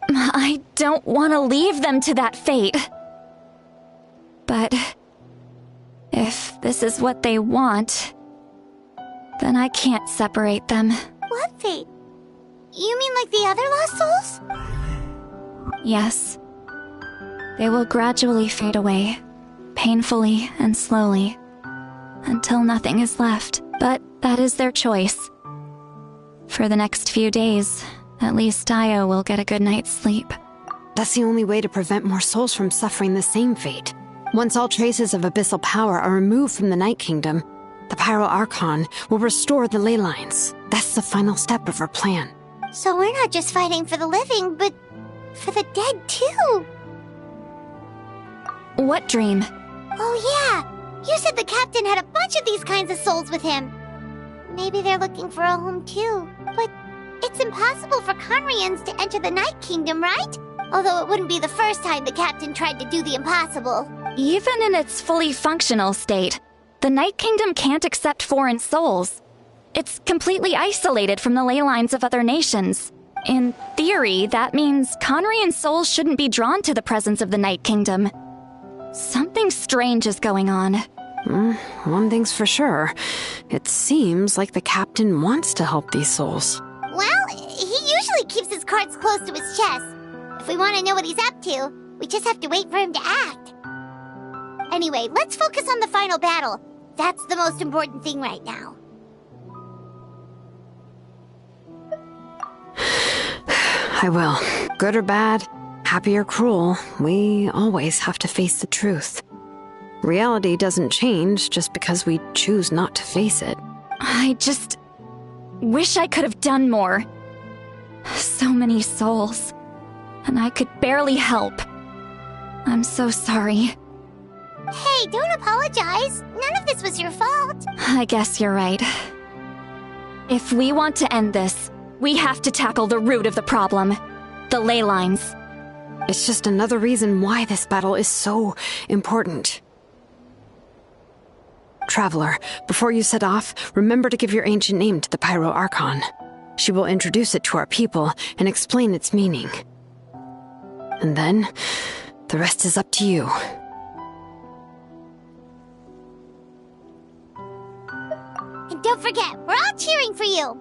I don't want to leave them to that fate. But if this is what they want, then I can't separate them. What fate? You mean like the other lost souls? Yes. They will gradually fade away, painfully and slowly, until nothing is left. But that is their choice. For the next few days, at least Io will get a good night's sleep. That's the only way to prevent more souls from suffering the same fate. Once all traces of abyssal power are removed from the Night Kingdom, the Pyro Archon will restore the ley lines. That's the final step of our plan. So we're not just fighting for the living, but for the dead too. What dream? Oh yeah, you said the captain had a bunch of these kinds of souls with him. Maybe they're looking for a home too, but it's impossible for Conrians to enter the Night Kingdom, right? Although it wouldn't be the first time the captain tried to do the impossible. Even in its fully functional state, the Night Kingdom can't accept foreign souls. It's completely isolated from the ley lines of other nations. In theory, that means Conrian souls shouldn't be drawn to the presence of the Night Kingdom. Something strange is going on. One thing's for sure. It seems like the captain wants to help these souls. Well, usually keeps his cards close to his chest. If we want to know what he's up to, we just have to wait for him to act. Anyway, let's focus on the final battle. That's the most important thing right now. I will. Good or bad, happy or cruel, we always have to face the truth. Reality doesn't change just because we choose not to face it. I just wish I could have done more. So many souls, and I could barely help. I'm so sorry. Hey, don't apologize. None of this was your fault. I guess you're right. If we want to end this, we have to tackle the root of the problem. The ley lines. It's just another reason why this battle is so important. Traveler, before you set off, remember to give your ancient name to the Pyro Archon. She will introduce it to our people and explain its meaning. And then, the rest is up to you. And don't forget, we're all cheering for you.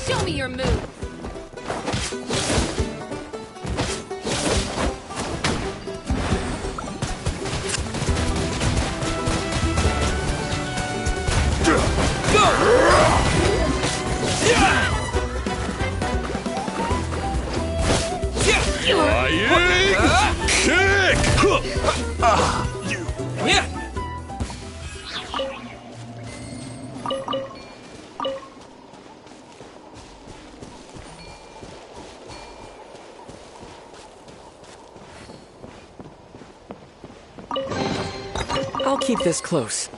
Show me your move! I'll keep this close.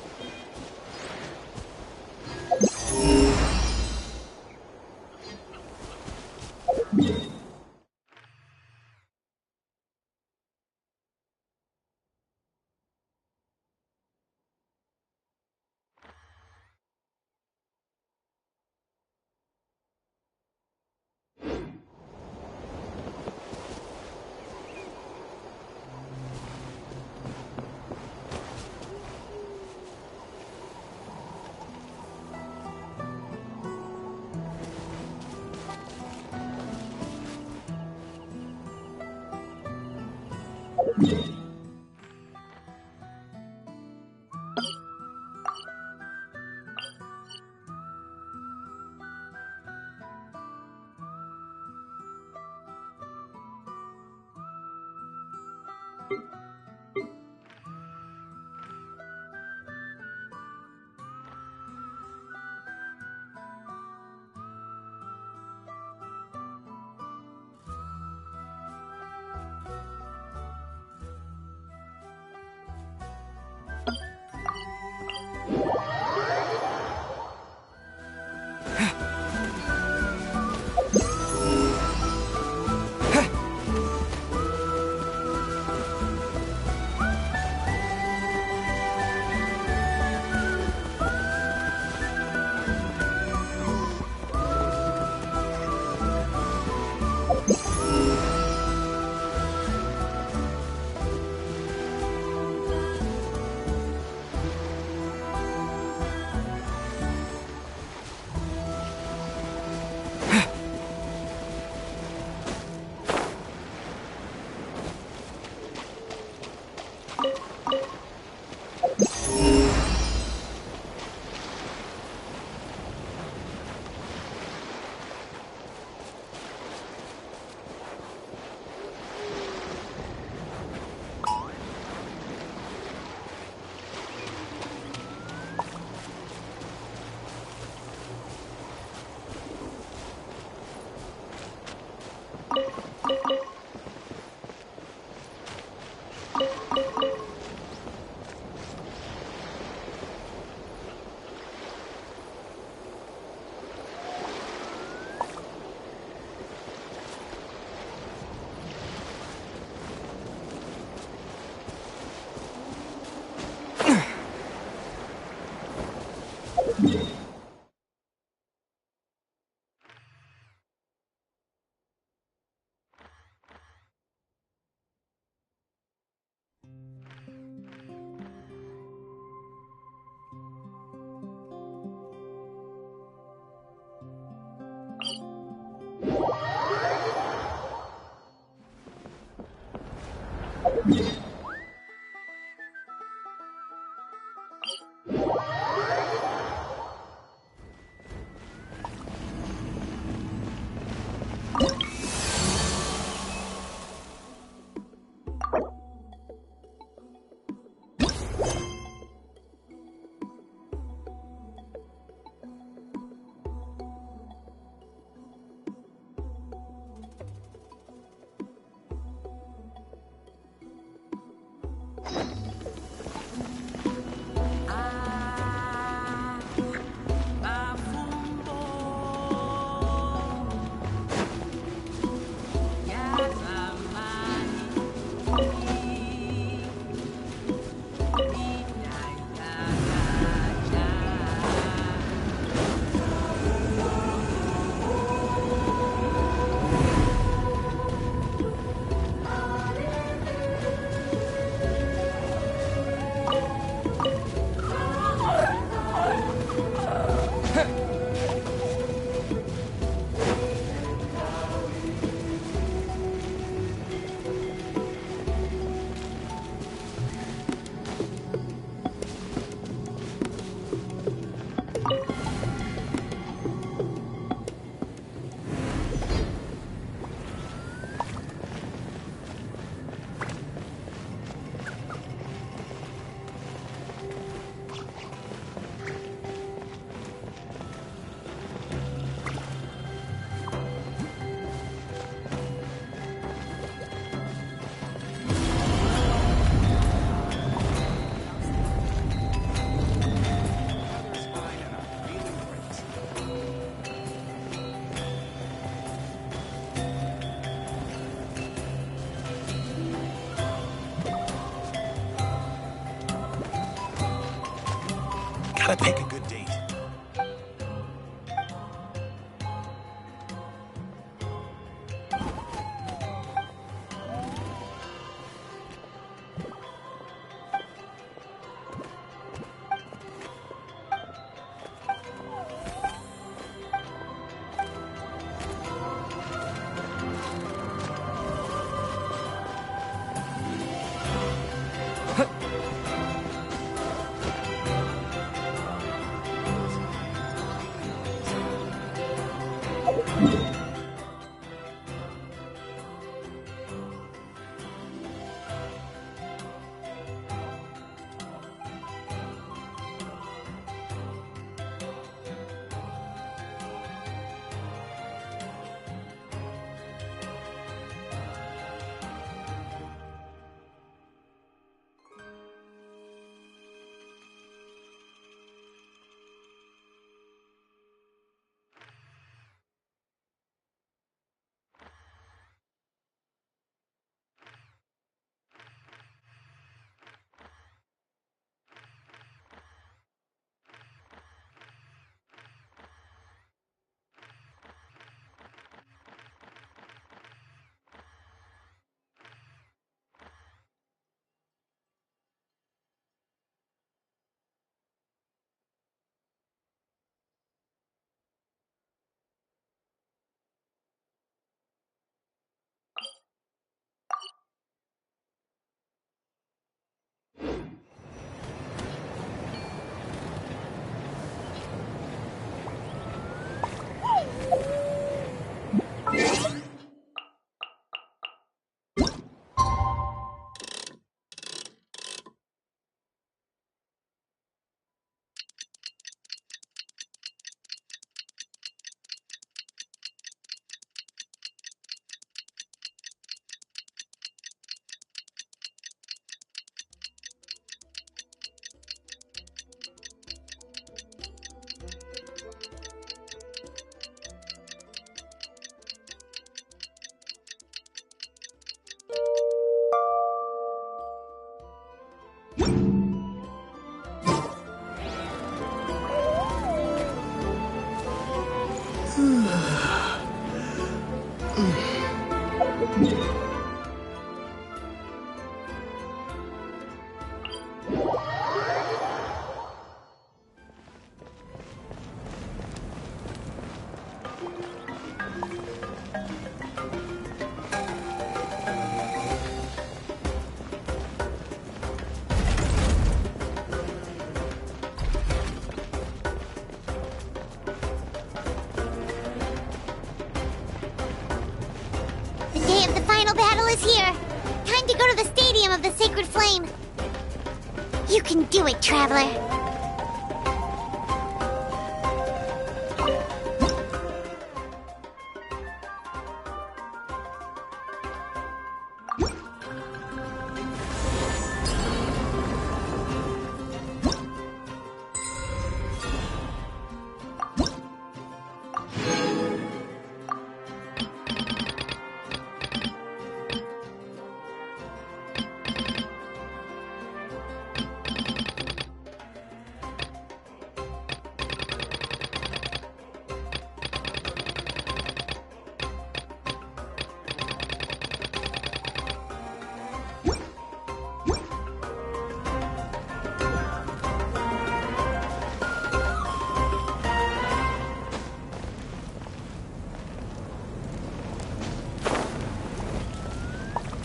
Gotta pick a good date. The day of the final battle is here. Time to go to the Stadium of the Sacred Flame. You can do it, Traveler.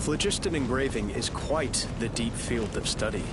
Phlogiston engraving is quite the deep field of study.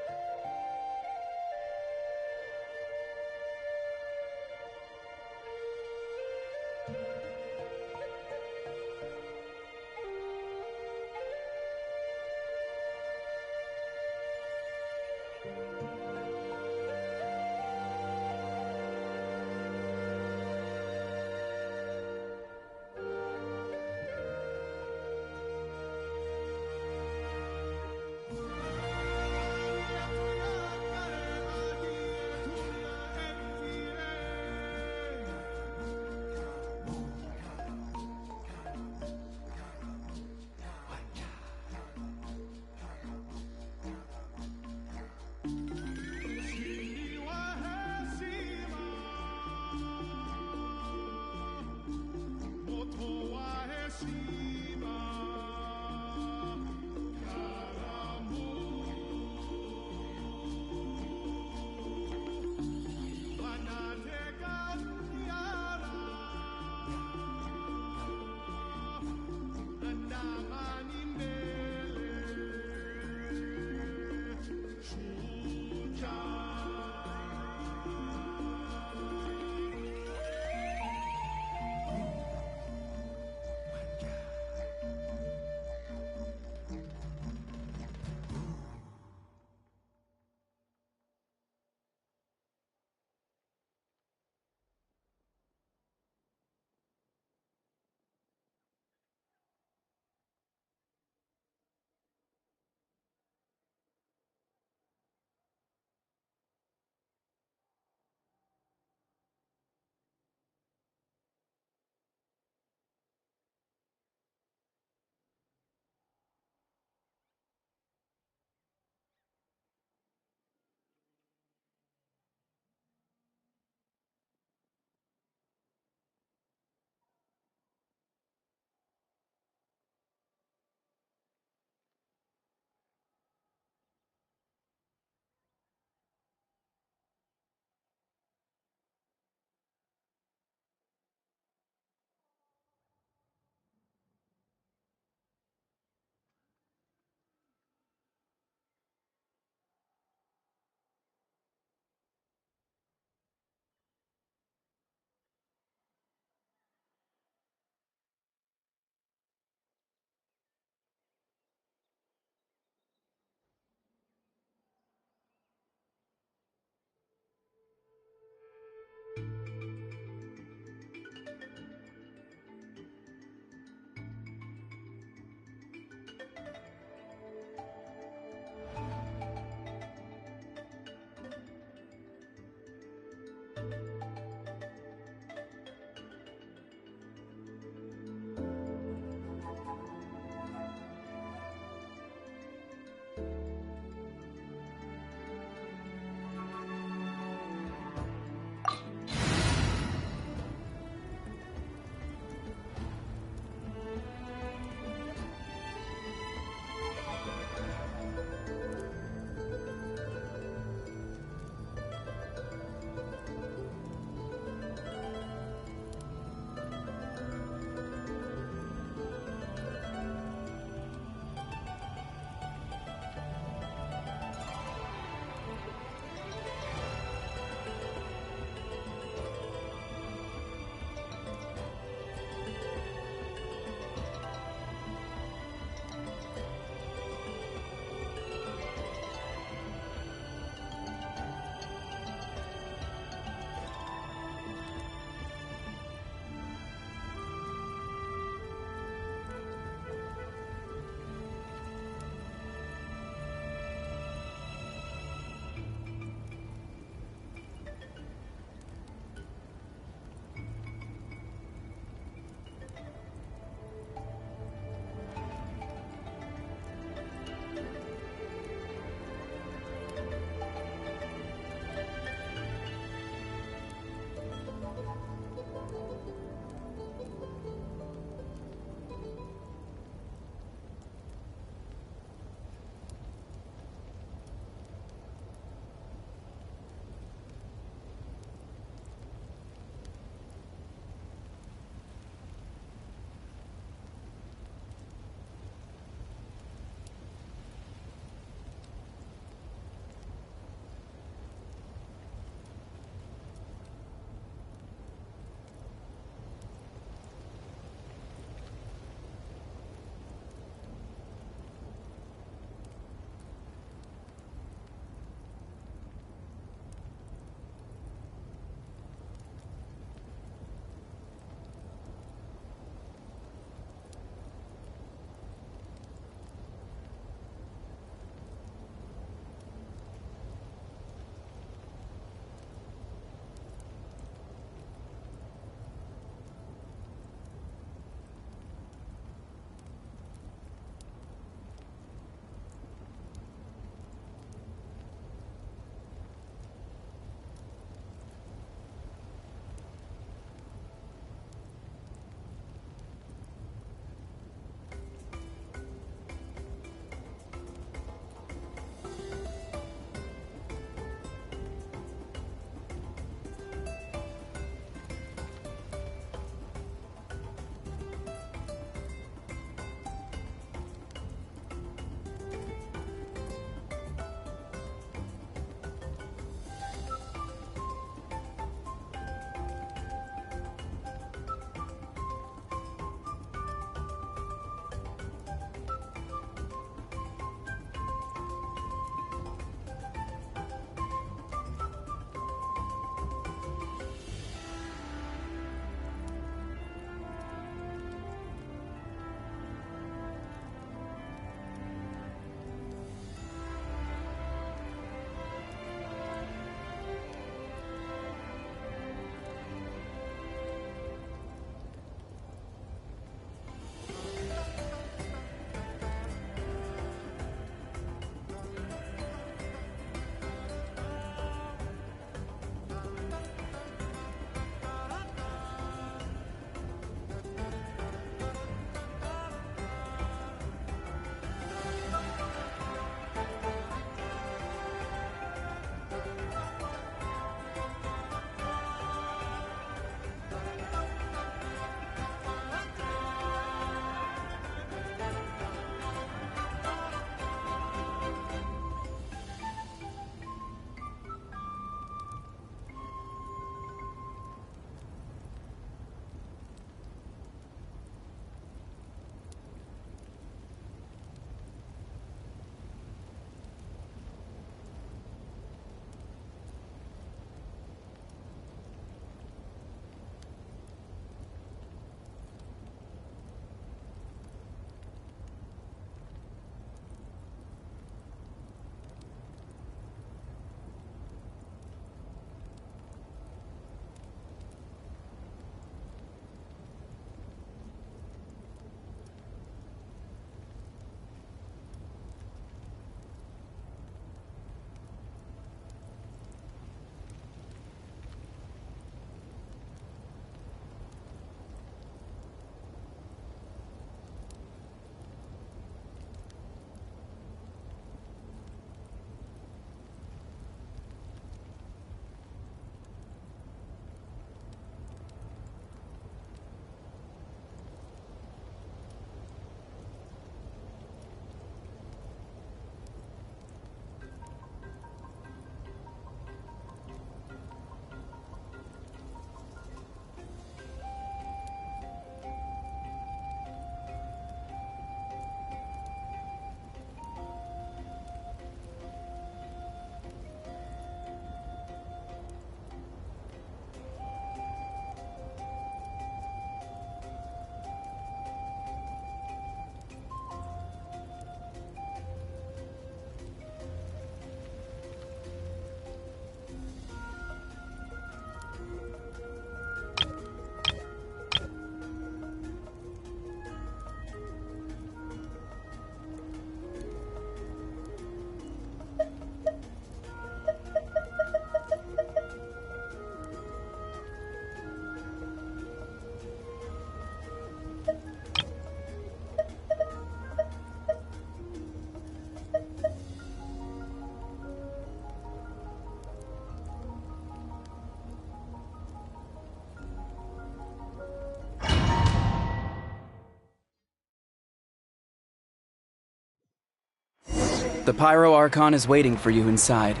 The Pyro Archon is waiting for you inside.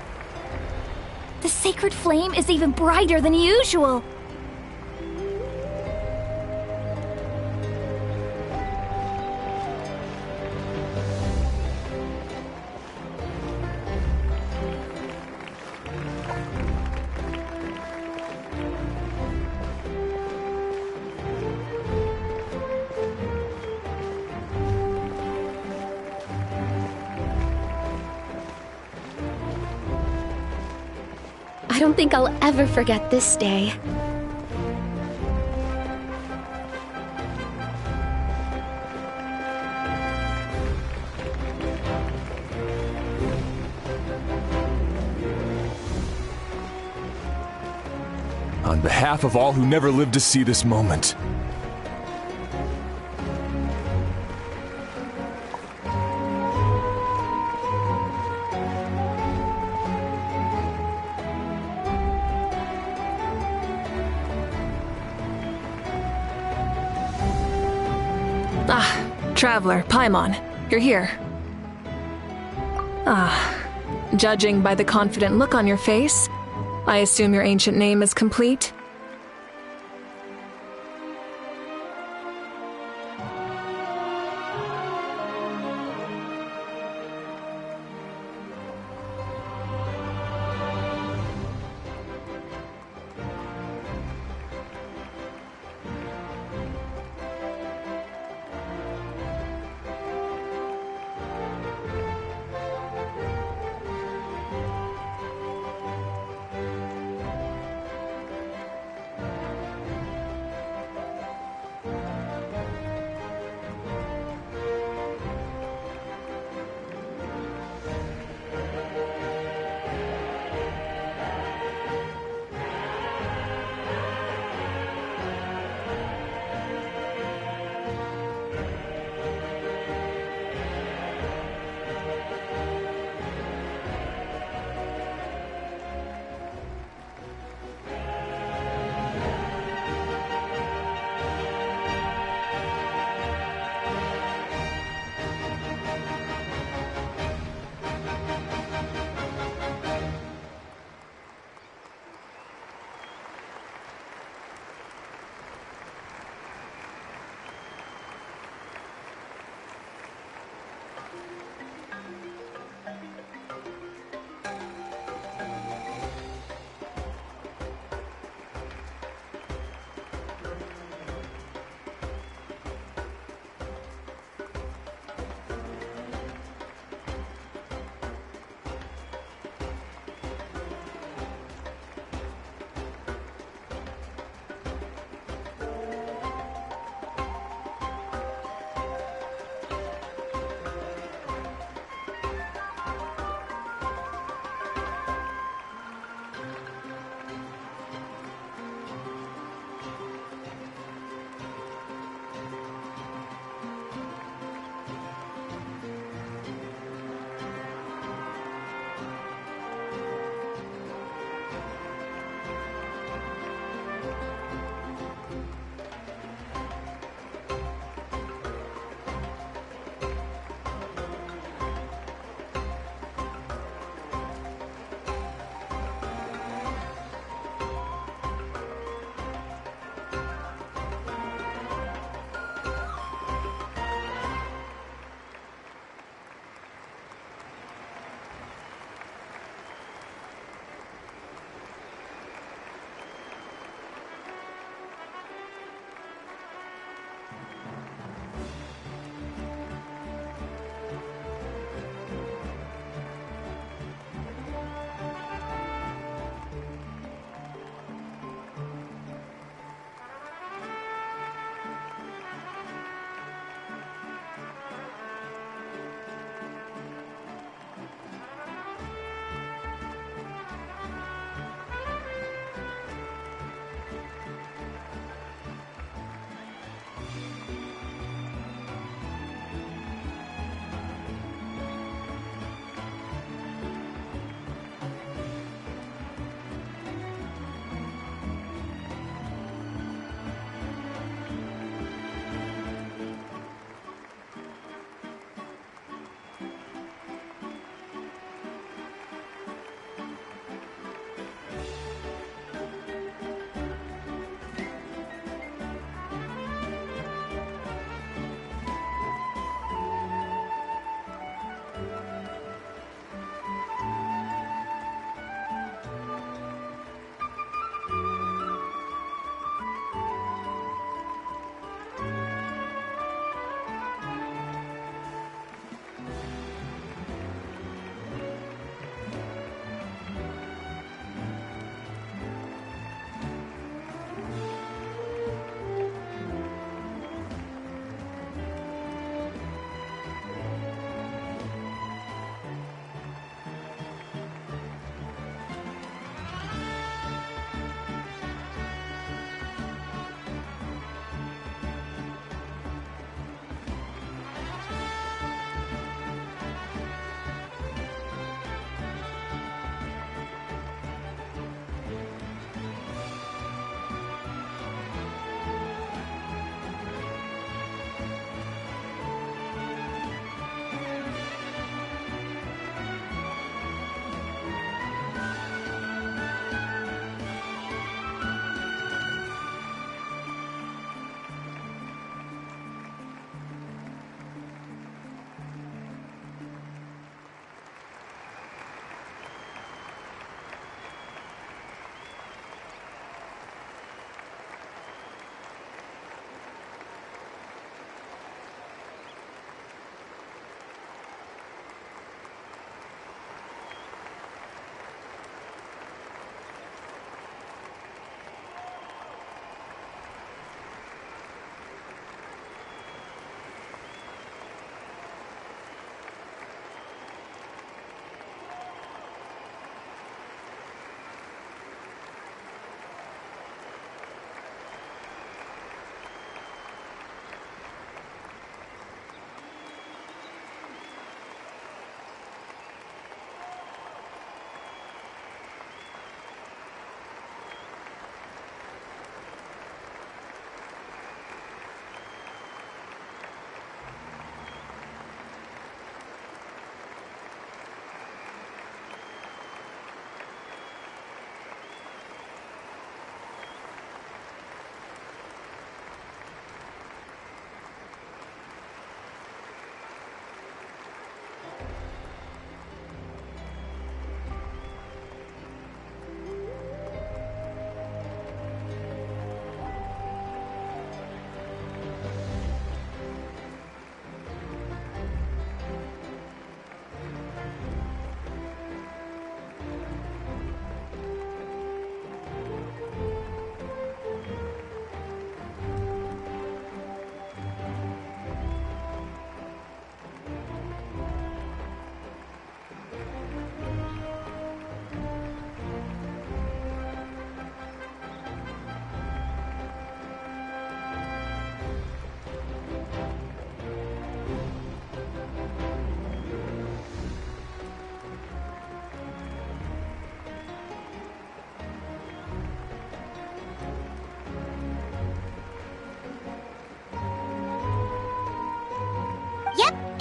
The sacred flame is even brighter than usual. I don't think I'll ever forget this day. On behalf of all who never lived to see this moment, Traveler, Paimon, you're here. Judging by the confident look on your face, I assume your ancient name is complete?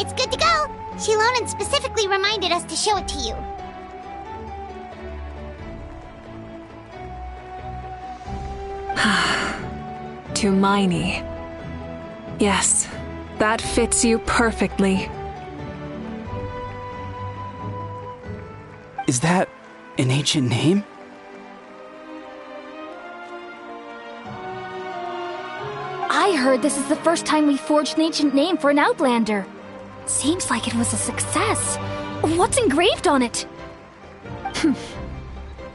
It's good to go! Shilonen specifically reminded us to show it to you. To Miney. Yes, that fits you perfectly. Is that an ancient name? I heard this is the first time we forged an ancient name for an Outlander. Seems like it was a success. What's engraved on it?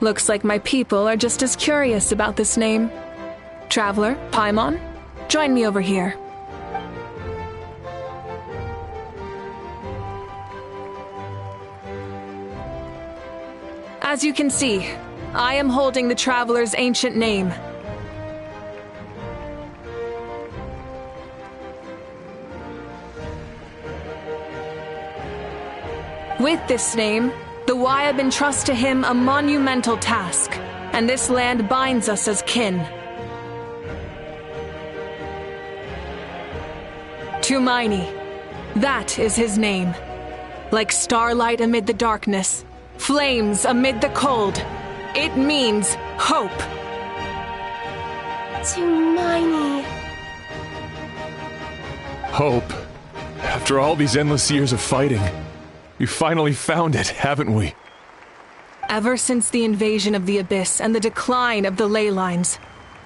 Looks like my people are just as curious about this name. Traveler, Paimon, join me over here. As you can see, I am holding the Traveler's ancient name. With this name, the Wyab entrust to him a monumental task, and this land binds us as kin. Tumaini, that is his name. Like starlight amid the darkness, flames amid the cold, it means hope. Tumaini. Hope. After all these endless years of fighting, we finally found it, haven't we? Ever since the invasion of the Abyss and the decline of the ley lines,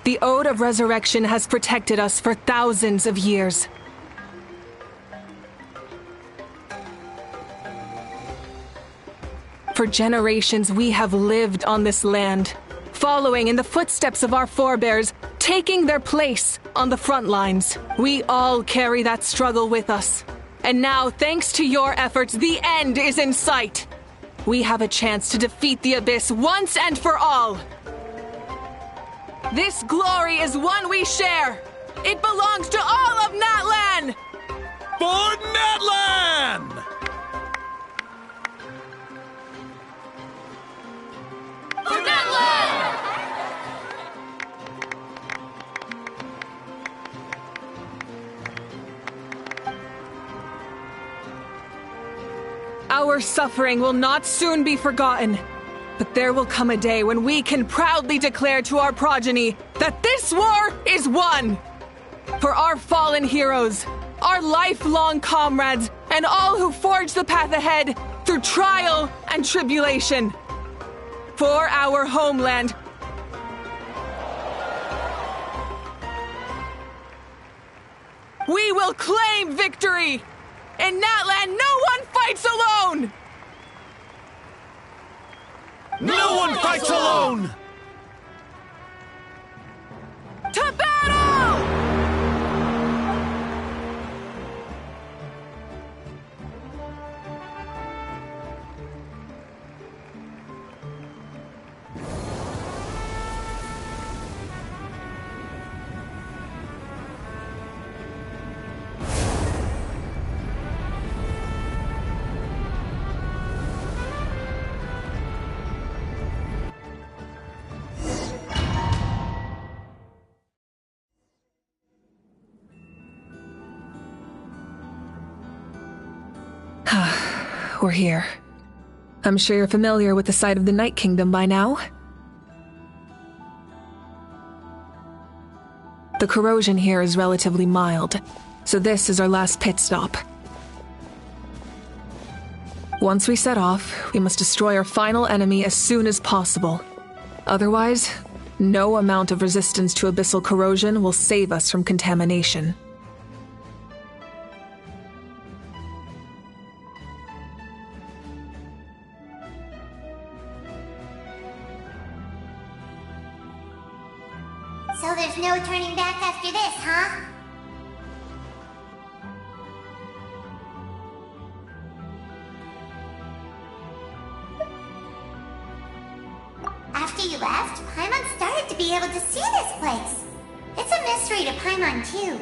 the Ode of Resurrection has protected us for thousands of years. For generations, we have lived on this land, following in the footsteps of our forebears, taking their place on the front lines. We all carry that struggle with us. And now, thanks to your efforts, the end is in sight. We have a chance to defeat the Abyss once and for all. This glory is one we share. It belongs to all of Natlan! For Natlan! For Natlan! Our suffering will not soon be forgotten, but there will come a day when we can proudly declare to our progeny that this war is won! For our fallen heroes, our lifelong comrades, and all who forge the path ahead through trial and tribulation. For our homeland. We will claim victory! In Natlan, no one fights alone! No one fights alone! To battle! We're here. I'm sure you're familiar with the site of the Night Kingdom by now. The corrosion here is relatively mild, so this is our last pit stop. Once we set off, we must destroy our final enemy as soon as possible. Otherwise, no amount of resistance to abyssal corrosion will save us from contamination. So there's no turning back after this, huh? After you left, Paimon started to be able to see this place. It's a mystery to Paimon, too.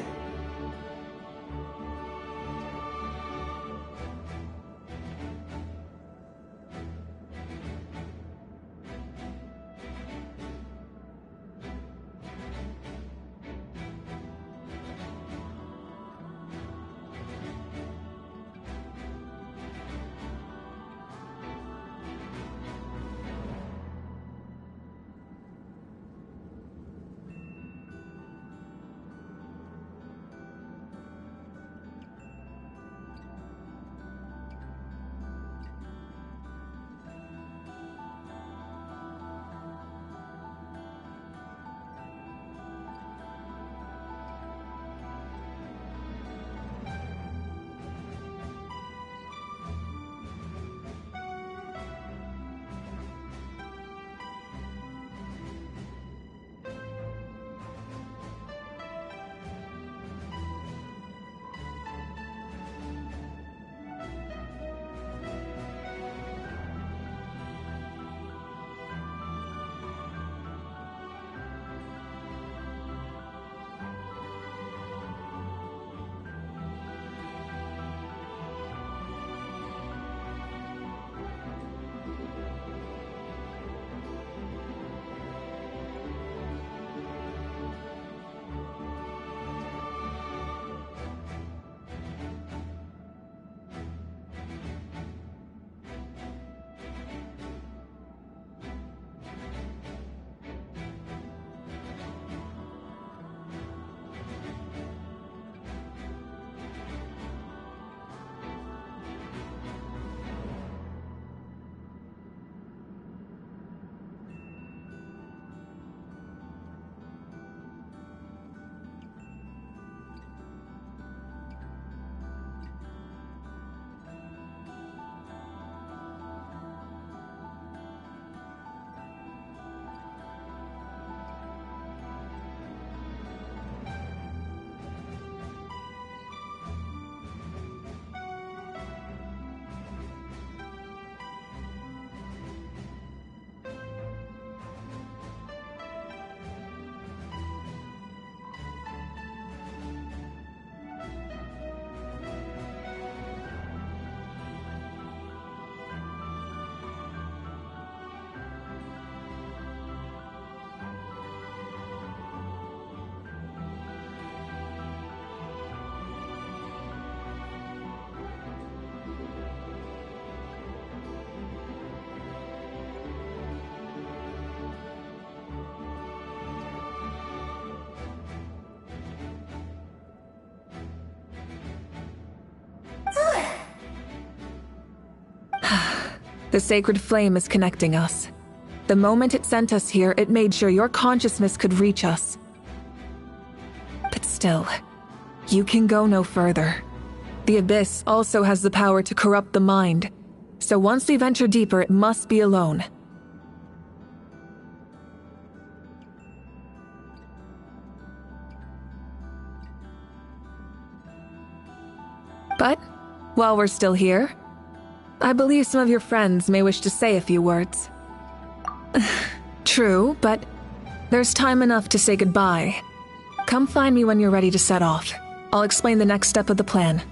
The sacred flame is connecting us. The moment it sent us here, it made sure your consciousness could reach us. But still, you can go no further. The Abyss also has the power to corrupt the mind, so once we venture deeper, it must be alone. But, while we're still here, I believe some of your friends may wish to say a few words. True, but there's time enough to say goodbye. Come find me when you're ready to set off. I'll explain the next step of the plan.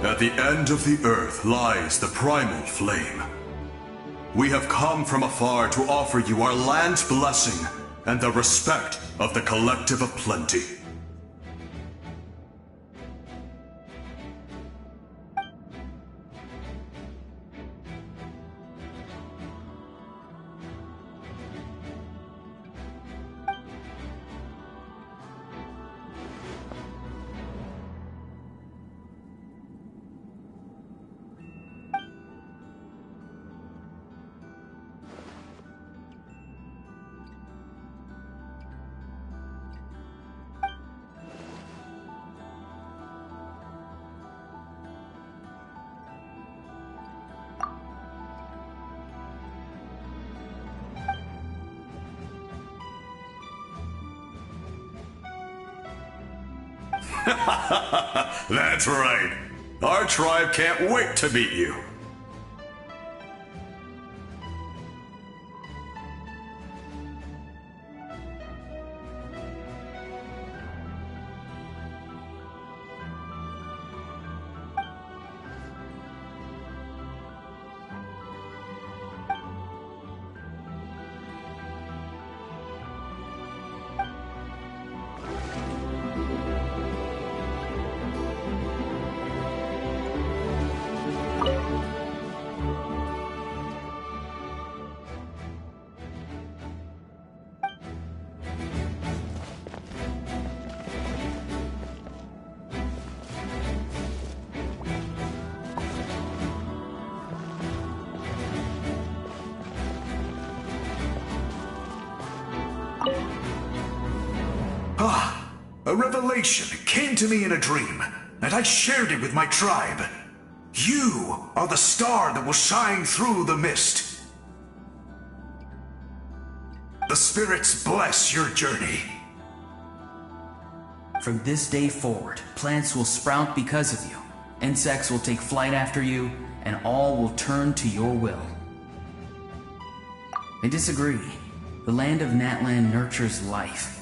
At the end of the earth lies the primal flame. We have come from afar to offer you our land's blessing and the respect of the Collective of Plenty. That's right. Our tribe can't wait to meet you. A revelation came to me in a dream, and I shared it with my tribe. You are the star that will shine through the mist. The spirits bless your journey. From this day forward, plants will sprout because of you. Insects will take flight after you, and all will turn to your will. I disagree. The land of Natlan nurtures life.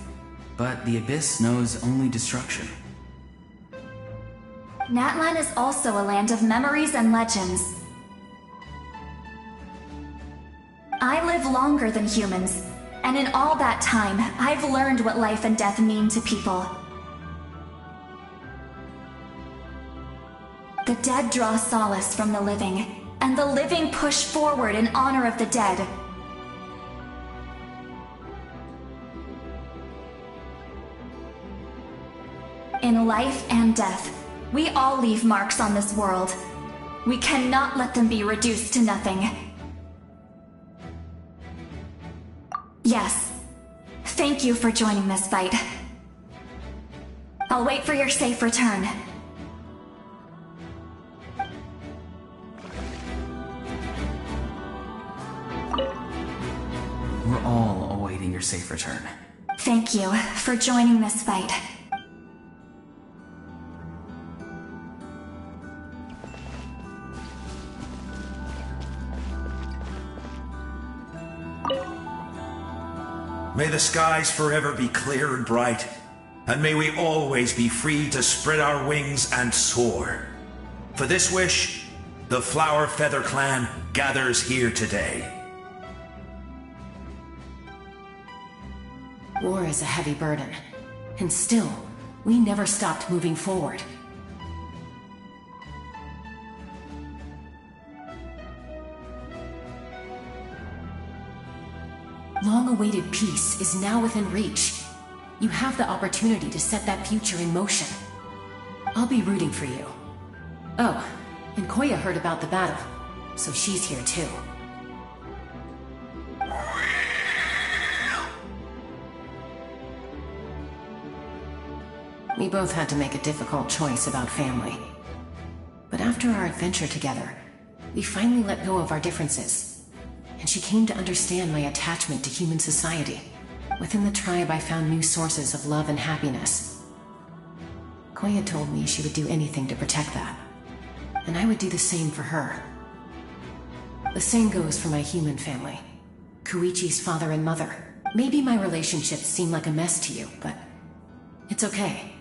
But the Abyss knows only destruction. Natlan is also a land of memories and legends. I live longer than humans, and in all that time, I've learned what life and death mean to people. The dead draw solace from the living, and the living push forward in honor of the dead. In life and death, we all leave marks on this world. We cannot let them be reduced to nothing. Yes, thank you for joining this fight. I'll wait for your safe return. We're all awaiting your safe return. Thank you for joining this fight. May the skies forever be clear and bright, and may we always be free to spread our wings and soar. For this wish, the Flower Feather Clan gathers here today. War is a heavy burden. And still, we never stopped moving forward. Long-awaited peace is now within reach. You have the opportunity to set that future in motion. I'll be rooting for you. Oh, and Koya heard about the battle, so she's here too. We both had to make a difficult choice about family. But after our adventure together, we finally let go of our differences. And she came to understand my attachment to human society. Within the tribe, I found new sources of love and happiness. Koya told me she would do anything to protect that. And I would do the same for her. The same goes for my human family. Koichi's father and mother. Maybe my relationships seem like a mess to you, but it's okay.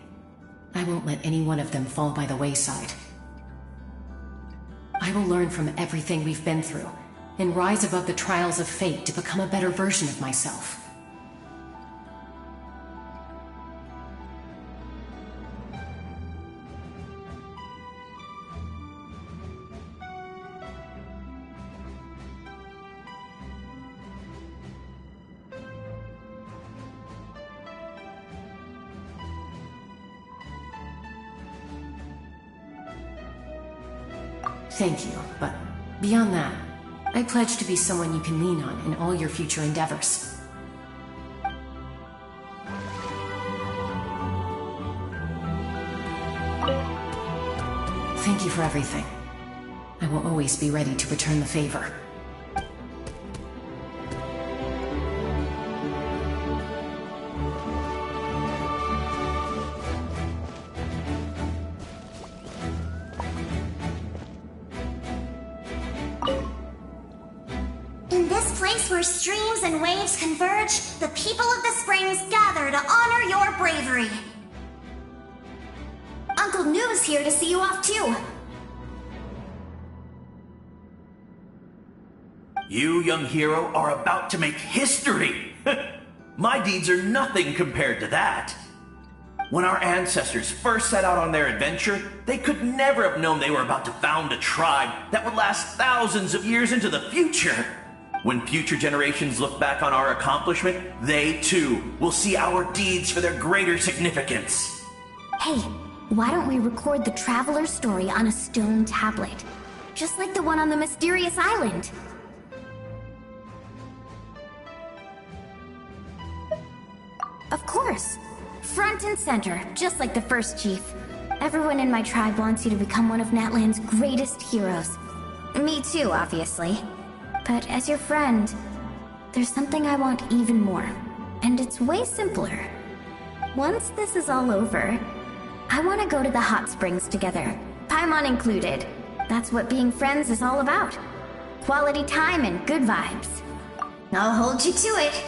I won't let any one of them fall by the wayside. I will learn from everything we've been through, and rise above the trials of fate to become a better version of myself. Thank you, but beyond that, I pledge to be someone you can lean on in all your future endeavors. Thank you for everything. I will always be ready to return the favor. Where streams and waves converge, the people of the springs gather to honor your bravery. Uncle Noo's here to see you off too. You, young hero, are about to make history! My deeds are nothing compared to that. When our ancestors first set out on their adventure, they could never have known they were about to found a tribe that would last thousands of years into the future. When future generations look back on our accomplishment, they too will see our deeds for their greater significance. Hey, why don't we record the traveler's story on a stone tablet? Just like the one on the mysterious island. Of course. Front and center, just like the first chief. Everyone in my tribe wants you to become one of Natlan's greatest heroes. Me too, obviously. But as your friend, there's something I want even more. And it's way simpler. Once this is all over, I want to go to the hot springs together. Paimon included. That's what being friends is all about. Quality time and good vibes. I'll hold you to it.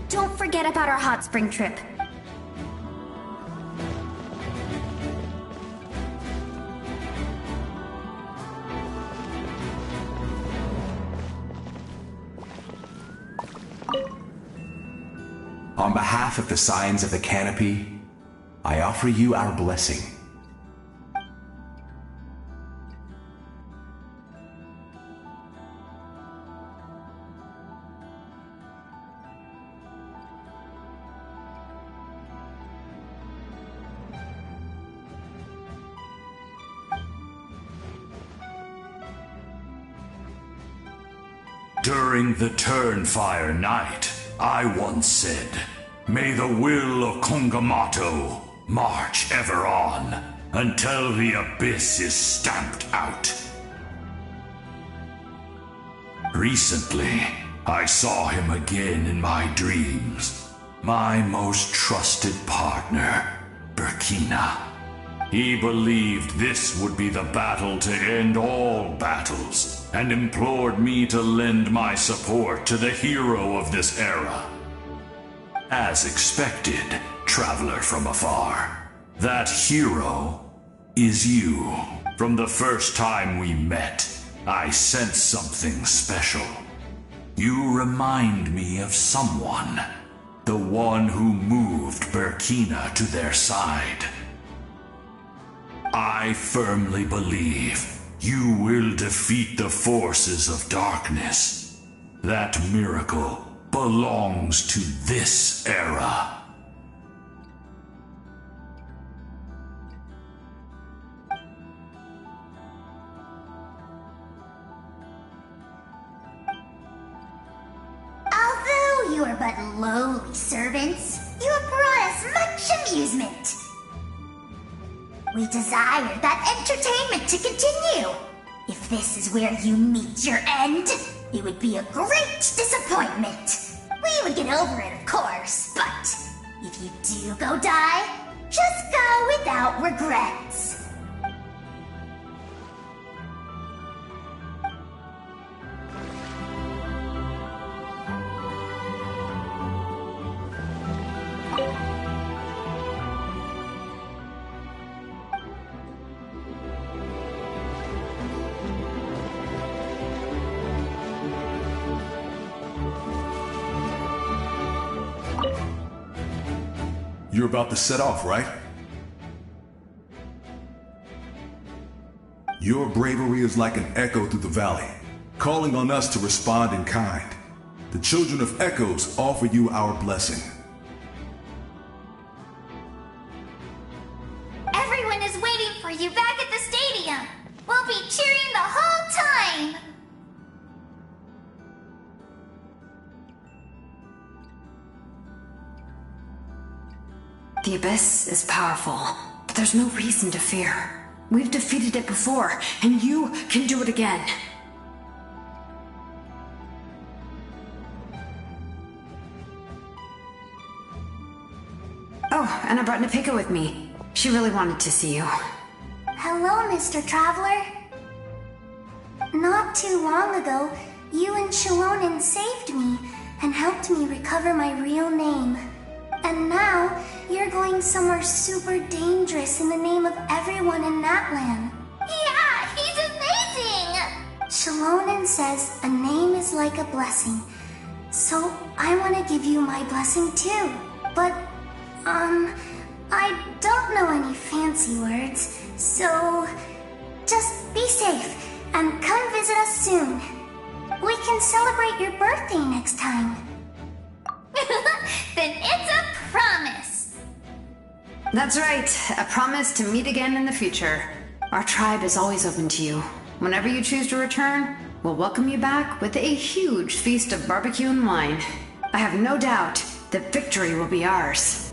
Don't forget about our hot spring trip. On behalf of the Scions of the Canopy, I offer you our blessing. During the Turnfire Night, I once said, "May the will of Kongamato march ever on until the abyss is stamped out." Recently, I saw him again in my dreams. My most trusted partner, Burkina. He believed this would be the battle to end all battles, and implored me to lend my support to the hero of this era. As expected, traveler from afar, that hero is you. From the first time we met, I sensed something special. You remind me of someone. The one who moved Burkina to their side. I firmly believe you will defeat the forces of darkness. That miracle belongs to this era. Although you are but lowly servants, you have brought us much amusement. We desire that entertainment to continue. If this is where you meet your end, it would be a great disappointment. We would get over it, of course, but if you do go die, just go without regrets. You're about to set off, right? Your bravery is like an echo through the valley, calling on us to respond in kind. The children of Echoes offer you our blessing. Everyone is waiting for you back at the stadium. We'll be cheering the whole time. The Abyss is powerful, but there's no reason to fear. We've defeated it before, and you can do it again. Oh, and I brought Napika with me. She really wanted to see you. Hello, Mr. Traveler. Not too long ago, you and Shalonen saved me and helped me recover my real name. And now, you're going somewhere super dangerous in the name of everyone in Natlan. Yeah, he's amazing! Shalonen says a name is like a blessing. So, I want to give you my blessing too. But, I don't know any fancy words. So, just be safe and come visit us soon. We can celebrate your birthday next time. Then it's a promise! That's right, a promise to meet again in the future. Our tribe is always open to you. Whenever you choose to return, we'll welcome you back with a huge feast of barbecue and wine. I have no doubt that victory will be ours.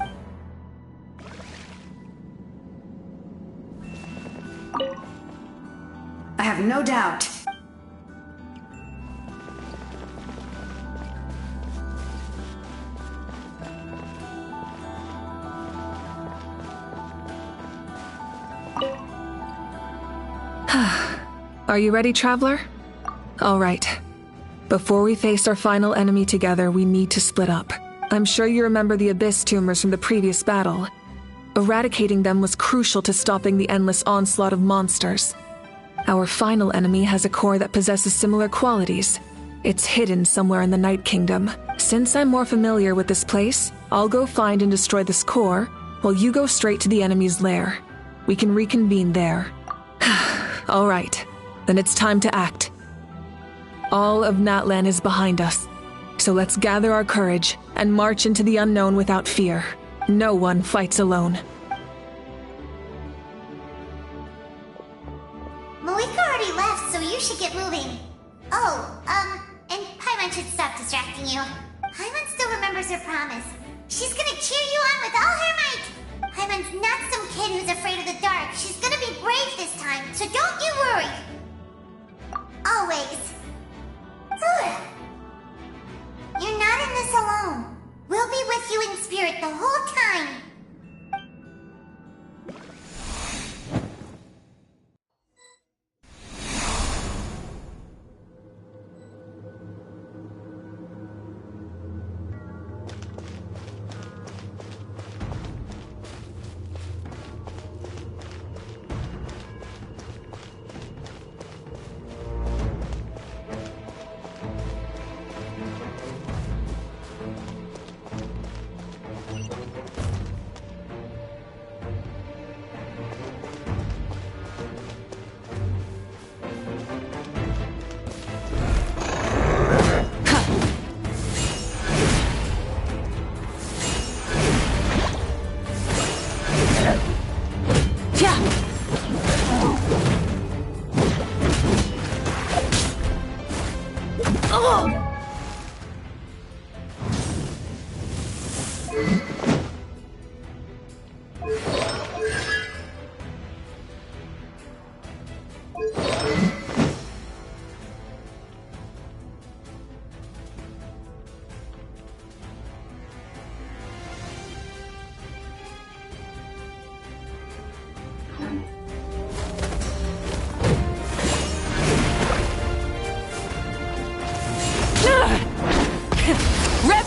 I have no doubt. Are you ready, Traveler? All right. Before we face our final enemy together, we need to split up. I'm sure you remember the Abyss tumors from the previous battle. Eradicating them was crucial to stopping the endless onslaught of monsters. Our final enemy has a core that possesses similar qualities. It's hidden somewhere in the Night Kingdom. Since I'm more familiar with this place, I'll go find and destroy this core, while you go straight to the enemy's lair. We can reconvene there. All right, then it's time to act. All of Natlan is behind us, so let's gather our courage and march into the unknown without fear. No one fights alone. Malika already left, so you should get moving. Oh, and Paimon should stop distracting you. Paimon still remembers her promise. She's gonna cheer you on with all her might. Paimon's not some kid who's afraid of the dark. She's gonna be brave this time, so don't you worry. Always. You're not in this alone. We'll be with you in spirit the whole time.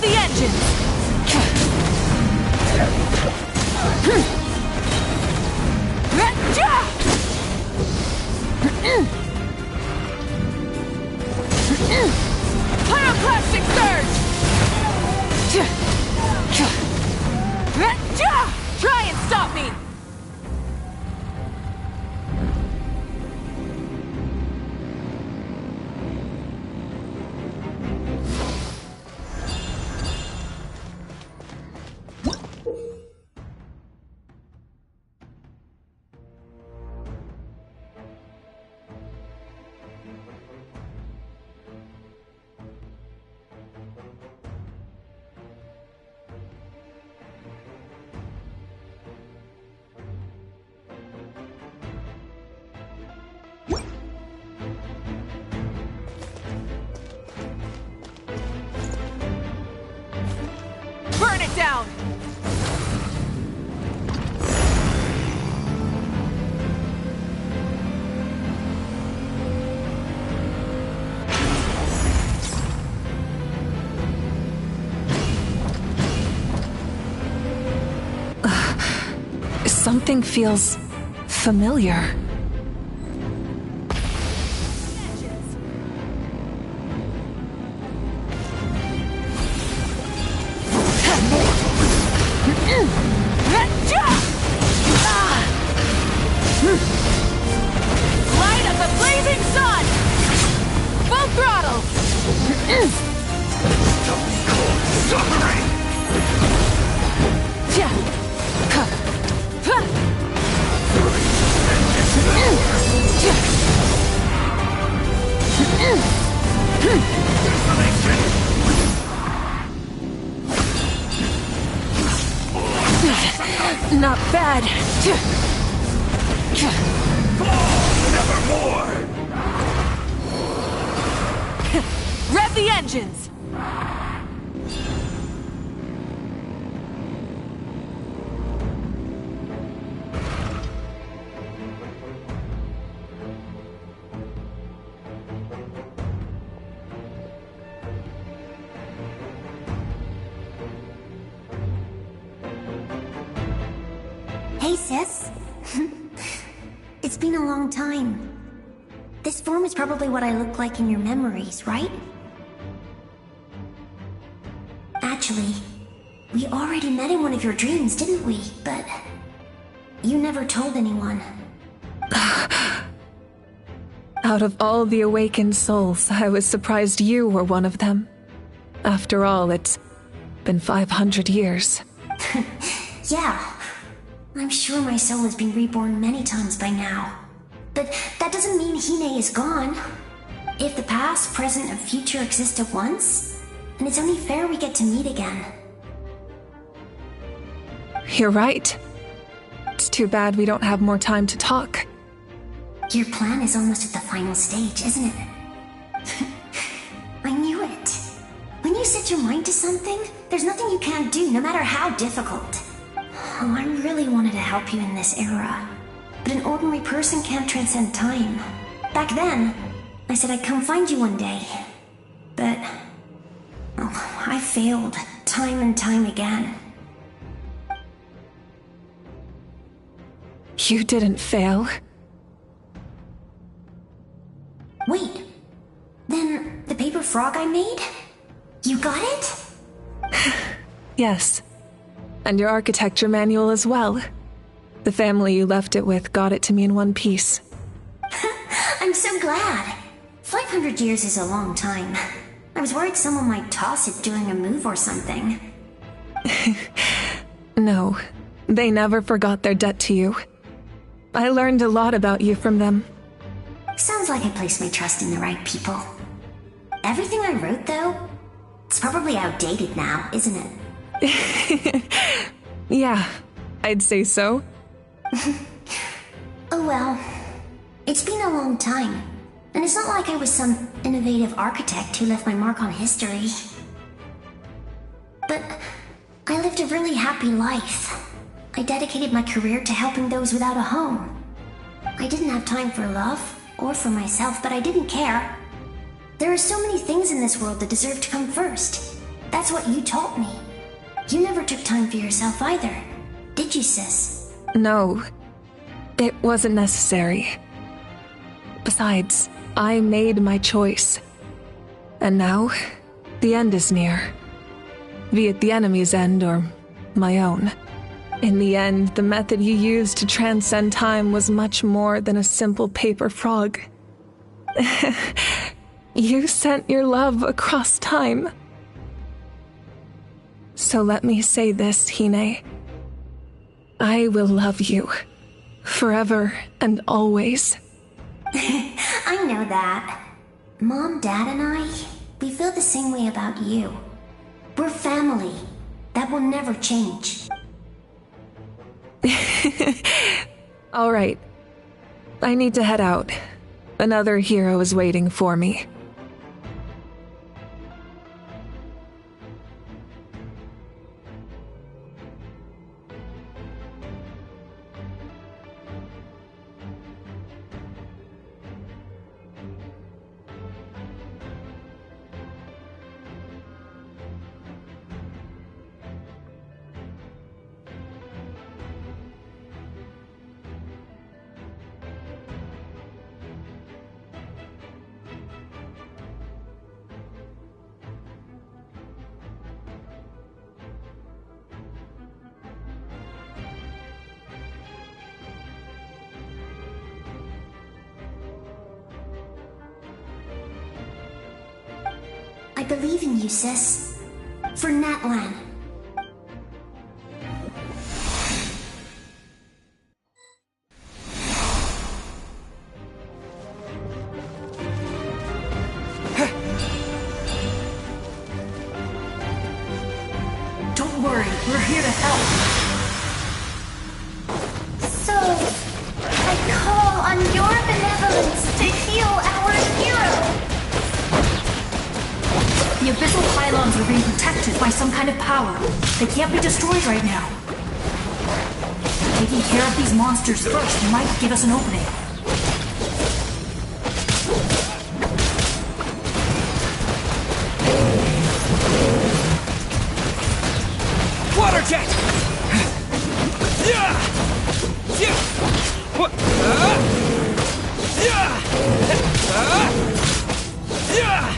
the engines! Pyroclastic surge! Try and stop me! Burn it down! Something feels familiar. Light of the blazing sun! Full throttle! Suffering! Not bad. Nevermore! Rev the engines! Hey, sis. It's been a long time. This form is probably what I look like in your memories, right? Actually, we already met in one of your dreams, didn't we? But you never told anyone. Out of all the awakened souls, I was surprised you were one of them. After all, it's been 500 years. Yeah. I'm sure my soul has been reborn many times by now. But that doesn't mean Hine is gone. If the past, present, and future exist at once, then it's only fair we get to meet again. You're right. It's too bad we don't have more time to talk. Your plan is almost at the final stage, isn't it? I knew it. When you set your mind to something, there's nothing you can't do, no matter how difficult. Oh, I really wanted to help you in this era. But an ordinary person can't transcend time. Back then, I said I'd come find you one day. But... oh, I failed, time and time again. You didn't fail. Wait. Then, the paper frog I made? You got it? Yes. And your architecture manual as well. The family you left it with got it to me in one piece. I'm so glad. 500 years is a long time. I was worried someone might toss it during a move or something. No, they never forgot their debt to you. I learned a lot about you from them. Sounds like I placed my trust in the right people. Everything I wrote, though, it's probably outdated now, isn't it? Yeah, I'd say so. Oh well. It's been a long time. And it's not like I was some innovative architect who left my mark on history. But I lived a really happy life. I dedicated my career to helping those without a home. I didn't have time for love, or for myself, but I didn't care. There are so many things in this world that deserve to come first. That's what you told me. You never took time for yourself either, did you, sis? No, it wasn't necessary. Besides, I made my choice. And now, the end is near. Be it the enemy's end or my own. In the end, the method you used to transcend time was much more than a simple paper frog. You sent your love across time. So let me say this, Hine. I will love you. Forever and always. I know that. Mom, Dad, and I, we feel the same way about you. We're family. That will never change. All right. I need to head out. Another hero is waiting for me. I believe in you, sis. For Natlan. Don't worry, we're here to help. So, I call on your benevolence to heal our hero. The abyssal pylons are being protected by some kind of power. They can't be destroyed right now. Taking care of these monsters first might give us an opening. Water jet! Yeah! Yeah! What? Yeah! Yeah!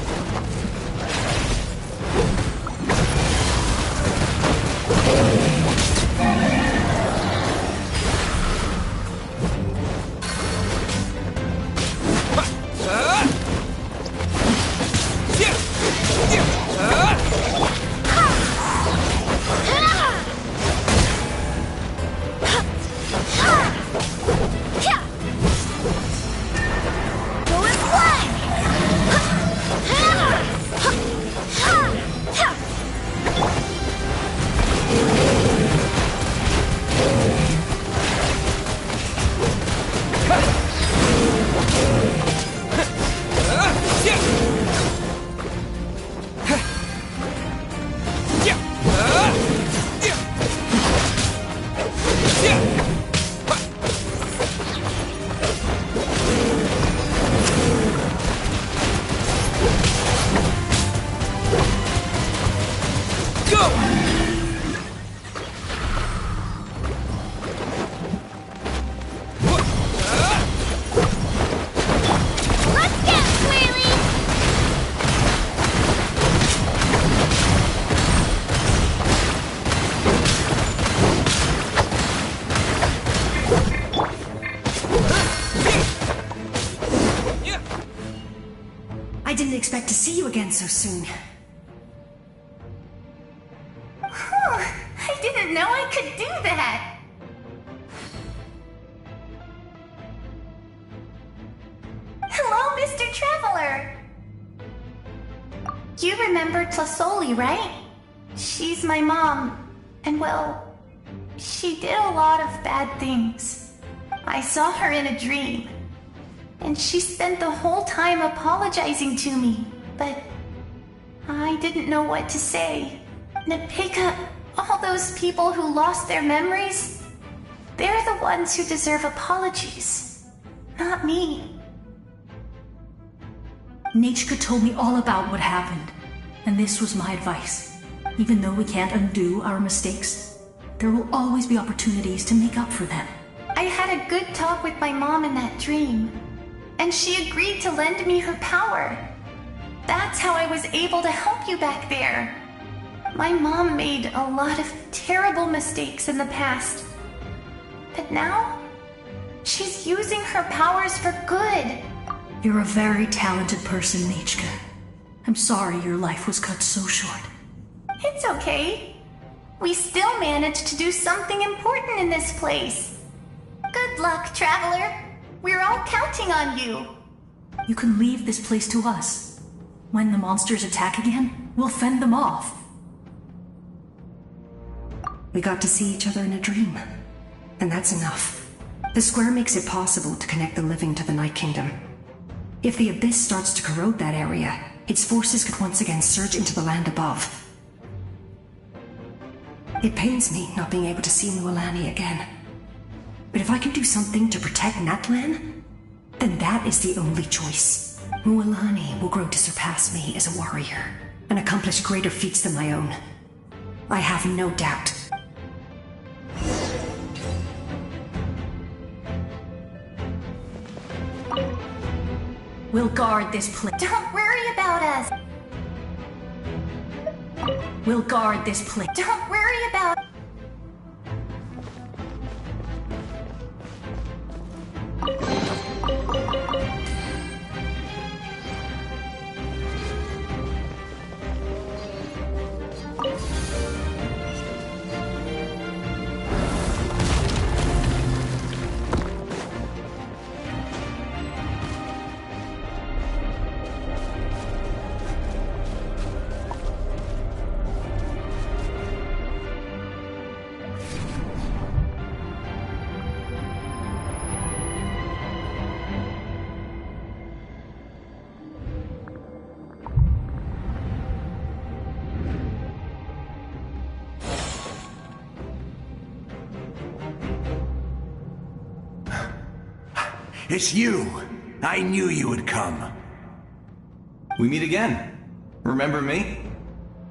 I didn't expect to see you again so soon. I didn't know I could do that. Hello, Mr. Traveler. You remember Tlasoli, right? She's my mom. And well, she did a lot of bad things. I saw her in a dream. And she spent the whole time apologizing to me, but I didn't know what to say. Napika, all those people who lost their memories, they're the ones who deserve apologies, not me. Nachika told me all about what happened, and this was my advice. Even though we can't undo our mistakes, there will always be opportunities to make up for them. I had a good talk with my mom in that dream, and she agreed to lend me her power. That's how I was able to help you back there. My mom made a lot of terrible mistakes in the past, but now she's using her powers for good. You're a very talented person, Nichka. I'm sorry your life was cut so short. It's okay. We still managed to do something important in this place. Good luck, Traveler. We're all counting on you. You can leave this place to us. When the monsters attack again, we'll fend them off. We got to see each other in a dream, and that's enough. The square makes it possible to connect the living to the Night Kingdom. If the Abyss starts to corrode that area, its forces could once again surge into the land above. It pains me not being able to see Mualani again. But if I can do something to protect Natlan, then that is the only choice. Mualani will grow to surpass me as a warrior, and accomplish greater feats than my own. I have no doubt. We'll guard this place. Don't worry about us. We'll guard this place. Don't worry about... It's you! I knew you would come. We meet again. Remember me?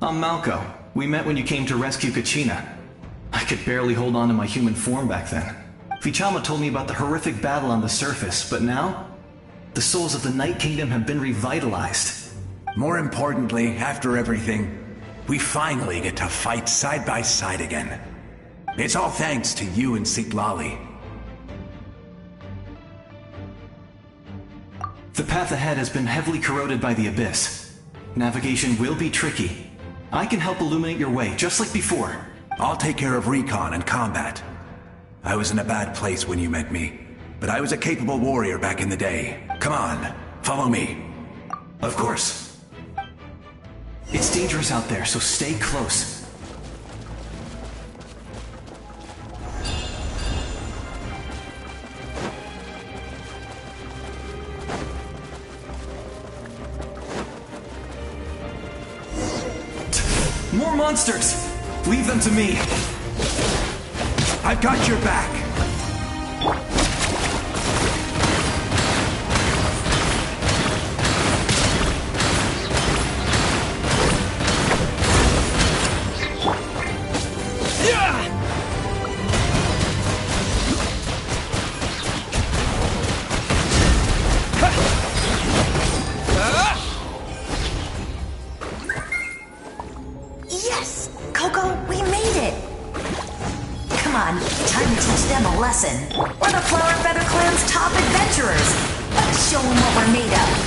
I'm Malco. We met when you came to rescue Kachina. I could barely hold on to my human form back then. Vichama told me about the horrific battle on the surface, but now, the souls of the Night Kingdom have been revitalized. More importantly, after everything, we finally get to fight side by side again. It's all thanks to you and Sitlali. The path ahead has been heavily corroded by the Abyss. Navigation will be tricky. I can help illuminate your way, just like before. I'll take care of recon and combat. I was in a bad place when you met me, but I was a capable warrior back in the day. Come on, follow me. Of course. It's dangerous out there, so stay close. More monsters! Leave them to me! I've got your back! Yes! Coco, we made it! Come on, time to teach them a lesson. We're the Flower Feather Clan's top adventurers. Let's show them what we're made of.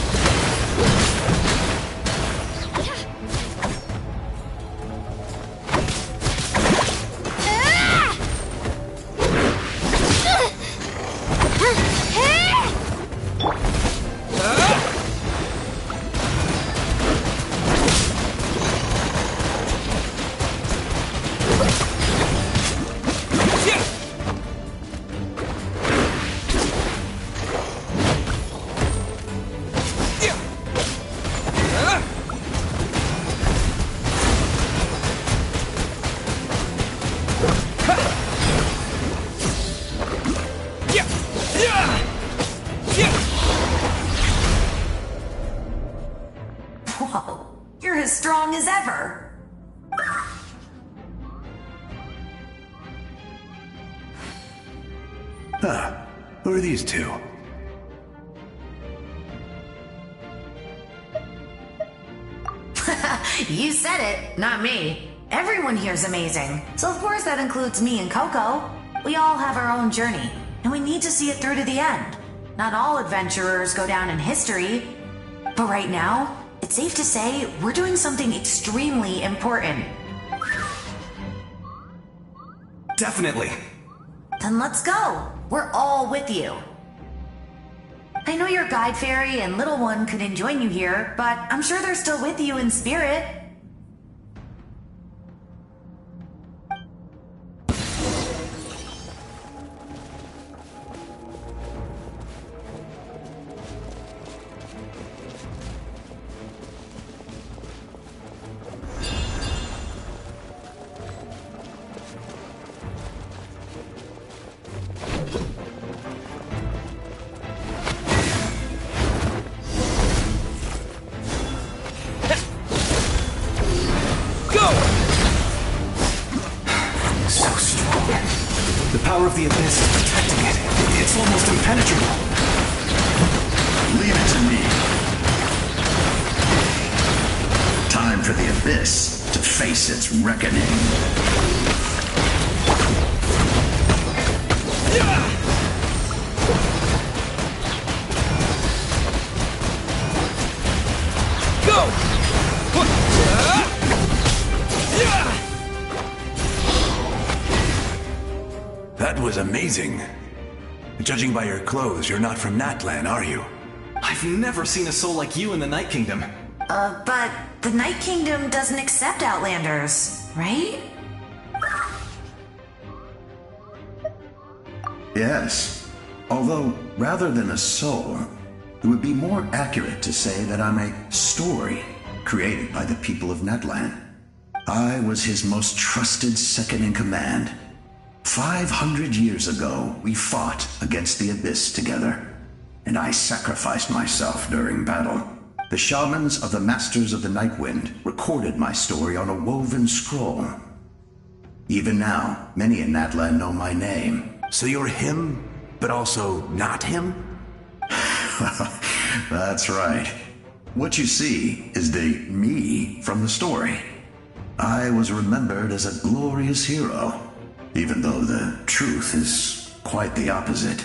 Huh. Who are these two? You said it, not me. Everyone here's amazing. So of course that includes me and Coco. We all have our own journey, and we need to see it through to the end. Not all adventurers go down in history. But right now, it's safe to say we're doing something extremely important. Definitely. Then let's go. We're all with you. I know your guide fairy and little one couldn't join you here, but I'm sure they're still with you in spirit. The power of the Abyss is protecting it. It's almost impenetrable. Leave it to me. Time for the Abyss to face its reckoning. That was amazing. Judging by your clothes, you're not from Natlan, are you? I've never seen a soul like you in the Night Kingdom. But the Night Kingdom doesn't accept Outlanders, right? Yes. Although, rather than a soul, it would be more accurate to say that I'm a story created by the people of Natlan. I was his most trusted second-in-command. 500 years ago, we fought against the Abyss together, and I sacrificed myself during battle. The shamans of the Masters of the Nightwind recorded my story on a woven scroll. Even now, many in Natlan know my name. So you're him, but also not him? That's right. What you see is the me from the story. I was remembered as a glorious hero, even though the truth is quite the opposite.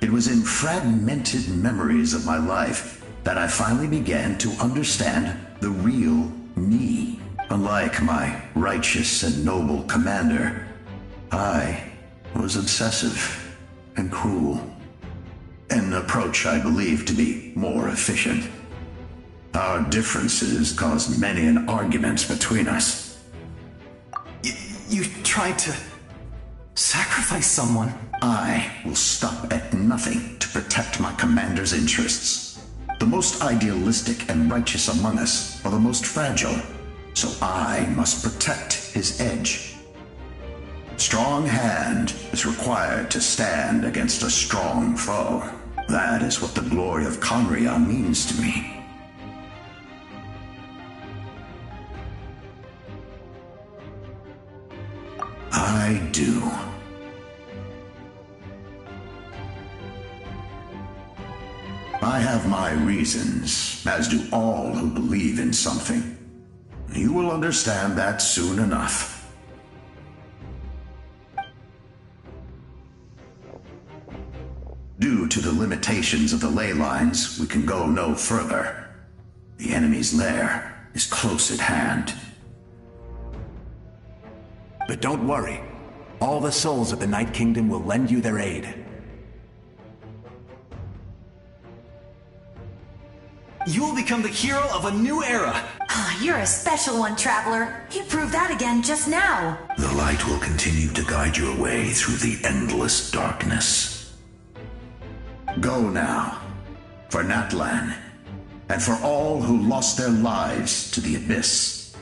It was in fragmented memories of my life that I finally began to understand the real me. Unlike my righteous and noble commander, I was obsessive and cruel. An approach I believe to be more efficient. Our differences caused many an arguments between us. You tried to sacrifice someone. I will stop at nothing to protect my commander's interests. The most idealistic and righteous among us are the most fragile, so I must protect his edge. Strong hand is required to stand against a strong foe. That is what the glory of Conria means to me. I do. I have my reasons, as do all who believe in something. You will understand that soon enough. Due to the limitations of the ley lines, we can go no further. The enemy's lair is close at hand. But don't worry. All the souls of the Night Kingdom will lend you their aid. You will become the hero of a new era. You're a special one, Traveler. You proved that again just now. The light will continue to guide your way through the endless darkness. Go now, for Natlan, and for all who lost their lives to the Abyss.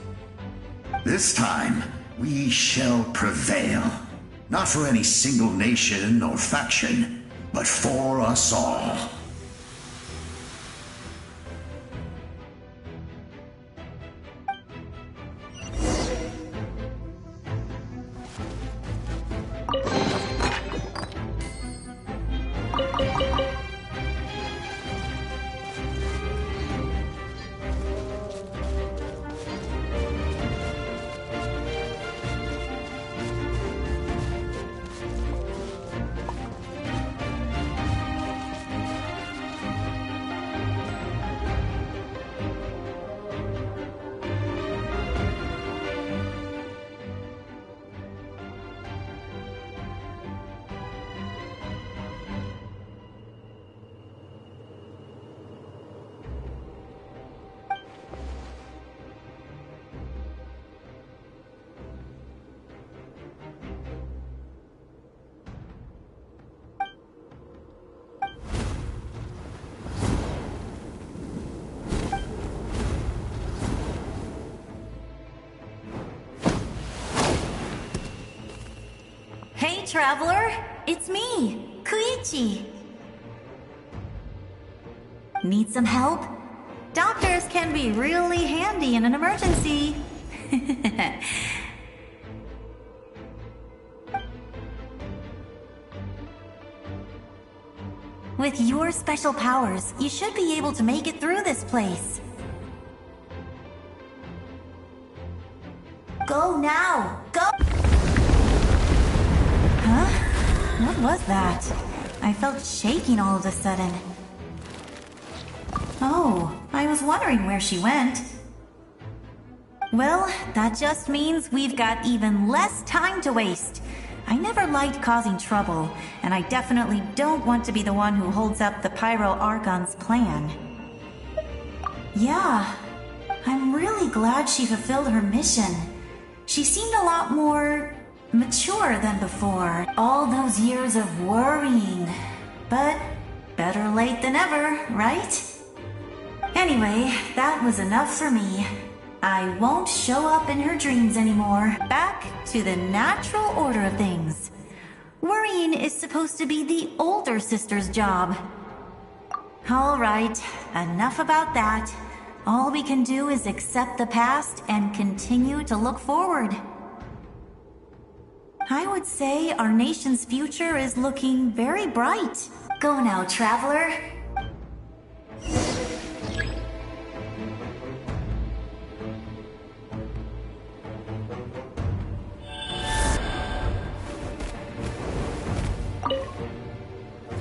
This time, we shall prevail. Not for any single nation or faction, but for us all. traveler. It's me, Koichi. Need some help? Doctors can be really handy in an emergency. With your special powers, you should be able to make it through this place. Go now! Go! Huh? What was that? I felt shaking all of a sudden. Oh, I was wondering where she went. Well, that just means we've got even less time to waste. I never liked causing trouble, and I definitely don't want to be the one who holds up the Pyro Archon's plan. Yeah, I'm really glad she fulfilled her mission. She seemed a lot more mature than before. All those years of worrying. But better late than ever, right? Anyway, that was enough for me. I won't show up in her dreams anymore. Back to the natural order of things. Worrying is supposed to be the older sister's job. All right, enough about that. All we can do is accept the past and continue to look forward. I would say our nation's future is looking very bright. Go now, traveler.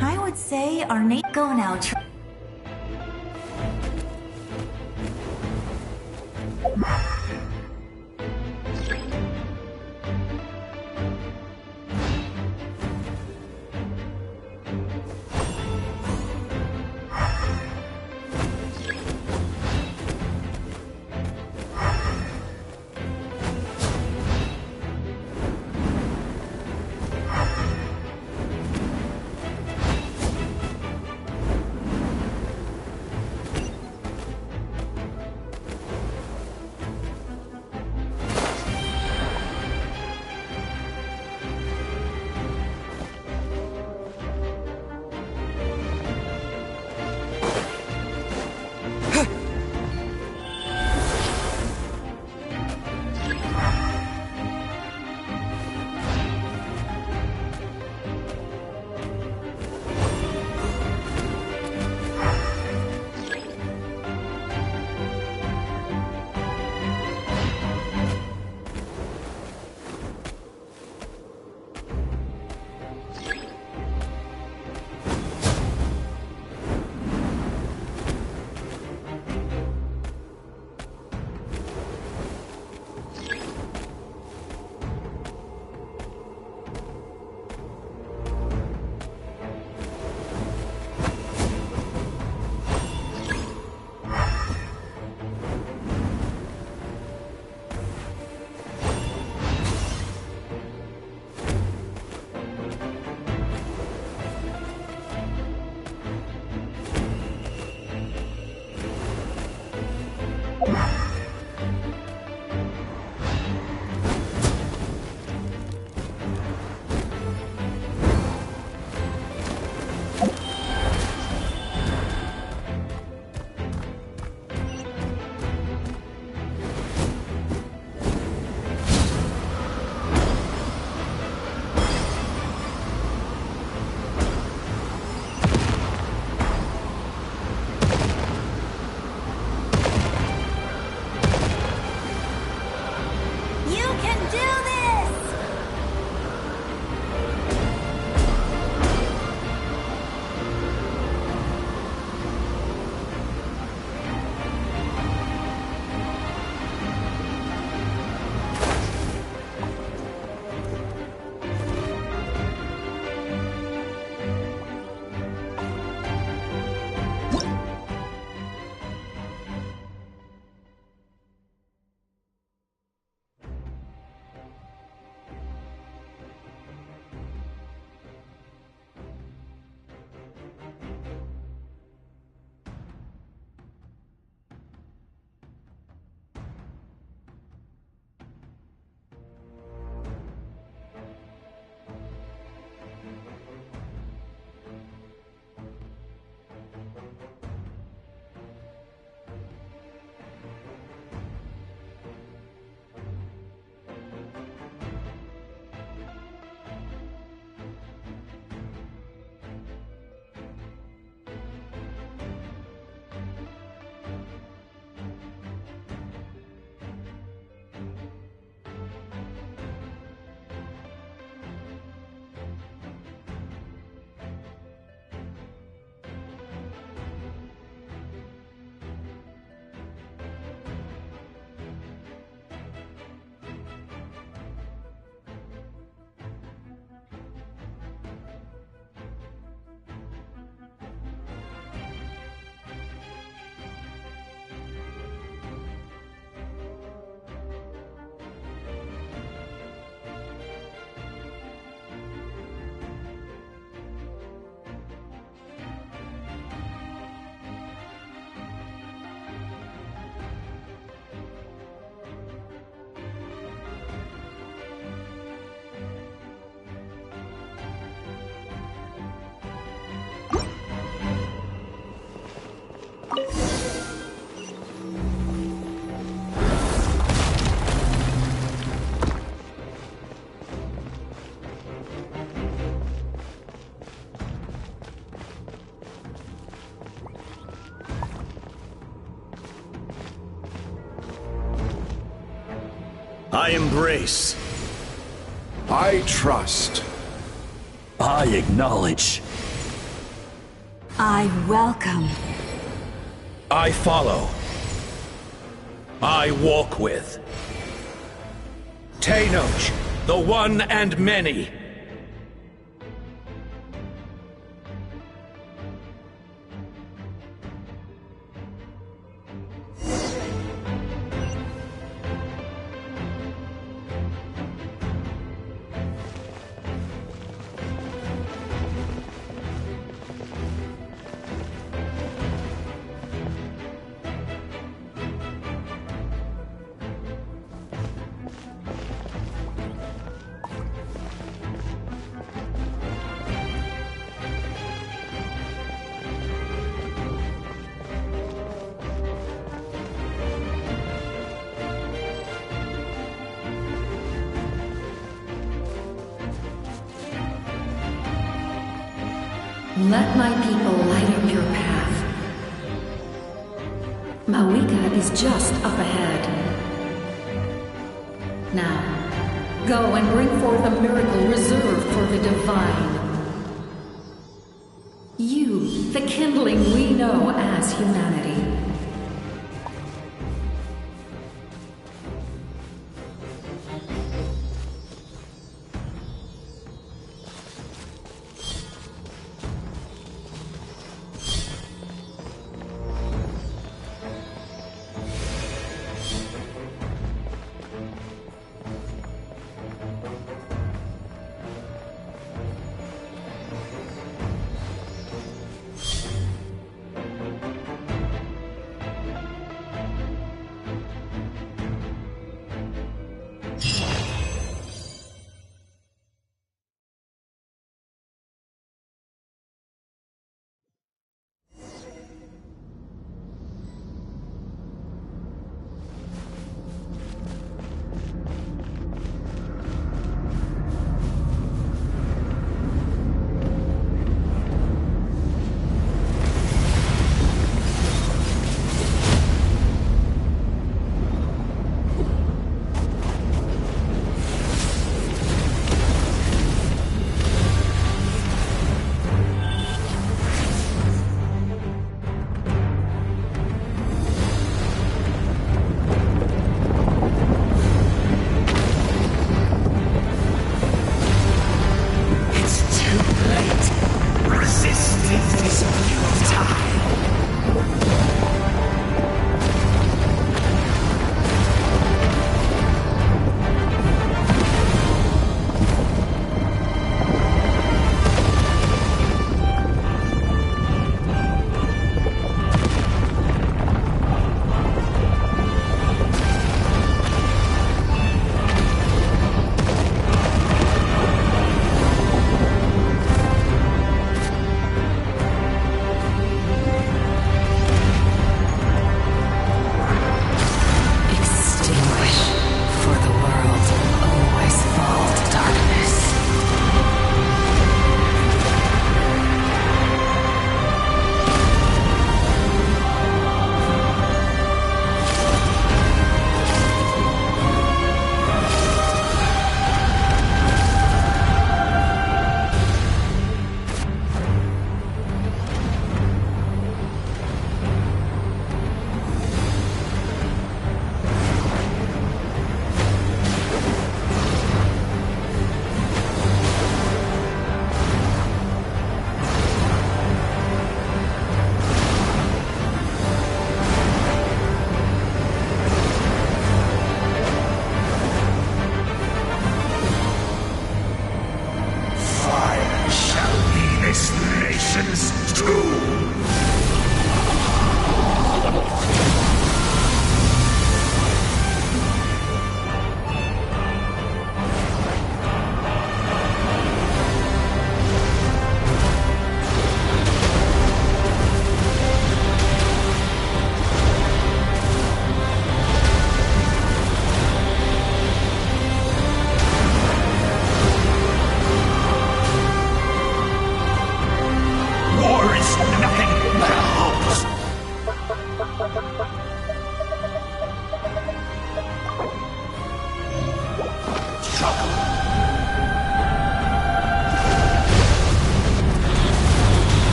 I would say our go now. I embrace. I trust. I acknowledge. I welcome. I follow. I walk with. Tenoch, the one and many. Let my people light up your path. Mawika is just up ahead. Now, go and bring forth a miracle reserved for the divine. You, the kindling we know as humanity.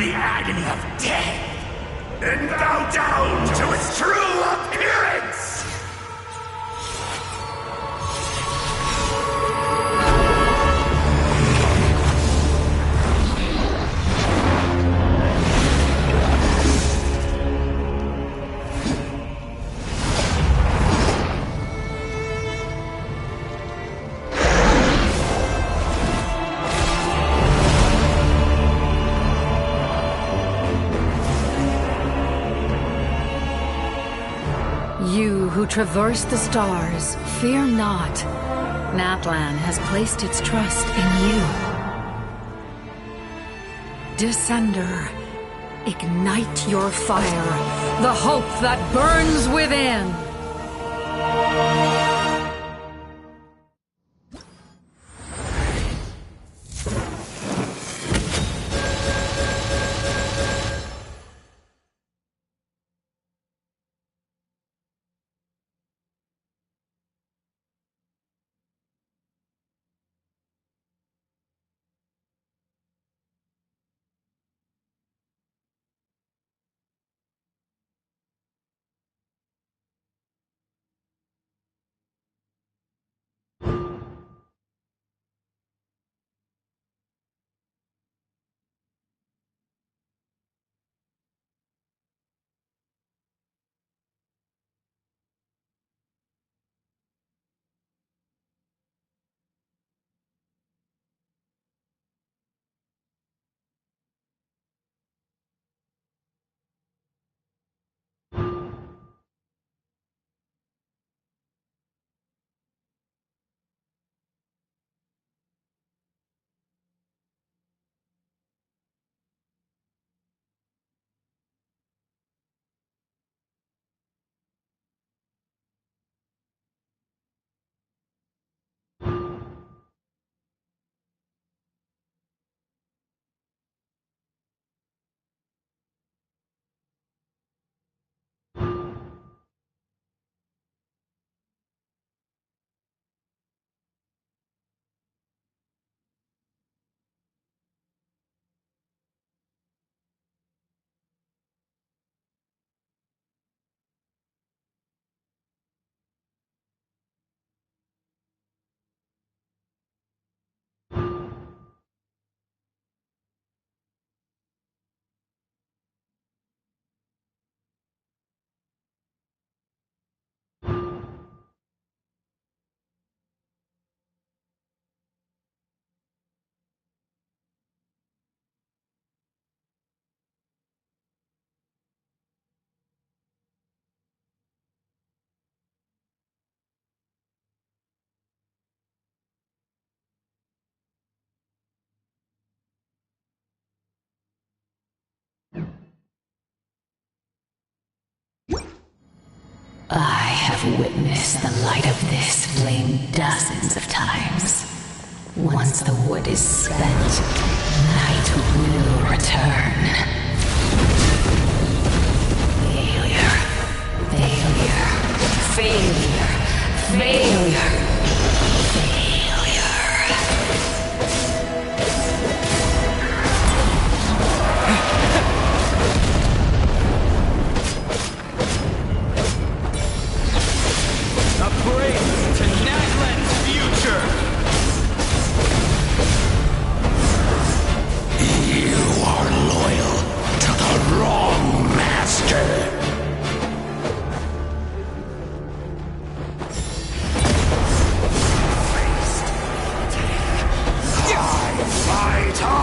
the agony of death and bow down to its true appearance! You who traverse the stars, fear not. Natlan has placed its trust in you. Descender, ignite your fire, the hope that burns within! I have witnessed the light of this flame dozens of times. Once the wood is spent, night will return. Failure. Failure. Failure. Failure. To Natlan's future! You are loyal to the wrong master! Fight on!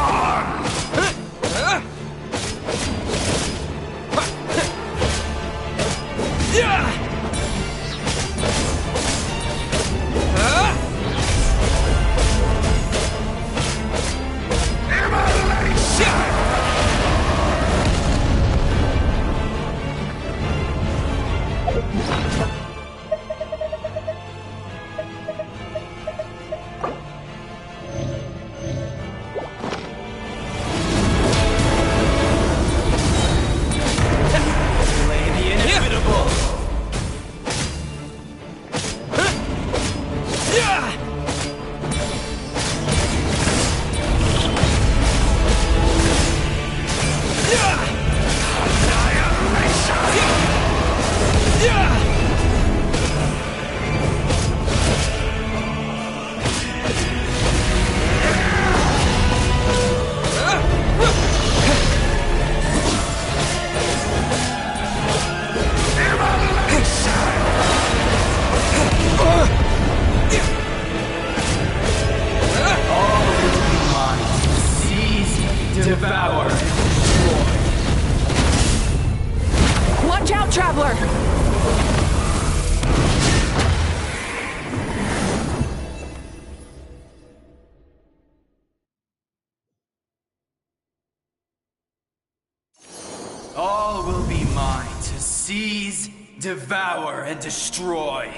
devour and destroy.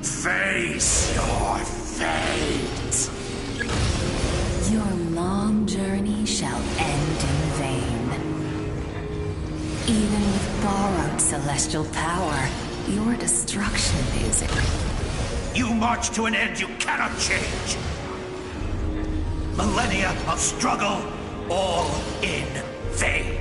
Face your fate! Your long journey shall end in vain. Even with borrowed celestial power, your destruction is... You march to an end you cannot change. Millennia of struggle, all in vain.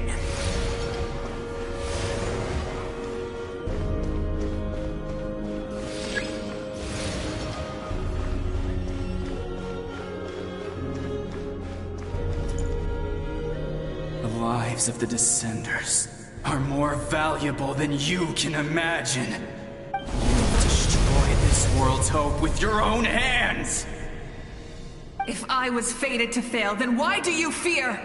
The lives of the Descenders are more valuable than you can imagine. You destroy this world's hope with your own hands! If I was fated to fail, then why do you fear?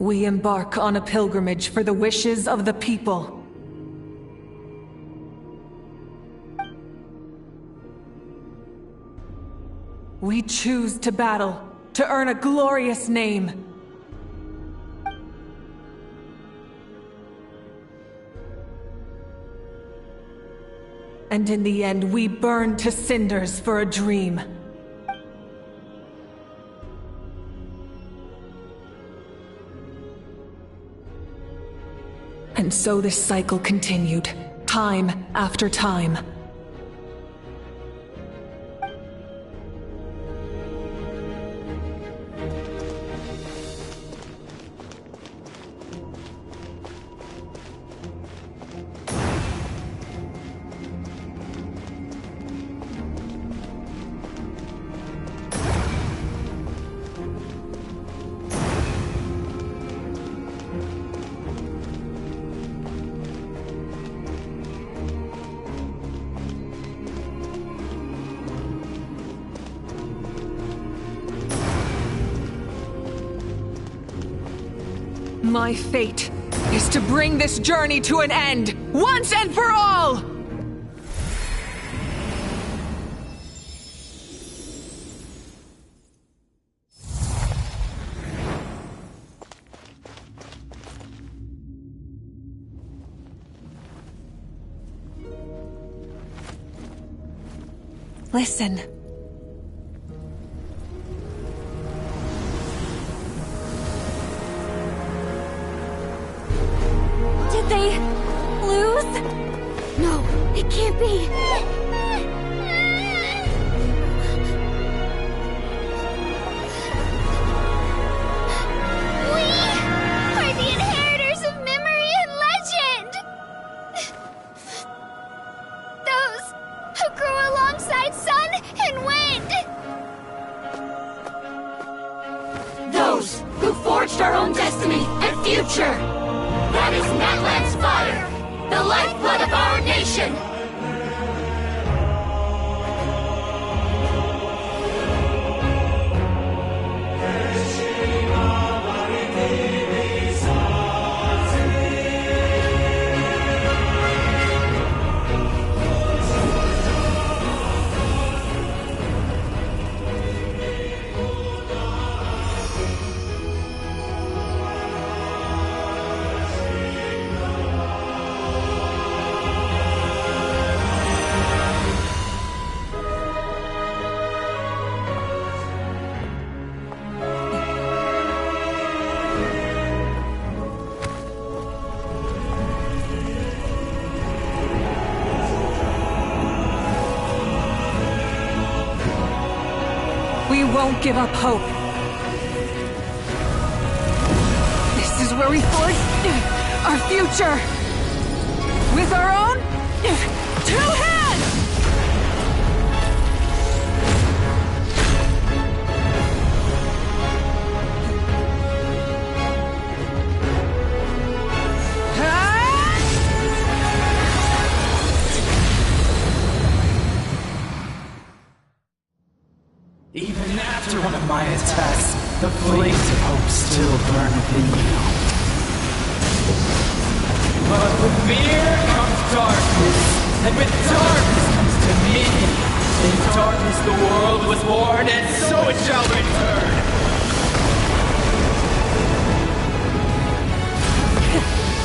We embark on a pilgrimage for the wishes of the people. We choose to battle, to earn a glorious name. And in the end, we burn to cinders for a dream. And so this cycle continued, time after time. My fate is to bring this journey to an end, once and for all! Listen. Did they lose? No, it can't be. We are the inheritors of memory and legend. Those who grew alongside sun and wind. Those who forged our own destiny and future. That is Natlan's fire, the lifeblood of our nation! We won't give up hope. This is where we forge our future. With our own 2 hands! will burn within you. But with fear comes darkness, and with darkness comes dominion. In darkness the world was born, and so it shall return.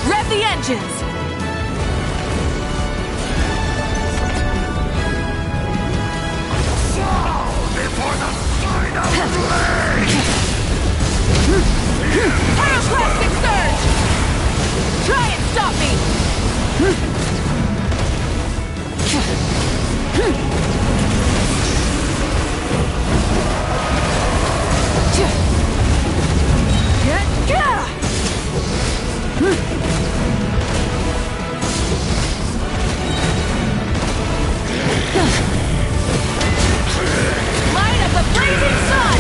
Rev the engines! Before the final blade! Pyroclastic surge! Try and stop me! Light of the blazing sun!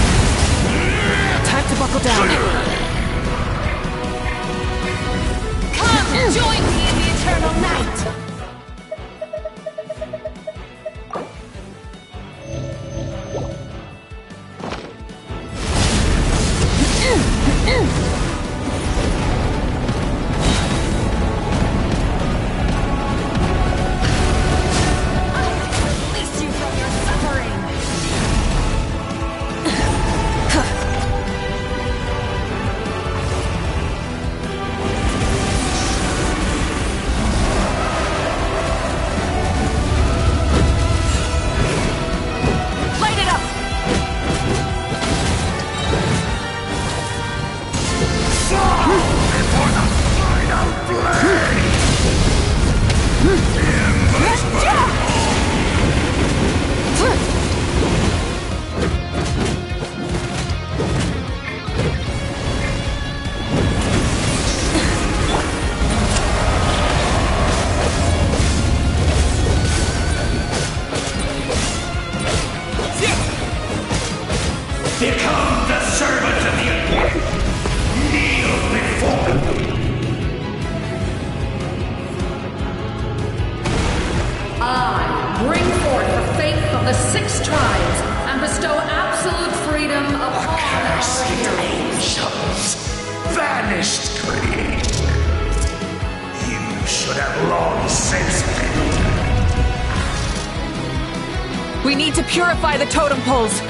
Time to buckle down. Come, join me in the eternal night! Release you from your suffering! Light it up! Before the final blade! Become the servant of the Abyss! Kneel before me! I bring forth the faith of the 6 tribes and bestow absolute freedom upon Cursed our heroes. angels! Vanished creed! You should have long since been. We need to purify the totem poles.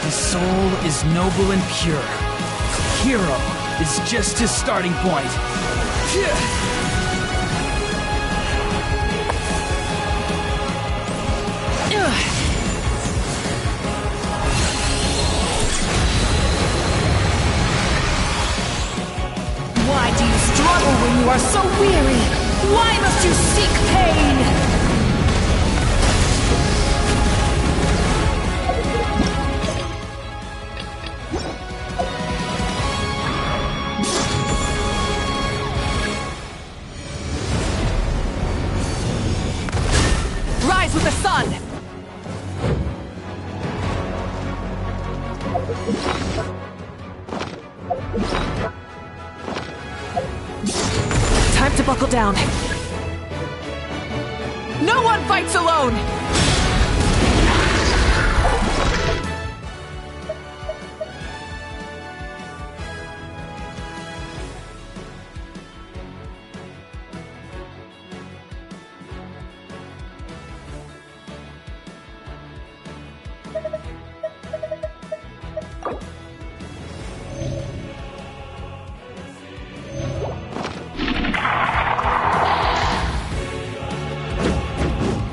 The soul is noble and pure. Hero is just his starting point. Why do you struggle when you are so weary? Why must you seek pain? Rise with the sun! Time to buckle down. No one fights alone!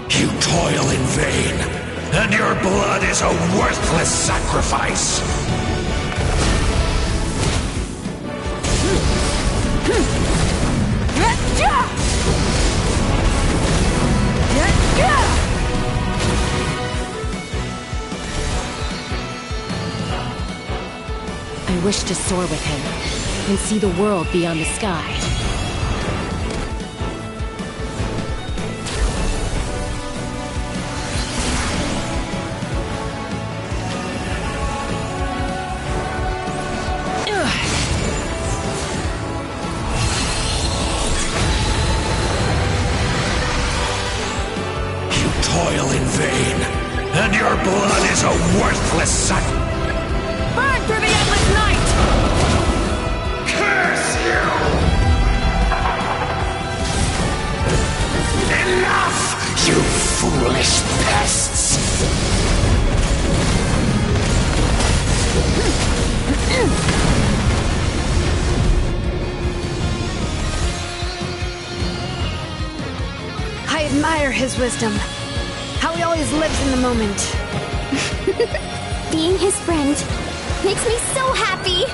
You toil in vain, and your blood is a worthless sacrifice. I wish to soar with him and see the world beyond the sky. blood is a worthless son. Burn through the endless night! Curse you! Enough, you foolish pests! I admire his wisdom. How he always lives in the moment. Being his friend makes me so happy.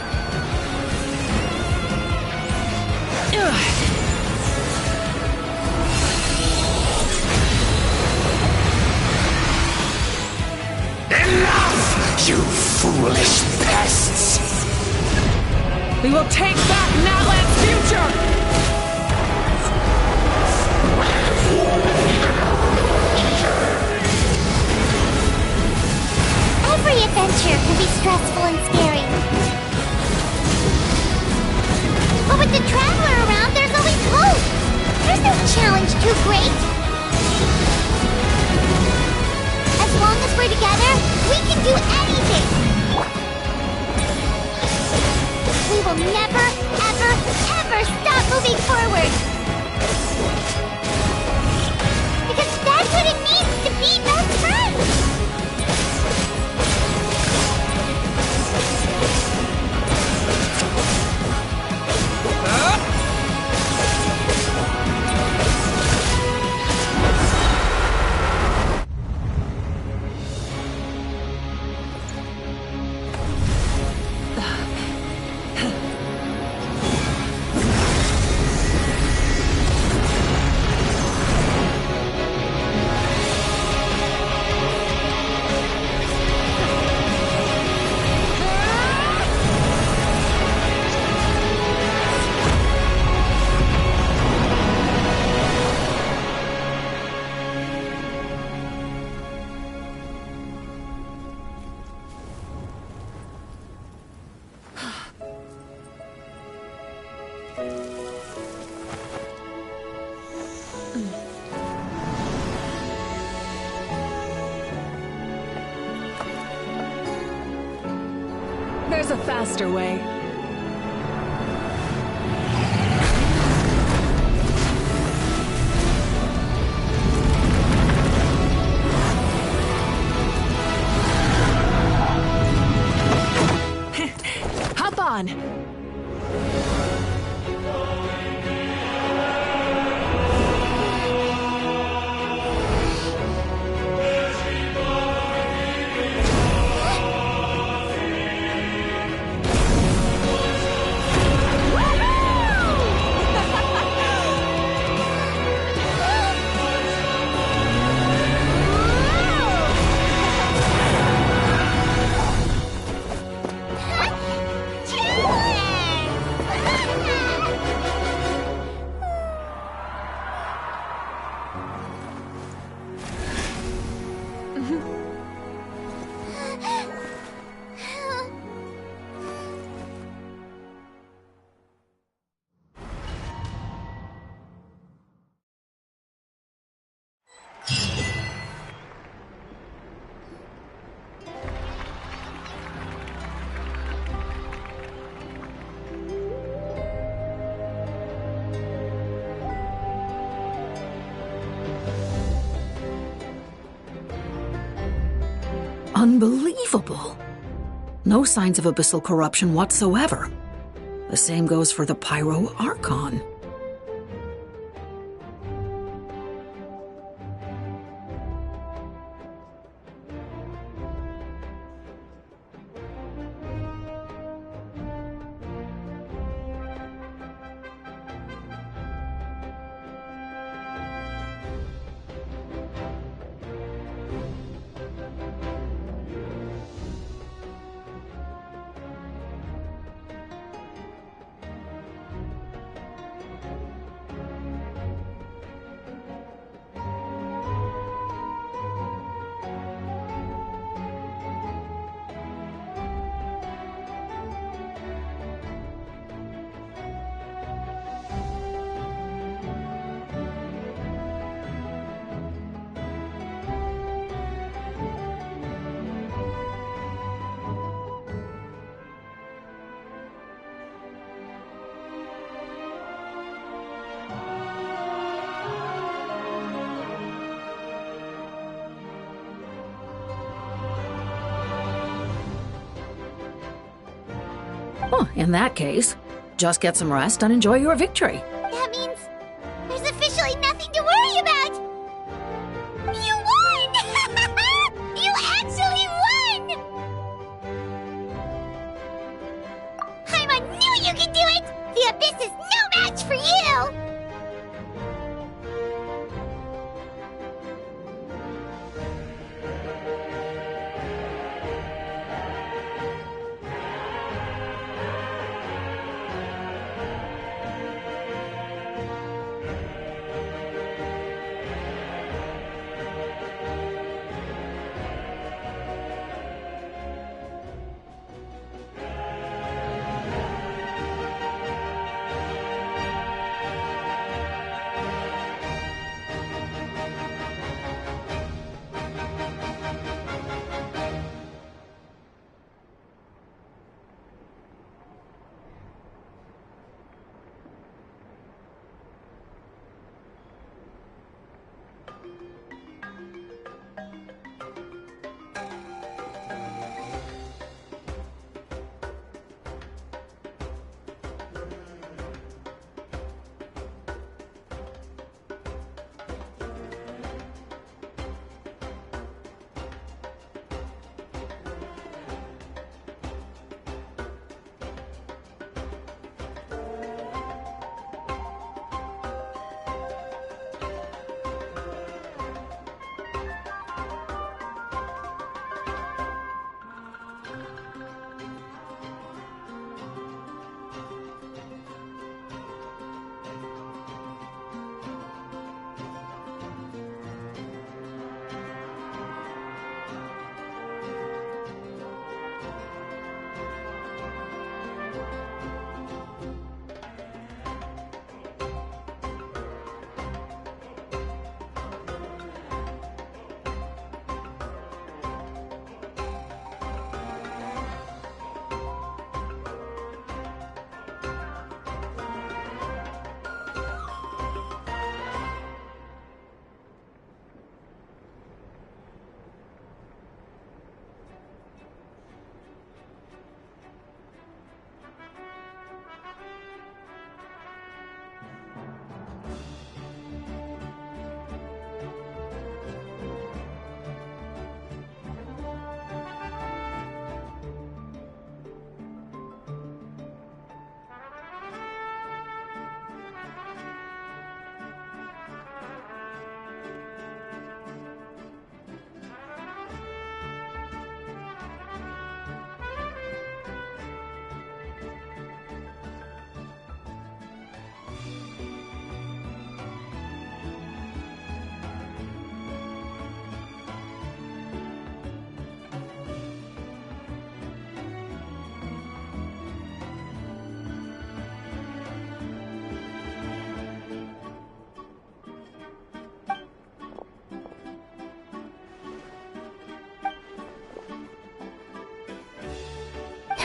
Enough, you foolish pests! We will take back Natlan's future! Every adventure can be stressful and scary. But with the Traveler around, there's always hope. There's no challenge too great. As long as we're together, we can do anything. We will never, ever, ever stop moving forward. Because that's what it means to be best friends. There's a faster way. Hop on! Unbelievable. No signs of abyssal corruption whatsoever. The same goes for the Pyro Archon. Well, in that case, just get some rest and enjoy your victory. That means there's officially nothing to worry about! You won! You actually won! Paimon knew you could do it! The Abyss is no match for you!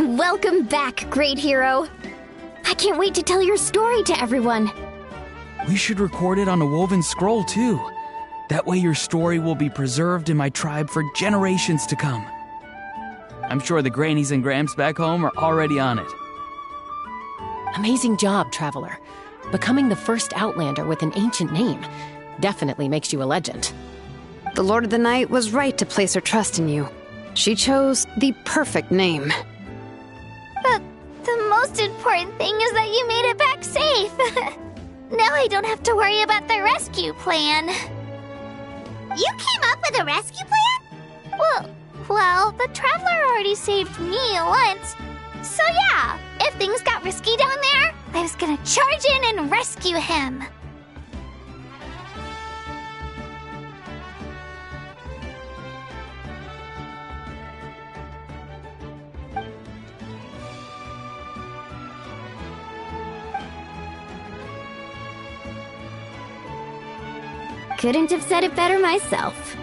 Welcome back, great hero. I can't wait to tell your story to everyone. We should record it on a woven scroll, too. That way your story will be preserved in my tribe for generations to come. I'm sure the Grannies and Gramps back home are already on it. Amazing job, Traveler. Becoming the first Outlander with an ancient name definitely makes you a legend. The Lord of the Night was right to place her trust in you. She chose the perfect name. The most important thing is that you made it back safe. Now I don't have to worry about the rescue plan. You came up with a rescue plan? Well, the Traveler already saved me once. So yeah, if things got risky down there, I was gonna charge in and rescue him. Couldn't have said it better myself.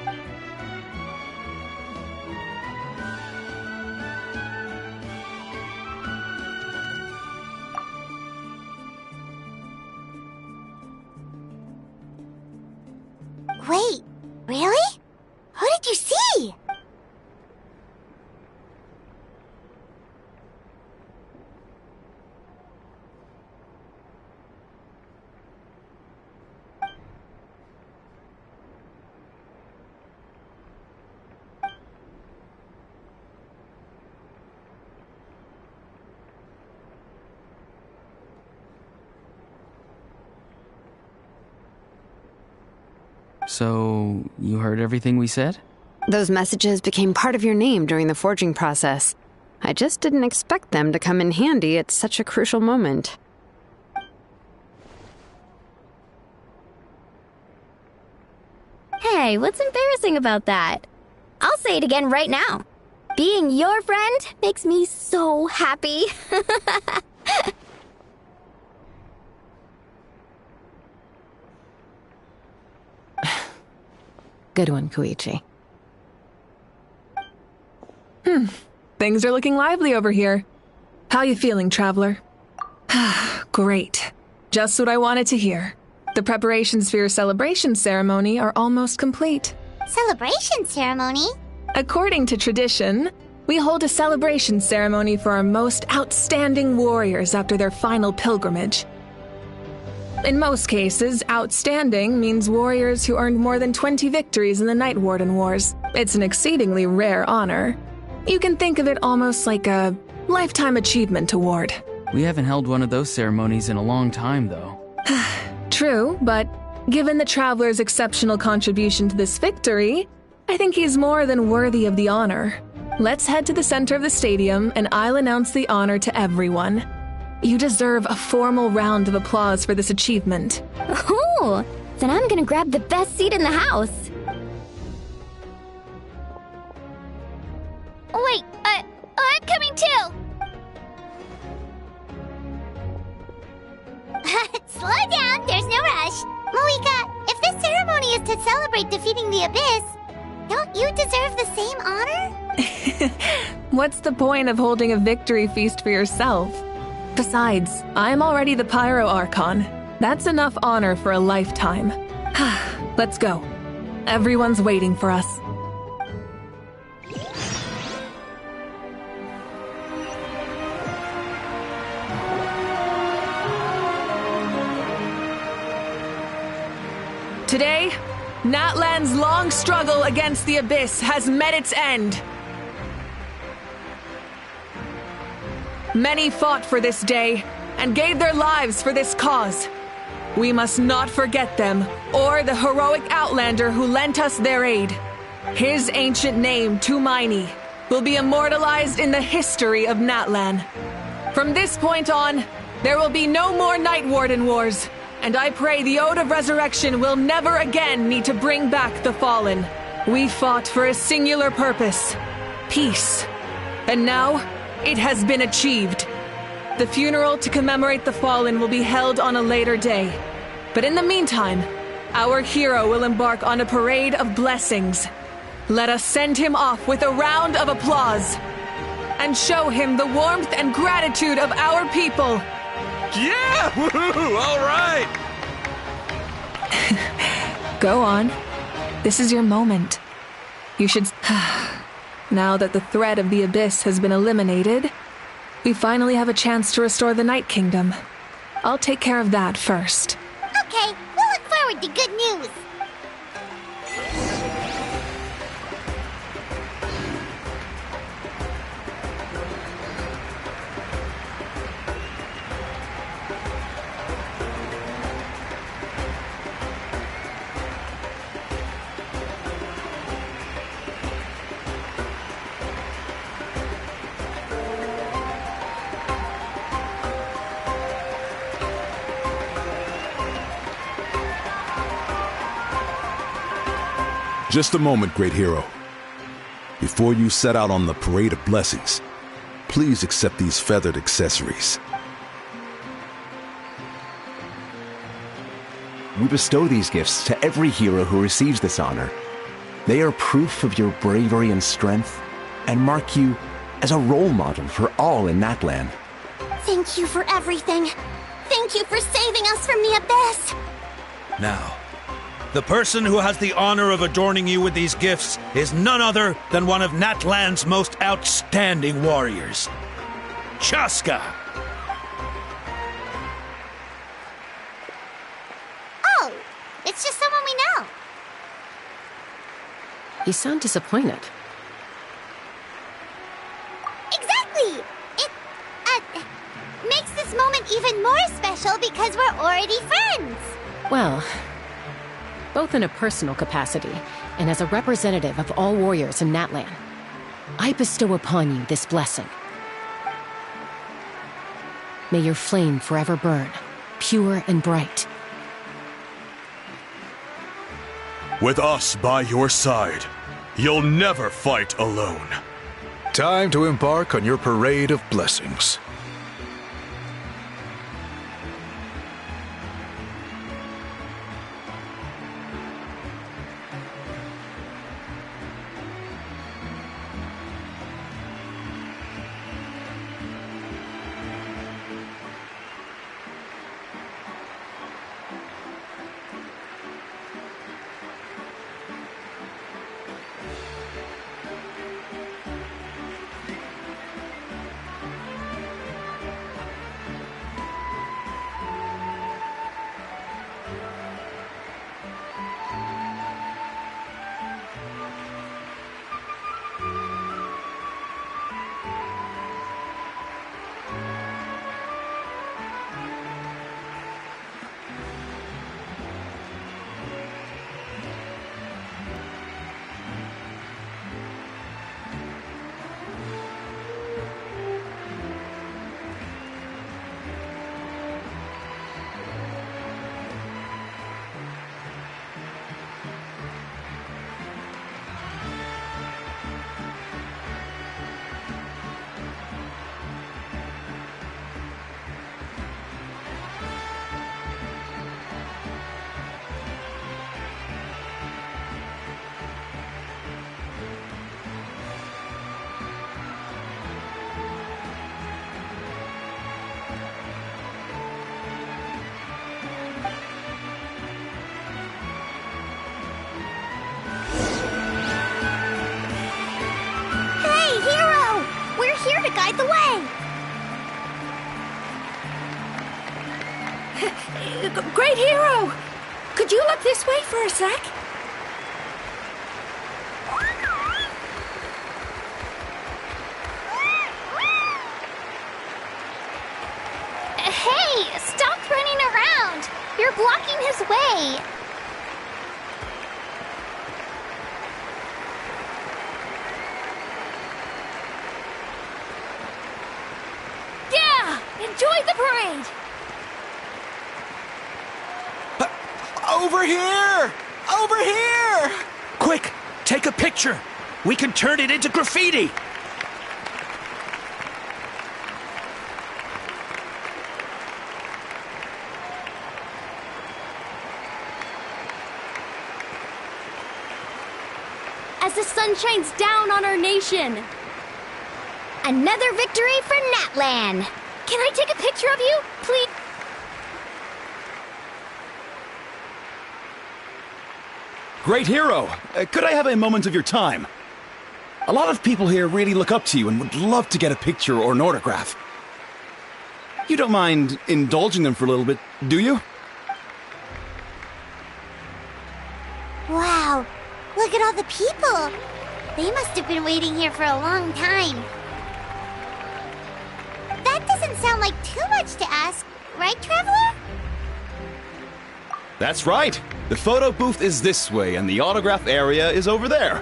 Wait, really? Who did you see? So, you heard everything we said? Those messages became part of your name during the forging process. I just didn't expect them to come in handy at such a crucial moment. Hey, what's embarrassing about that? I'll say it again right now. Being your friend makes me so happy. Good one, Koichi. Things are looking lively over here. How you feeling, traveler? Great. Just what I wanted to hear. The preparations for your celebration ceremony are almost complete. Celebration ceremony? According to tradition, we hold a celebration ceremony for our most outstanding warriors after their final pilgrimage. In most cases, outstanding means warriors who earned more than 20 victories in the Night Warden Wars. It's an exceedingly rare honor. You can think of it almost like a lifetime achievement award. We haven't held one of those ceremonies in a long time, though. True, but given the traveler's exceptional contribution to this victory, I think he's more than worthy of the honor. Let's head to the center of the stadium and I'll announce the honor to everyone. You deserve a formal round of applause for this achievement. Ooh, then I'm gonna grab the best seat in the house. Wait, I'm coming too! Slow down, there's no rush. Moika, if this ceremony is to celebrate defeating the Abyss, don't you deserve the same honor? What's the point of holding a victory feast for yourself? Besides, I'm already the Pyro Archon. That's enough honor for a lifetime. Let's go. Everyone's waiting for us. Today, Natlan's long struggle against the Abyss has met its end. Many fought for this day and gave their lives for this cause. We must not forget them or the heroic Outlander who lent us their aid. His ancient name, Tumaini, will be immortalized in the history of Natlan. From this point on, there will be no more Night Warden Wars, and I pray the Ode of Resurrection will never again need to bring back the Fallen. We fought for a singular purpose, peace. And now, it has been achieved. The funeral to commemorate the Fallen will be held on a later day. But in the meantime, our hero will embark on a parade of blessings. Let us send him off with a round of applause and show him the warmth and gratitude of our people. Yeah! Woohoo! All right! Go on. This is your moment. You should... Now that the threat of the Abyss has been eliminated, we finally have a chance to restore the Night Kingdom. I'll take care of that first. Okay, we'll look forward to good news. Just a moment, great hero. Before you set out on the parade of blessings, please accept these feathered accessories. We bestow these gifts to every hero who receives this honor. They are proof of your bravery and strength, and mark you as a role model for all in Natlan. Thank you for everything. Thank you for saving us from the Abyss. Now, the person who has the honor of adorning you with these gifts is none other than one of Natlan's most outstanding warriors, Chaska. Oh, it's just someone we know. You sound disappointed. Exactly! It, makes this moment even more special because we're already friends. Well, both in a personal capacity and as a representative of all warriors in Natlan. I bestow upon you this blessing. May your flame forever burn, pure and bright. With us by your side, you'll never fight alone. Time to embark on your parade of blessings. Guide the way! Great hero! Could you look this way for a sec? Hey! Stop running around! You're blocking his way! Enjoy the parade! Over here! Over here! Quick, take a picture. We can turn it into graffiti. As the sun shines down on our nation. Another victory for Natlan. Can I take a picture of you, please? Great hero! Could I have a moment of your time? A lot of people here really look up to you and would love to get a picture or an autograph. You don't mind indulging them for a little bit, do you? Wow, look at all the people. They must have been waiting here for a long time. That doesn't sound like too much to ask, right, Traveler? That's right. The photo booth is this way and the autograph area is over there.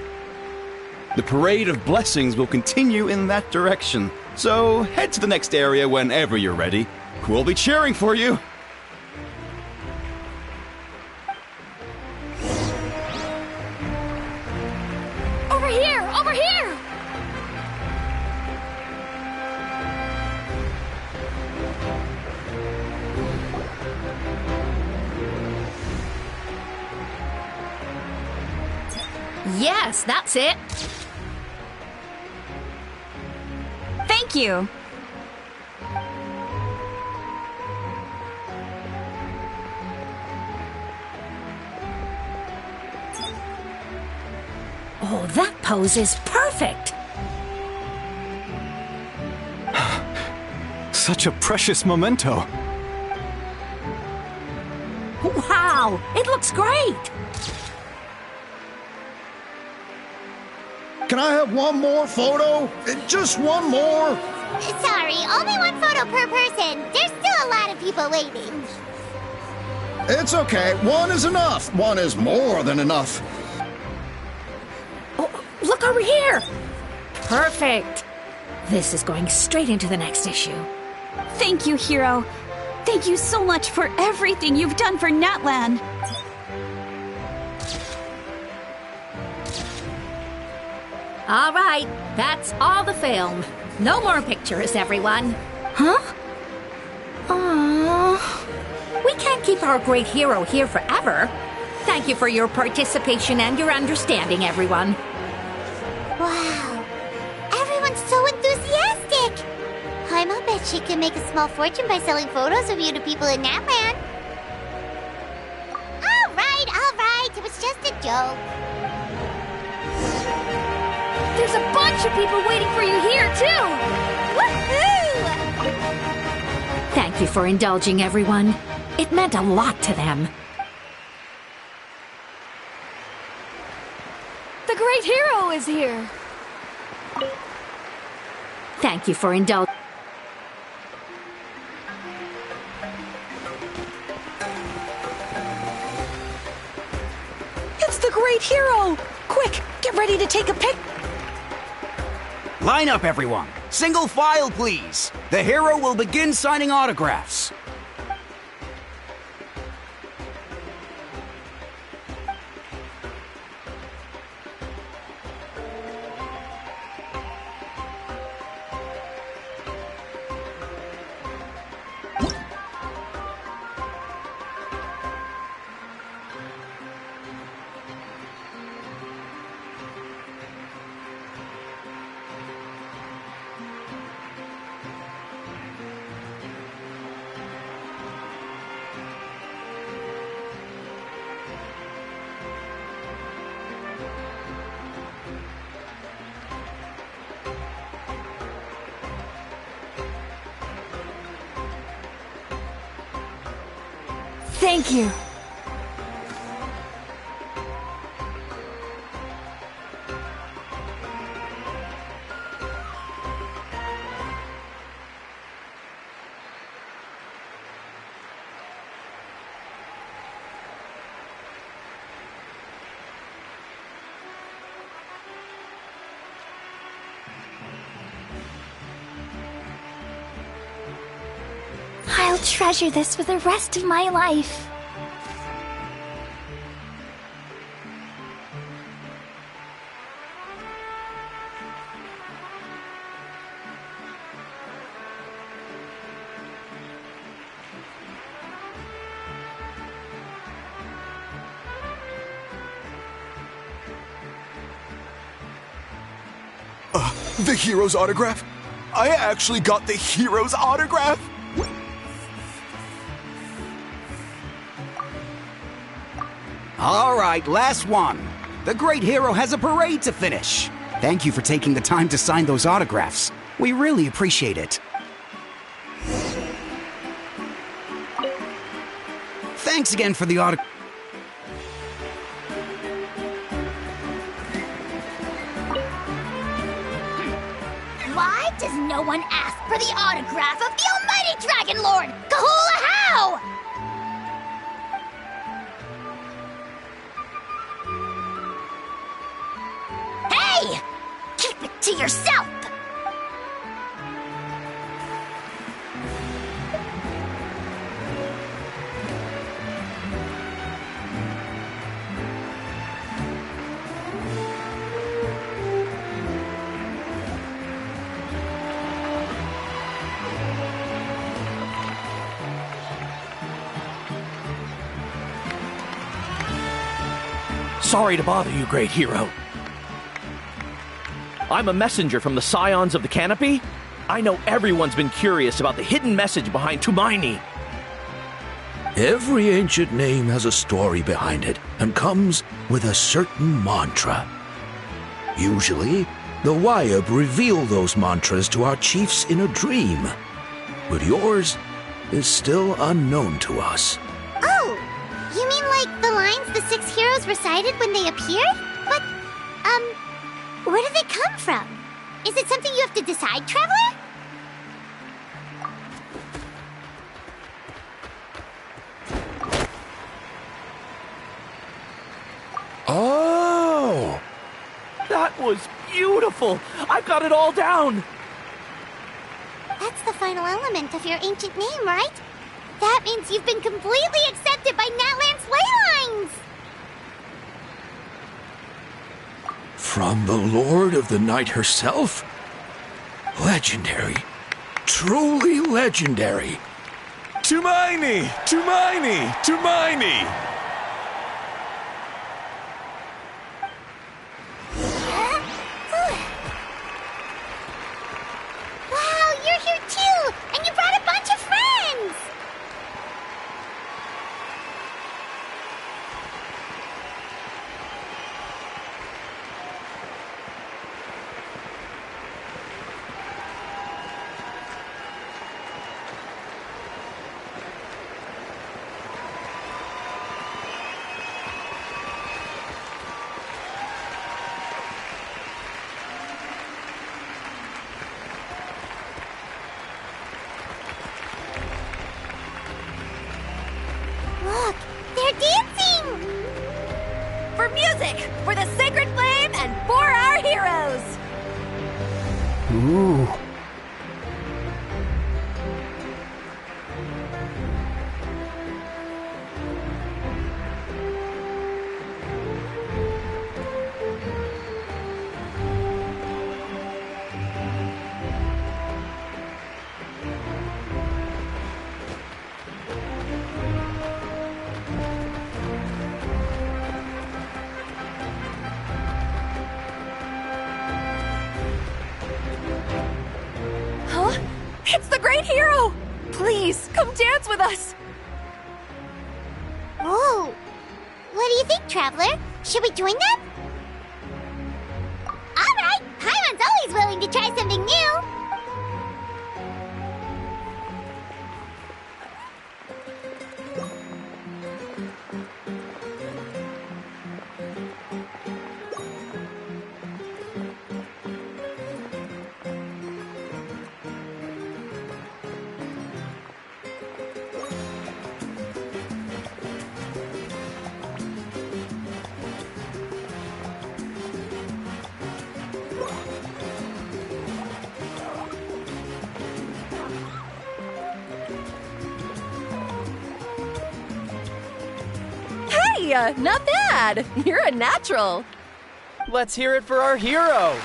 The parade of blessings will continue in that direction. So head to the next area whenever you're ready. We'll be cheering for you. Over here! Over here! Yes, that's it. Thank you. Oh, that pose is perfect. Such a precious memento. Wow, it looks great. Can I have one more photo? Just one more? Sorry, only one photo per person. There's still a lot of people waiting. It's okay. One is enough. One is more than enough. Oh, look over here! Perfect! This is going straight into the next issue. Thank you, Hero. Thank you so much for everything you've done for Natlan. All right, that's all the film. No more pictures, everyone. Huh? Aww. We can't keep our great hero here forever. Thank you for your participation and your understanding, everyone. Wow. Everyone's so enthusiastic. I'll bet she can make a small fortune by selling photos of you to people in Natlan. All right. It was just a joke. There's a bunch of people waiting for you here, too! Woohoo! Thank you for indulging, everyone. It meant a lot to them. The great hero is here! Thank you for indulging. It's the great hero! Quick, get ready to take a pic. Line up, everyone. Single file, please. The hero will begin signing autographs. Thank you. I'll treasure this for the rest of my life. The hero's autograph? I actually got the hero's autograph? All right, last one. The great hero has a parade to finish. Thank you for taking the time to sign those autographs. We really appreciate it. Thanks again for the autograph. Why does no one ask for the autograph of the almighty Dragon Lord, Kahula How? Hey! Keep it to yourself! Sorry to bother you, great hero. I'm a messenger from the Scions of the Canopy. I know everyone's been curious about the hidden message behind Tumaini. Every ancient name has a story behind it and comes with a certain mantra. Usually, the Wayab reveal those mantras to our chiefs in a dream. But yours is still unknown to us. Oh, you mean like the lines the 6 heroes recited when they appeared? But, where do they come from? Is it something you have to decide, Traveler? That was beautiful! I've got it all down! That's the final element of your ancient name, right? That means you've been completely accepted by Natlan's ley lines! From the Lord of the Night herself? Legendary. Truly legendary. Tumaini! Tumaini! Tumaini! Wow, you're here too! And you brought a bunch of friends! Look, they're dancing! For music, for the sacred flame, and for our heroes! Ooh. Huh? It's the great hero! Please, come dance with us! Whoa! What do you think, Traveler? Should we join them? Alright! Paimon's always willing to try something new! Hey, not bad! You're a natural! Let's hear it for our hero!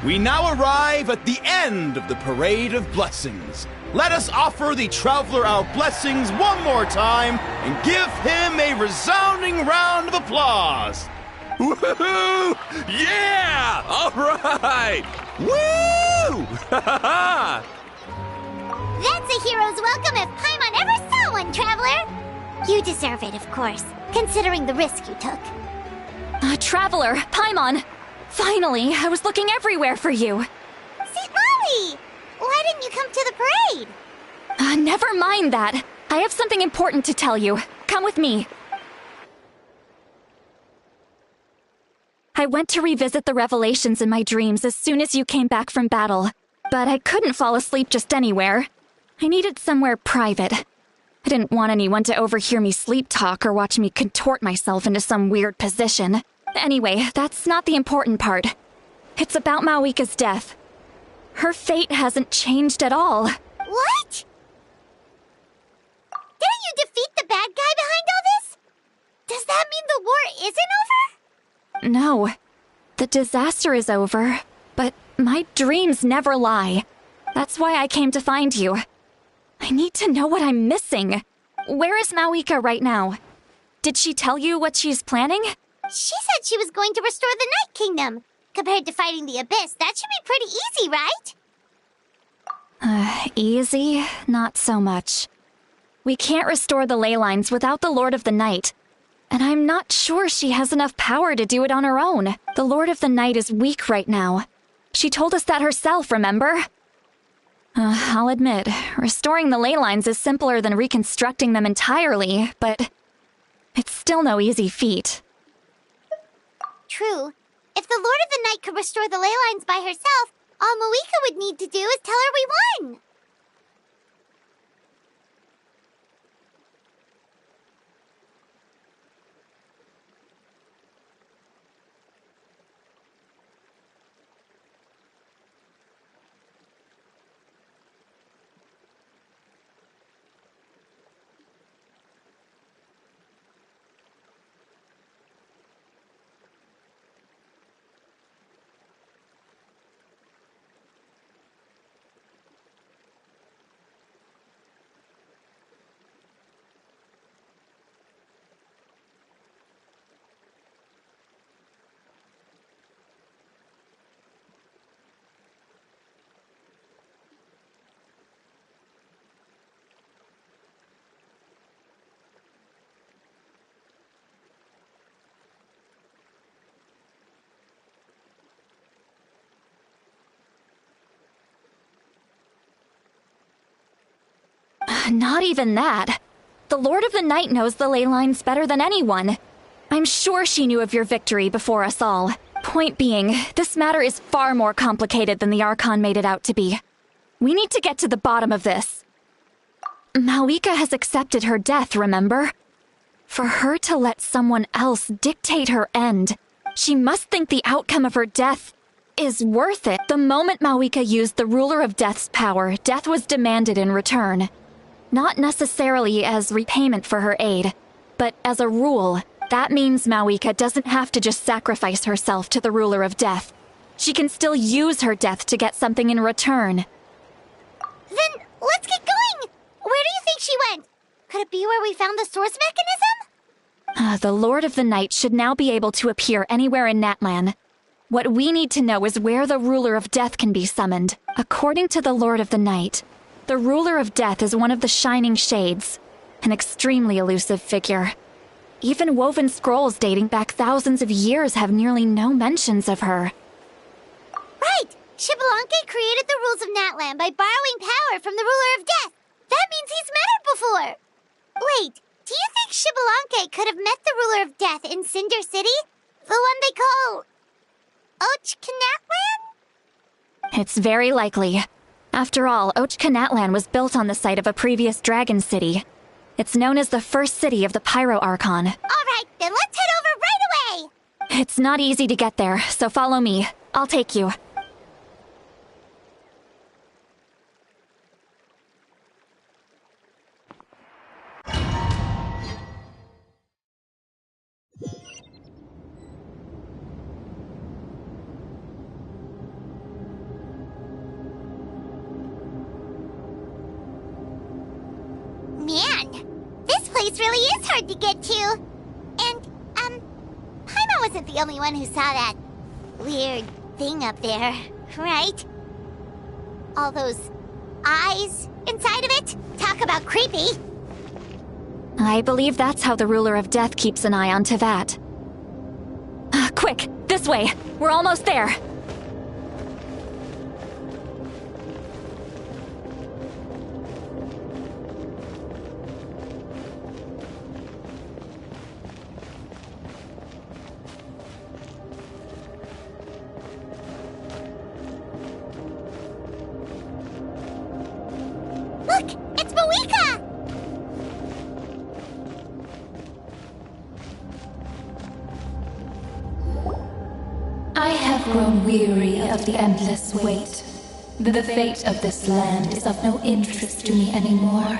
We now arrive at the end of the Parade of Blessings. Let us offer the Traveler our blessings one more time and give him a resounding round of applause. Woohoo! Yeah! All right! Woo! That's a hero's welcome if Paimon ever saw one, Traveler! You deserve it, of course, considering the risk you took. Traveler, Paimon! Finally, I was looking everywhere for you. St. Molly! Why didn't you come to the parade? Never mind that. I have something important to tell you. Come with me. I went to revisit the revelations in my dreams as soon as you came back from battle, but I couldn't fall asleep just anywhere. I needed somewhere private. I didn't want anyone to overhear me sleep talk or watch me contort myself into some weird position. Anyway, that's not the important part. It's about Mawika's death. Her fate hasn't changed at all. What? Didn't you defeat the bad guy behind all this? Does that mean the war isn't over? No. The disaster is over, but my dreams never lie. That's why I came to find you. I need to know what I'm missing. Where is Mawika right now? Did she tell you what she's planning? She said she was going to restore the Night Kingdom. Compared to fighting the Abyss, that should be pretty easy, right? Easy? Not so much. We can't restore the ley lines without the Lord of the Night. And I'm not sure she has enough power to do it on her own. The Lord of the Night is weak right now. She told us that herself, remember? I'll admit, restoring the ley lines is simpler than reconstructing them entirely, but it's still no easy feat. True. If the Lord of the Night could restore the ley lines by herself, all Moika would need to do is tell her we won! Not even that. The Lord of the Night knows the ley lines better than anyone. I'm sure she knew of your victory before us all. Point being, this matter is far more complicated than the Archon made it out to be. We need to get to the bottom of this. Mawika has accepted her death, remember? For her to let someone else dictate her end, she must think the outcome of her death is worth it. The moment Mawika used the Ruler of Death's power, death was demanded in return. Not necessarily as repayment for her aid, but as a rule, that means Mawika doesn't have to just sacrifice herself to the Ruler of Death. She can still use her death to get something in return. Then let's get going! Where do you think she went? Could it be where we found the source mechanism? The Lord of the Night should now be able to appear anywhere in Natlan. What we need to know is where the Ruler of Death can be summoned. According to the Lord of the Night, the Ruler of Death is one of the Shining Shades, an extremely elusive figure. Even woven scrolls dating back thousands of years have nearly no mentions of her. Right! Xbalanque created the rules of Natlan by borrowing power from the Ruler of Death. That means he's met her before! Wait, do you think Xbalanque could have met the Ruler of Death in Cinder City? The one they call... Ochkanatlan? It's very likely. After all, Ochkanatlan was built on the site of a previous dragon city. It's known as the first city of the Pyro Archon. Alright, then let's head over right away! It's not easy to get there, so follow me. I'll take you. Man, this place really is hard to get to. And, Paimon wasn't the only one who saw that weird thing up there, right? All those eyes inside of it? Talk about creepy. I believe that's how the Ruler of Death keeps an eye on Tevat. Quick, this way! We're almost there! Look! It's Mawika! I have grown weary of the endless wait. The fate of this land is of no interest to me anymore.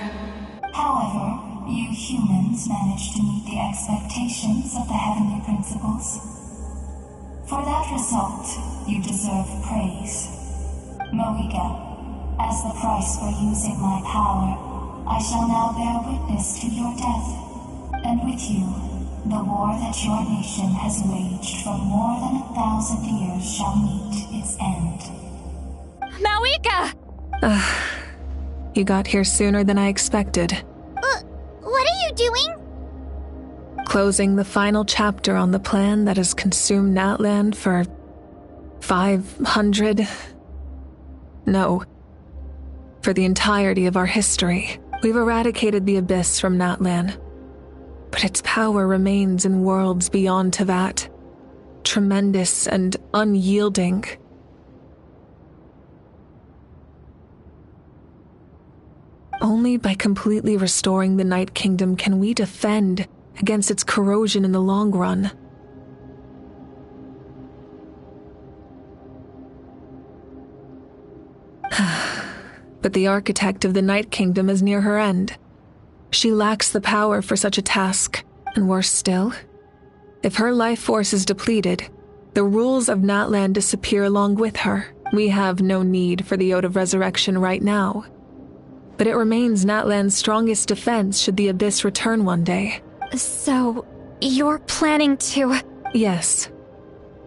However, you humans managed to meet the expectations of the heavenly principles. For that result, you deserve praise. Mawika, as the price for using my power, I shall now bear witness to your death, and with you, the war that your nation has waged for more than 1,000 years shall meet its end. Mawika! You got here sooner than I expected. doing? Closing the final chapter on the plan that has consumed Natlan for 500... No. For the entirety of our history, we've eradicated the Abyss from Natlan. But its power remains in worlds beyond Tevat. Tremendous and unyielding. Only by completely restoring the Night Kingdom can we defend against its corrosion in the long run. But the architect of the Night Kingdom is near her end. She lacks the power for such a task, and worse still, if her life force is depleted, the rules of Natlan disappear along with her. We have no need for the Ode of Resurrection right now. But it remains Natlan's strongest defense should the Abyss return one day. So, you're planning to... Yes.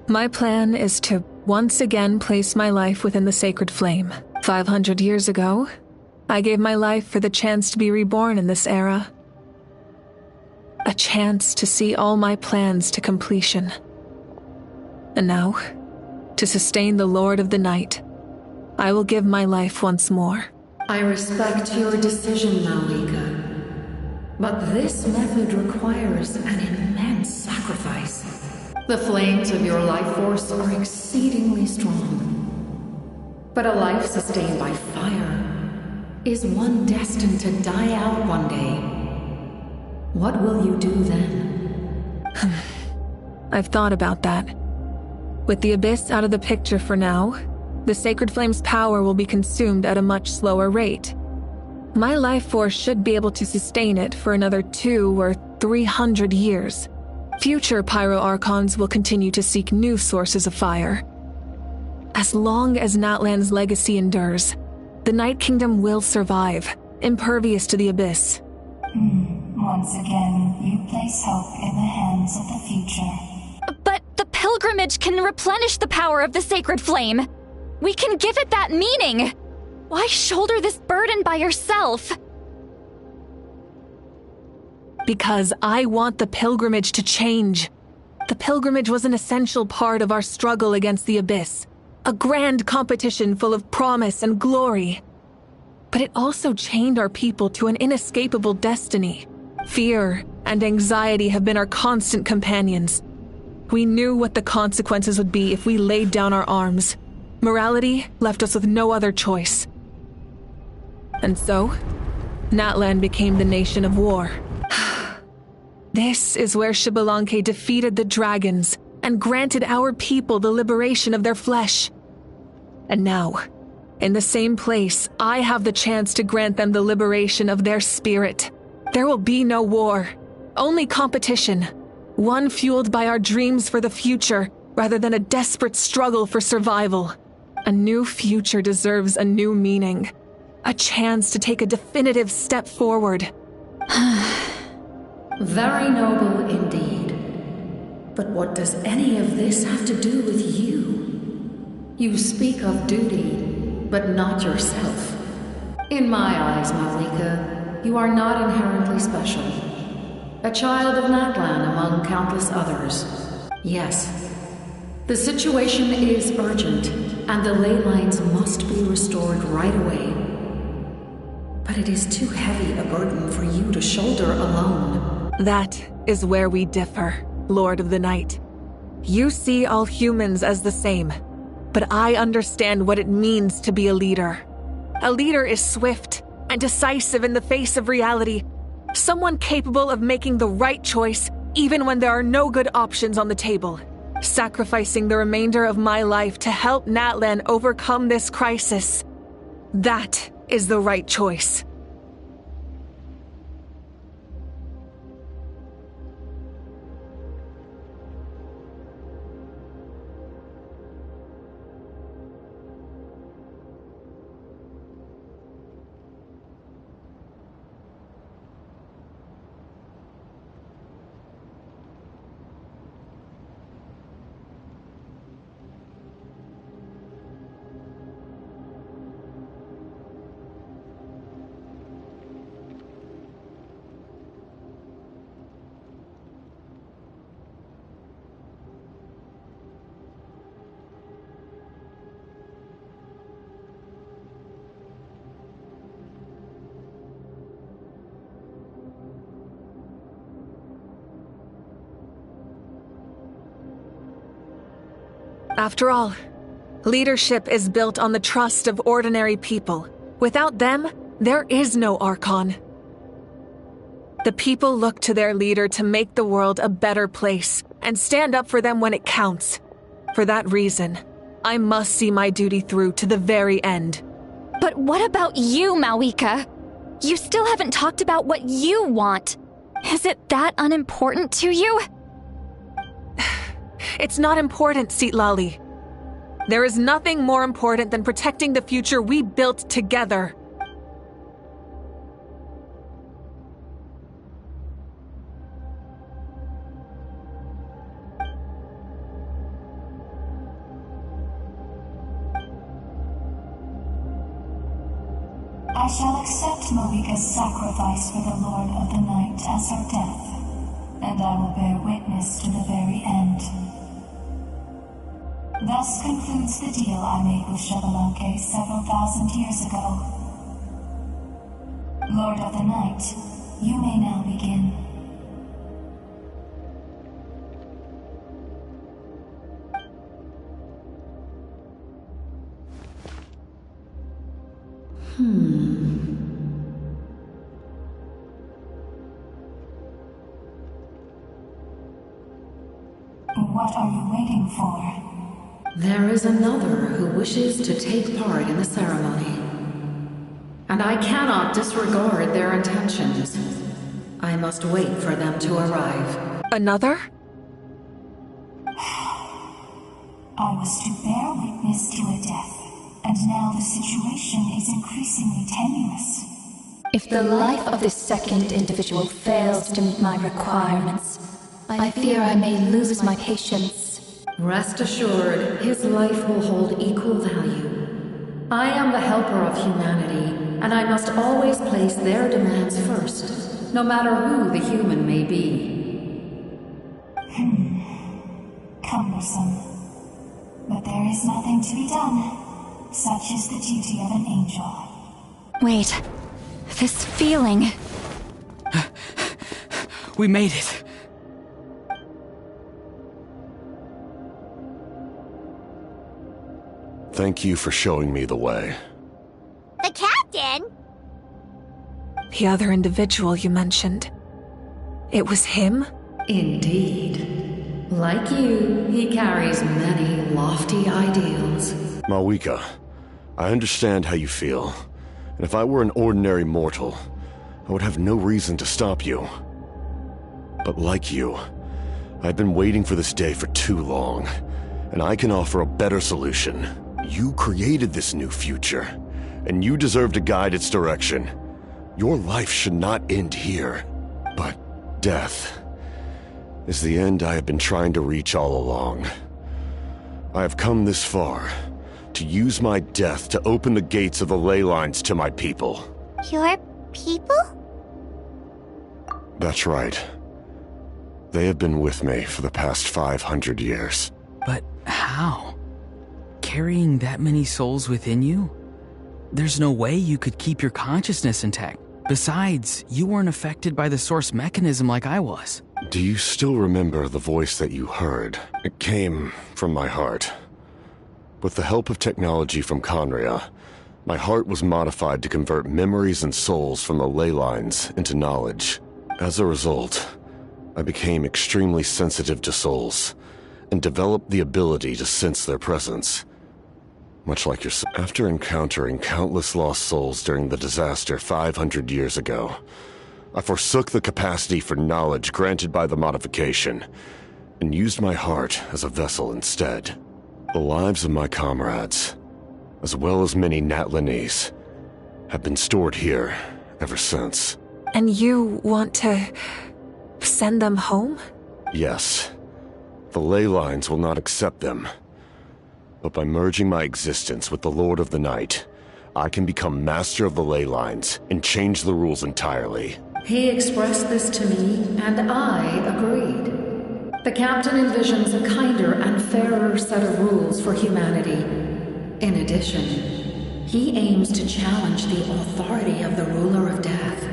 My plan is to once again place my life within the sacred flame. 500 years ago, I gave my life for the chance to be reborn in this era. A chance to see all my plans to completion. And now, to sustain the Lord of the Night, I will give my life once more. I respect your decision, Malika. But this method requires an immense sacrifice. The flames of your life force are exceedingly strong. But a life sustained by fire is one destined to die out one day. What will you do then? I've thought about that. With the Abyss out of the picture for now, the Sacred Flame's power will be consumed at a much slower rate. My life force should be able to sustain it for another 200 or 300 years. Future Pyro Archons will continue to seek new sources of fire. As long as Natlan's legacy endures, the Night Kingdom will survive, impervious to the Abyss. Once again, you place hope in the hands of the future. But the pilgrimage can replenish the power of the sacred flame. We can give it that meaning. Why shoulder this burden by yourself? Because I want the pilgrimage to change. The pilgrimage was an essential part of our struggle against the Abyss. A grand competition full of promise and glory. But it also chained our people to an inescapable destiny. Fear and anxiety have been our constant companions. We knew what the consequences would be if we laid down our arms. Morality left us with no other choice. And so, Natlan became the nation of war. This is where Xbalanque defeated the dragons and granted our people the liberation of their flesh. And now, in the same place, I have the chance to grant them the liberation of their spirit. There will be no war, only competition, one fueled by our dreams for the future rather than a desperate struggle for survival. A new future deserves a new meaning, a chance to take a definitive step forward. Very noble indeed. But what does any of this have to do with you? You speak of duty, but not yourself. In my eyes, Malika, you are not inherently special. A child of Natlan among countless others. Yes, the situation is urgent, and the ley lines must be restored right away. But it is too heavy a burden for you to shoulder alone. That is where we differ, Lord of the Night. You see all humans as the same, but I understand what it means to be a leader. A leader is swift and decisive in the face of reality, someone capable of making the right choice even when there are no good options on the table. Sacrificing the remainder of my life to help Natlan overcome this crisis. That is the right choice. After all, leadership is built on the trust of ordinary people. Without them, there is no Archon. The people look to their leader to make the world a better place and stand up for them when it counts. For that reason, I must see my duty through to the very end. But what about you, Mawika? You still haven't talked about what you want. Is it that unimportant to you? It's not important, Citlali. There is nothing more important than protecting the future we built together. I shall accept Mawika's sacrifice for the Lord of the Night as her death, and I will bear witness to the very end. Thus concludes the deal I made with Xbalanque several thousand years ago. Lord of the Night, you may now begin. What are you waiting for? There is another who wishes to take part in the ceremony. And I cannot disregard their intentions. I must wait for them to arrive. Another? I was to bear witness to a death, and now the situation is increasingly tenuous. If the life of this second individual fails to meet my requirements, I fear I may lose my patience. Rest assured, his life will hold equal value. I am the helper of humanity, and I must always place their demands first, no matter who the human may be. Cumbersome. But there is nothing to be done. Such is the duty of an angel. Wait. This feeling... We made it. Thank you for showing me the way. The captain? The other individual you mentioned. It was him? Indeed. Like you, he carries many lofty ideals. Mawika, I understand how you feel. And if I were an ordinary mortal, I would have no reason to stop you. But like you, I've been waiting for this day for too long, and I can offer a better solution. You created this new future, and you deserve to guide its direction. Your life should not end here. But death is the end I have been trying to reach all along. I have come this far to use my death to open the gates of the ley lines to my people. Your people? That's right. They have been with me for the past 500 years. But how? Carrying that many souls within you? There's no way you could keep your consciousness intact. Besides, you weren't affected by the source mechanism like I was. Do you still remember the voice that you heard? It came from my heart. With the help of technology from Conria, my heart was modified to convert memories and souls from the ley lines into knowledge. As a result, I became extremely sensitive to souls, and developed the ability to sense their presence. Much like yourself. After encountering countless lost souls during the disaster 500 years ago, I forsook the capacity for knowledge granted by the modification, and used my heart as a vessel instead. The lives of my comrades, as well as many Natlanese, have been stored here ever since. And you want to send them home? Yes. The ley lines will not accept them. But by merging my existence with the Lord of the Night, I can become master of the ley lines and change the rules entirely. He expressed this to me, and I agreed. The captain envisions a kinder and fairer set of rules for humanity. In addition, he aims to challenge the authority of the ruler of death.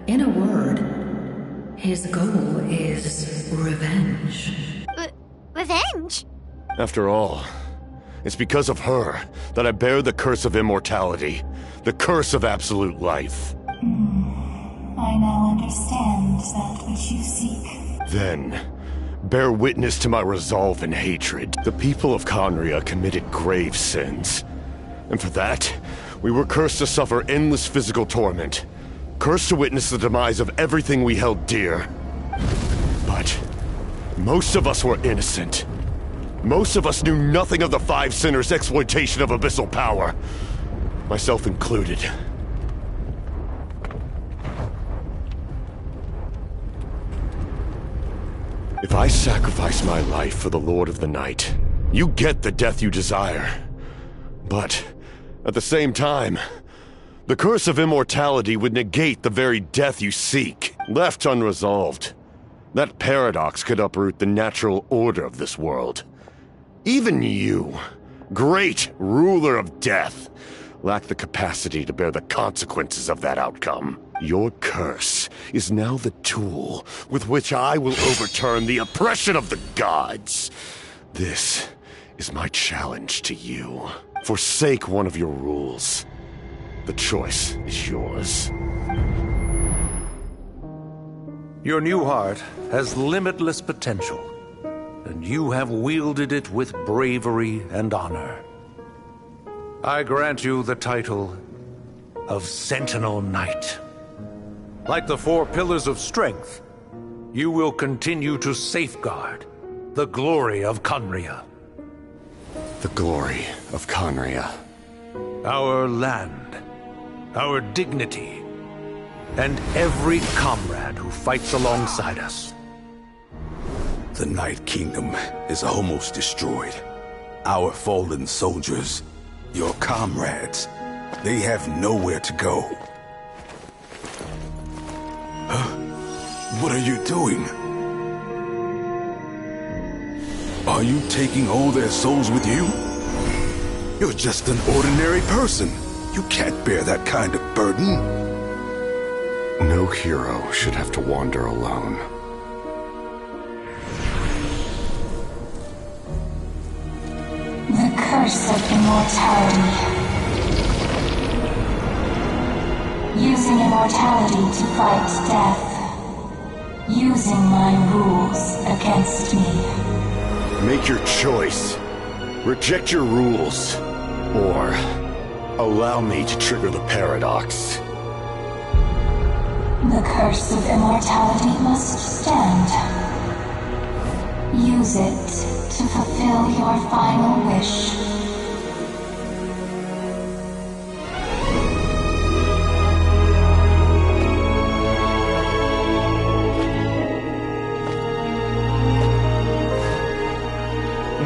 In a word, his goal is revenge. Revenge? After all, it's because of her that I bear the curse of immortality, the curse of absolute life. I now understand that which you seek. Then, bear witness to my resolve and hatred. The people of Conria committed grave sins. And for that, we were cursed to suffer endless physical torment. Cursed to witness the demise of everything we held dear. But most of us were innocent. Most of us knew nothing of the Five Sinners' exploitation of abyssal power. Myself included. If I sacrifice my life for the Lord of the Night, you get the death you desire. But, at the same time, the curse of immortality would negate the very death you seek. Left unresolved, that paradox could uproot the natural order of this world. Even you, great ruler of death, lack the capacity to bear the consequences of that outcome. Your curse is now the tool with which I will overturn the oppression of the gods. This is my challenge to you. Forsake one of your rules. The choice is yours. Your new heart has limitless potential, and you have wielded it with bravery and honor. I grant you the title of Sentinel Knight. Like the four pillars of strength, you will continue to safeguard the glory of Conria. The glory of Conria. Our land, our dignity, and every comrade who fights alongside us. The Night Kingdom is almost destroyed. Our fallen soldiers, your comrades, they have nowhere to go. What are you doing? Are you taking all their souls with you? You're just an ordinary person. You can't bear that kind of burden. No hero should have to wander alone. The curse of immortality. Using immortality to fight death. Using my rules against me. Make your choice. Reject your rules. Or allow me to trigger the paradox. The curse of immortality must stand. Use it to fulfill your final wish.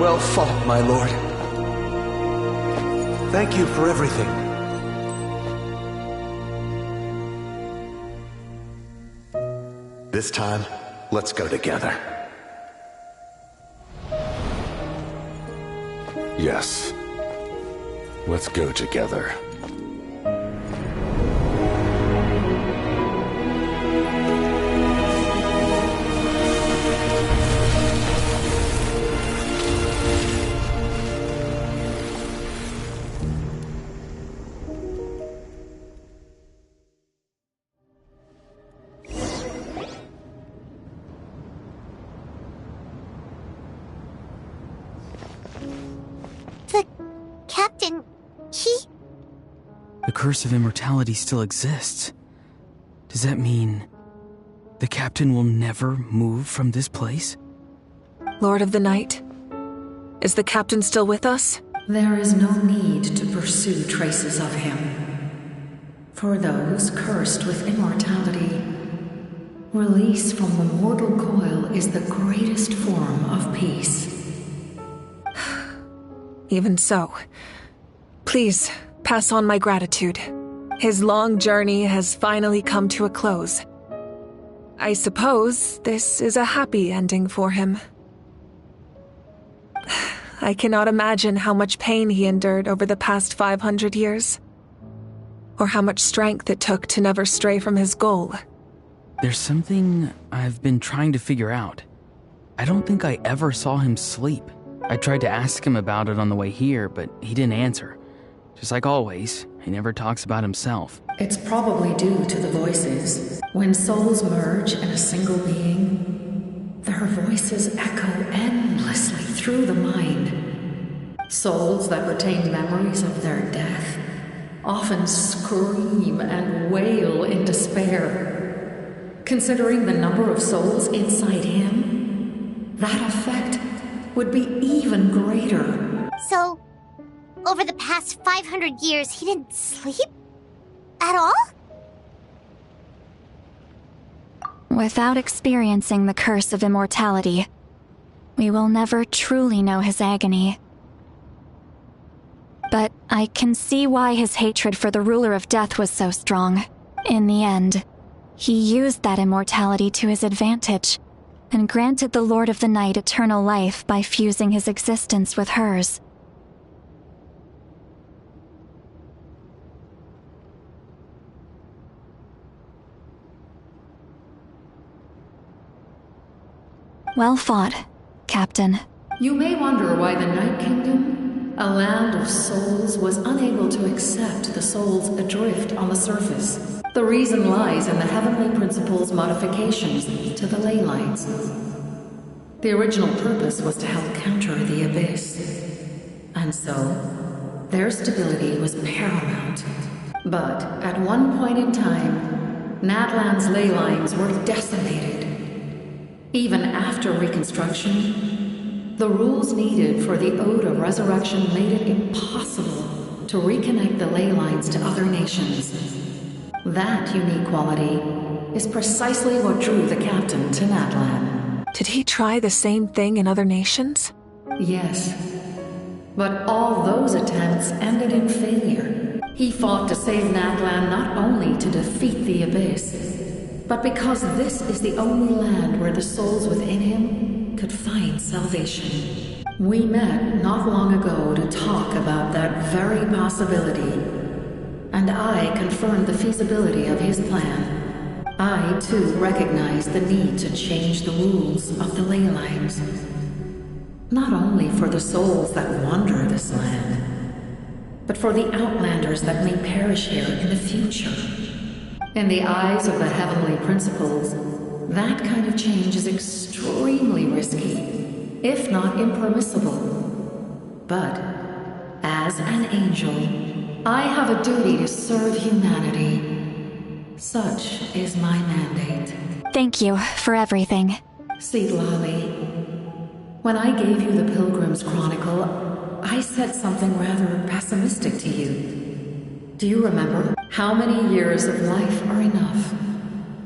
Well fought, my lord. Thank you for everything. This time, let's go together. Yes. Let's go together. Captain, The curse of immortality still exists. Does that mean the captain will never move from this place? Lord of the Night, is the captain still with us? There is no need to pursue traces of him. For those cursed with immortality, release from the mortal coil is the greatest form of peace. Even so, please pass on my gratitude. His long journey has finally come to a close. I suppose this is a happy ending for him. I cannot imagine how much pain he endured over the past 500 years, or how much strength it took to never stray from his goal. There's something I've been trying to figure out. I don't think I ever saw him sleep. I tried to ask him about it on the way here, but he didn't answer. Just like always, he never talks about himself. It's probably due to the voices. When souls merge in a single being, their voices echo endlessly through the mind. Souls that retain memories of their death often scream and wail in despair. Considering the number of souls inside him, that effect would be even greater. So, over the past 500 years, he didn't sleep? At all? Without experiencing the curse of immortality, we will never truly know his agony. But I can see why his hatred for the ruler of death was so strong. In the end, he used that immortality to his advantage, and granted the Lord of the Night eternal life by fusing his existence with hers. Well fought, Captain. You may wonder why the Night Kingdom, a land of souls, was unable to accept the souls adrift on the surface. The reason lies in the Heavenly Principle's modifications to the ley lines. The original purpose was to help counter the Abyss. And so, their stability was paramount. But at one point in time, Natlan's ley lines were decimated. Even after reconstruction, the rules needed for the Ode of Resurrection made it impossible to reconnect the ley lines to other nations. That unique quality is precisely what drew the captain to Natlan. Did he try the same thing in other nations? Yes. But all those attempts ended in failure. He fought to save Natlan not only to defeat the Abyss, but because this is the only land where the souls within him could find salvation. We met not long ago to talk about that very possibility, and I confirmed the feasibility of his plan. I, too, recognized the need to change the rules of the ley lines. Not only for the souls that wander this land, but for the outlanders that may perish here in the future. In the eyes of the Heavenly Principles, that kind of change is extremely risky, if not impermissible. But, as an angel, I have a duty to serve humanity. Such is my mandate. Thank you for everything. Seedlali, when I gave you the Pilgrim's Chronicle, I said something rather pessimistic to you. Do you remember? How many years of life are enough?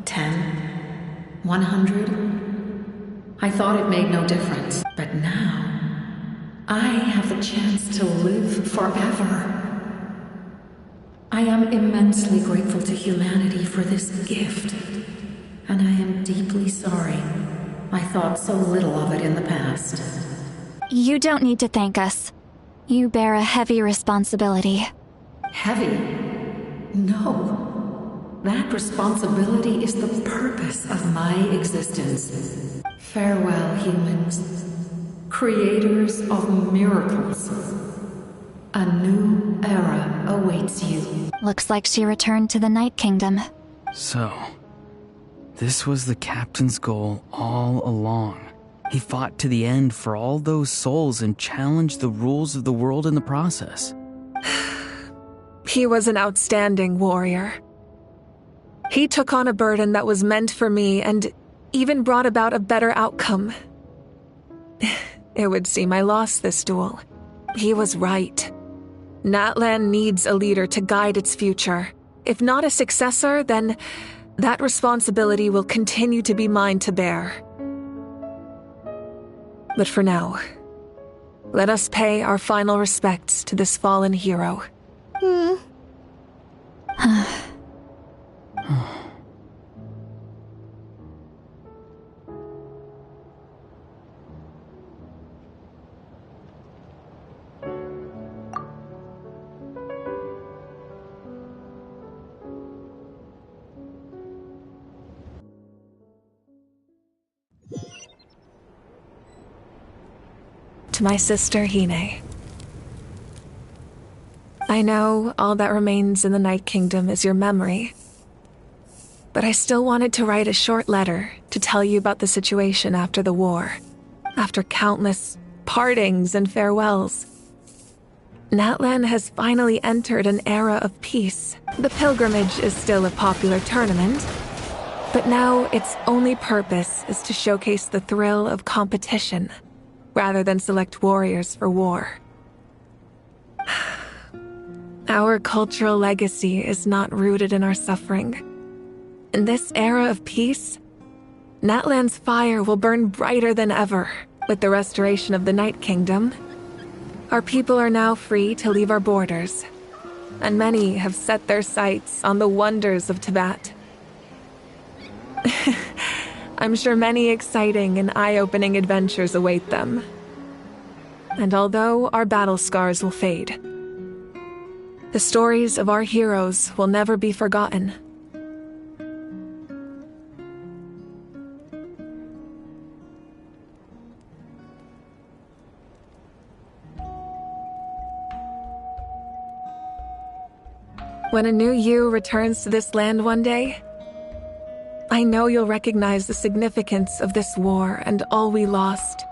10? 100? I thought it made no difference, but now I have the chance to live forever. I am immensely grateful to humanity for this gift, and I am deeply sorry I thought so little of it in the past. You don't need to thank us. You bear a heavy responsibility. Heavy? No. That responsibility is the purpose of my existence. Farewell, humans. Creators of miracles. A new era awaits you. Looks like she returned to the Night Kingdom. So, this was the captain's goal all along. He fought to the end for all those souls and challenged the rules of the world in the process. He was an outstanding warrior. He took on a burden that was meant for me and even brought about a better outcome. It would seem I lost this duel. He was right. Natlan needs a leader to guide its future. If not a successor, then that responsibility will continue to be mine to bear. But for now, let us pay our final respects to this fallen hero. To my sister Hine. I know all that remains in the Night Kingdom is your memory, but I still wanted to write a short letter to tell you about the situation after the war, after countless partings and farewells. Natlan has finally entered an era of peace. The pilgrimage is still a popular tournament, but now its only purpose is to showcase the thrill of competition, rather than select warriors for war. Our cultural legacy is not rooted in our suffering. In this era of peace, Natlan's fire will burn brighter than ever. With the restoration of the Night Kingdom, our people are now free to leave our borders, and many have set their sights on the wonders of Tibet. I'm sure many exciting and eye-opening adventures await them. And although our battle scars will fade, the stories of our heroes will never be forgotten. When a new you returns to this land one day, I know you'll recognize the significance of this war and all we lost.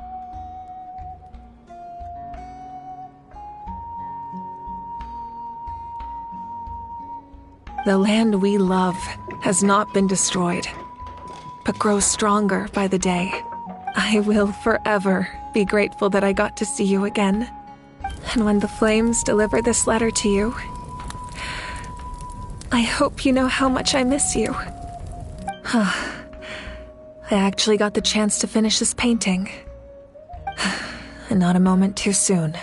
The land we love has not been destroyed, but grows stronger by the day. I will forever be grateful that I got to see you again. And when the flames deliver this letter to you, I hope you know how much I miss you. I actually got the chance to finish this painting. And not a moment too soon.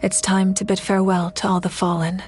It's time to bid farewell to all the fallen.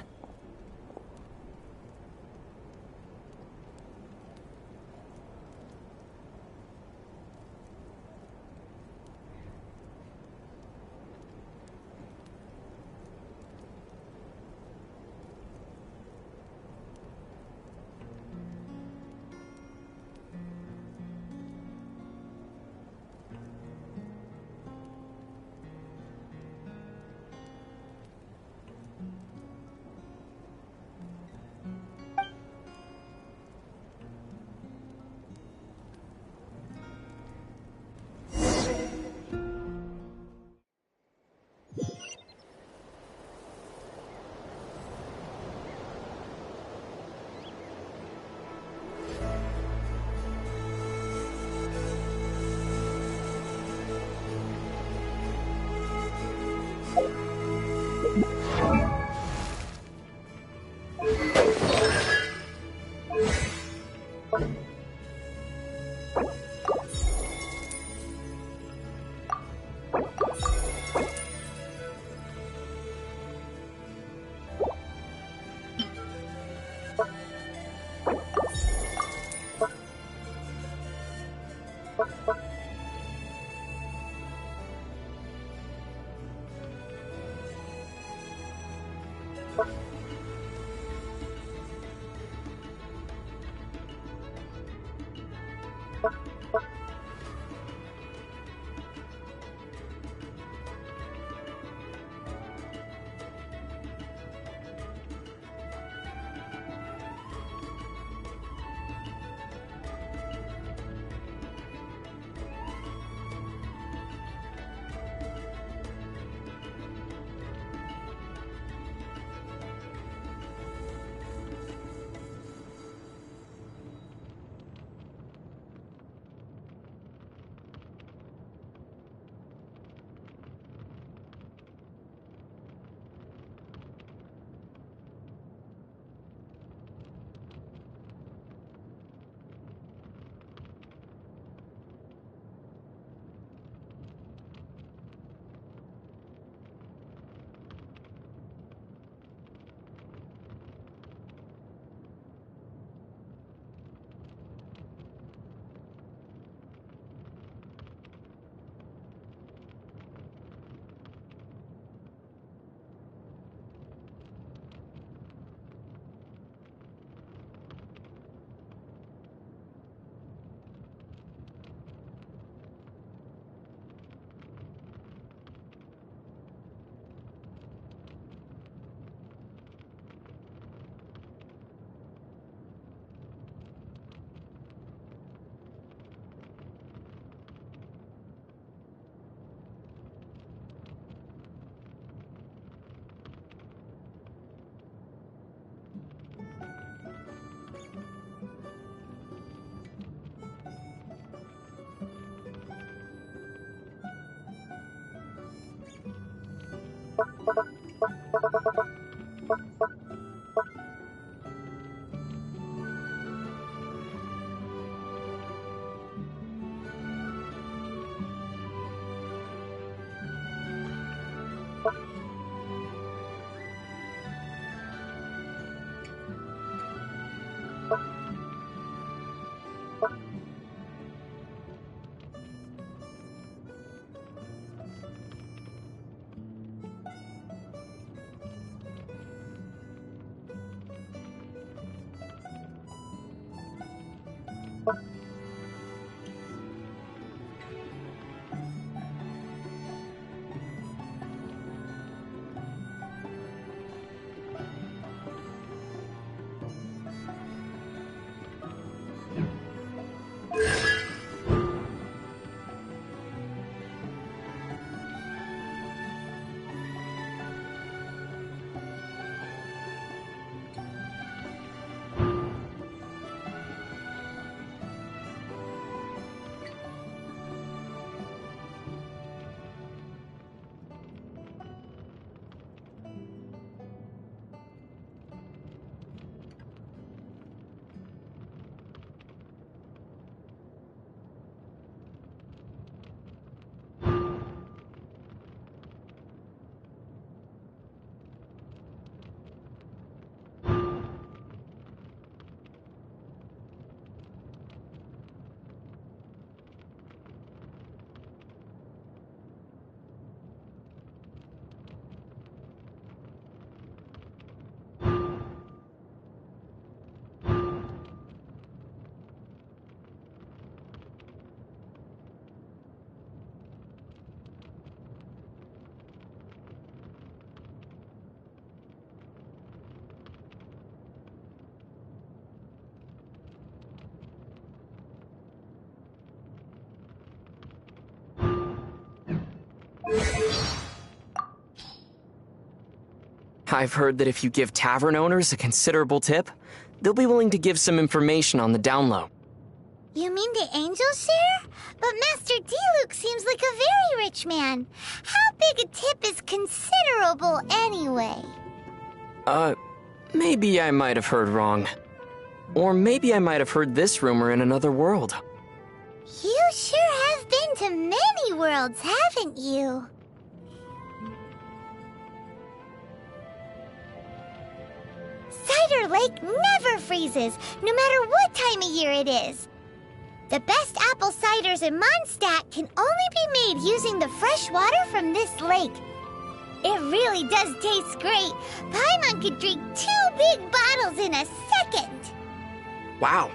I've heard that if you give tavern owners a considerable tip, they'll be willing to give some information on the down low. You mean the angels share? But Master D-Luke seems like a very rich man. How big a tip is considerable anyway? Maybe I might have heard wrong. Or maybe I might have heard this rumor in another world. You sure have been to many worlds, haven't you? Cider Lake never freezes, no matter what time of year it is. The best apple ciders in Mondstadt can only be made using the fresh water from this lake. It really does taste great. Paimon could drink 2 big bottles in a second. Wow.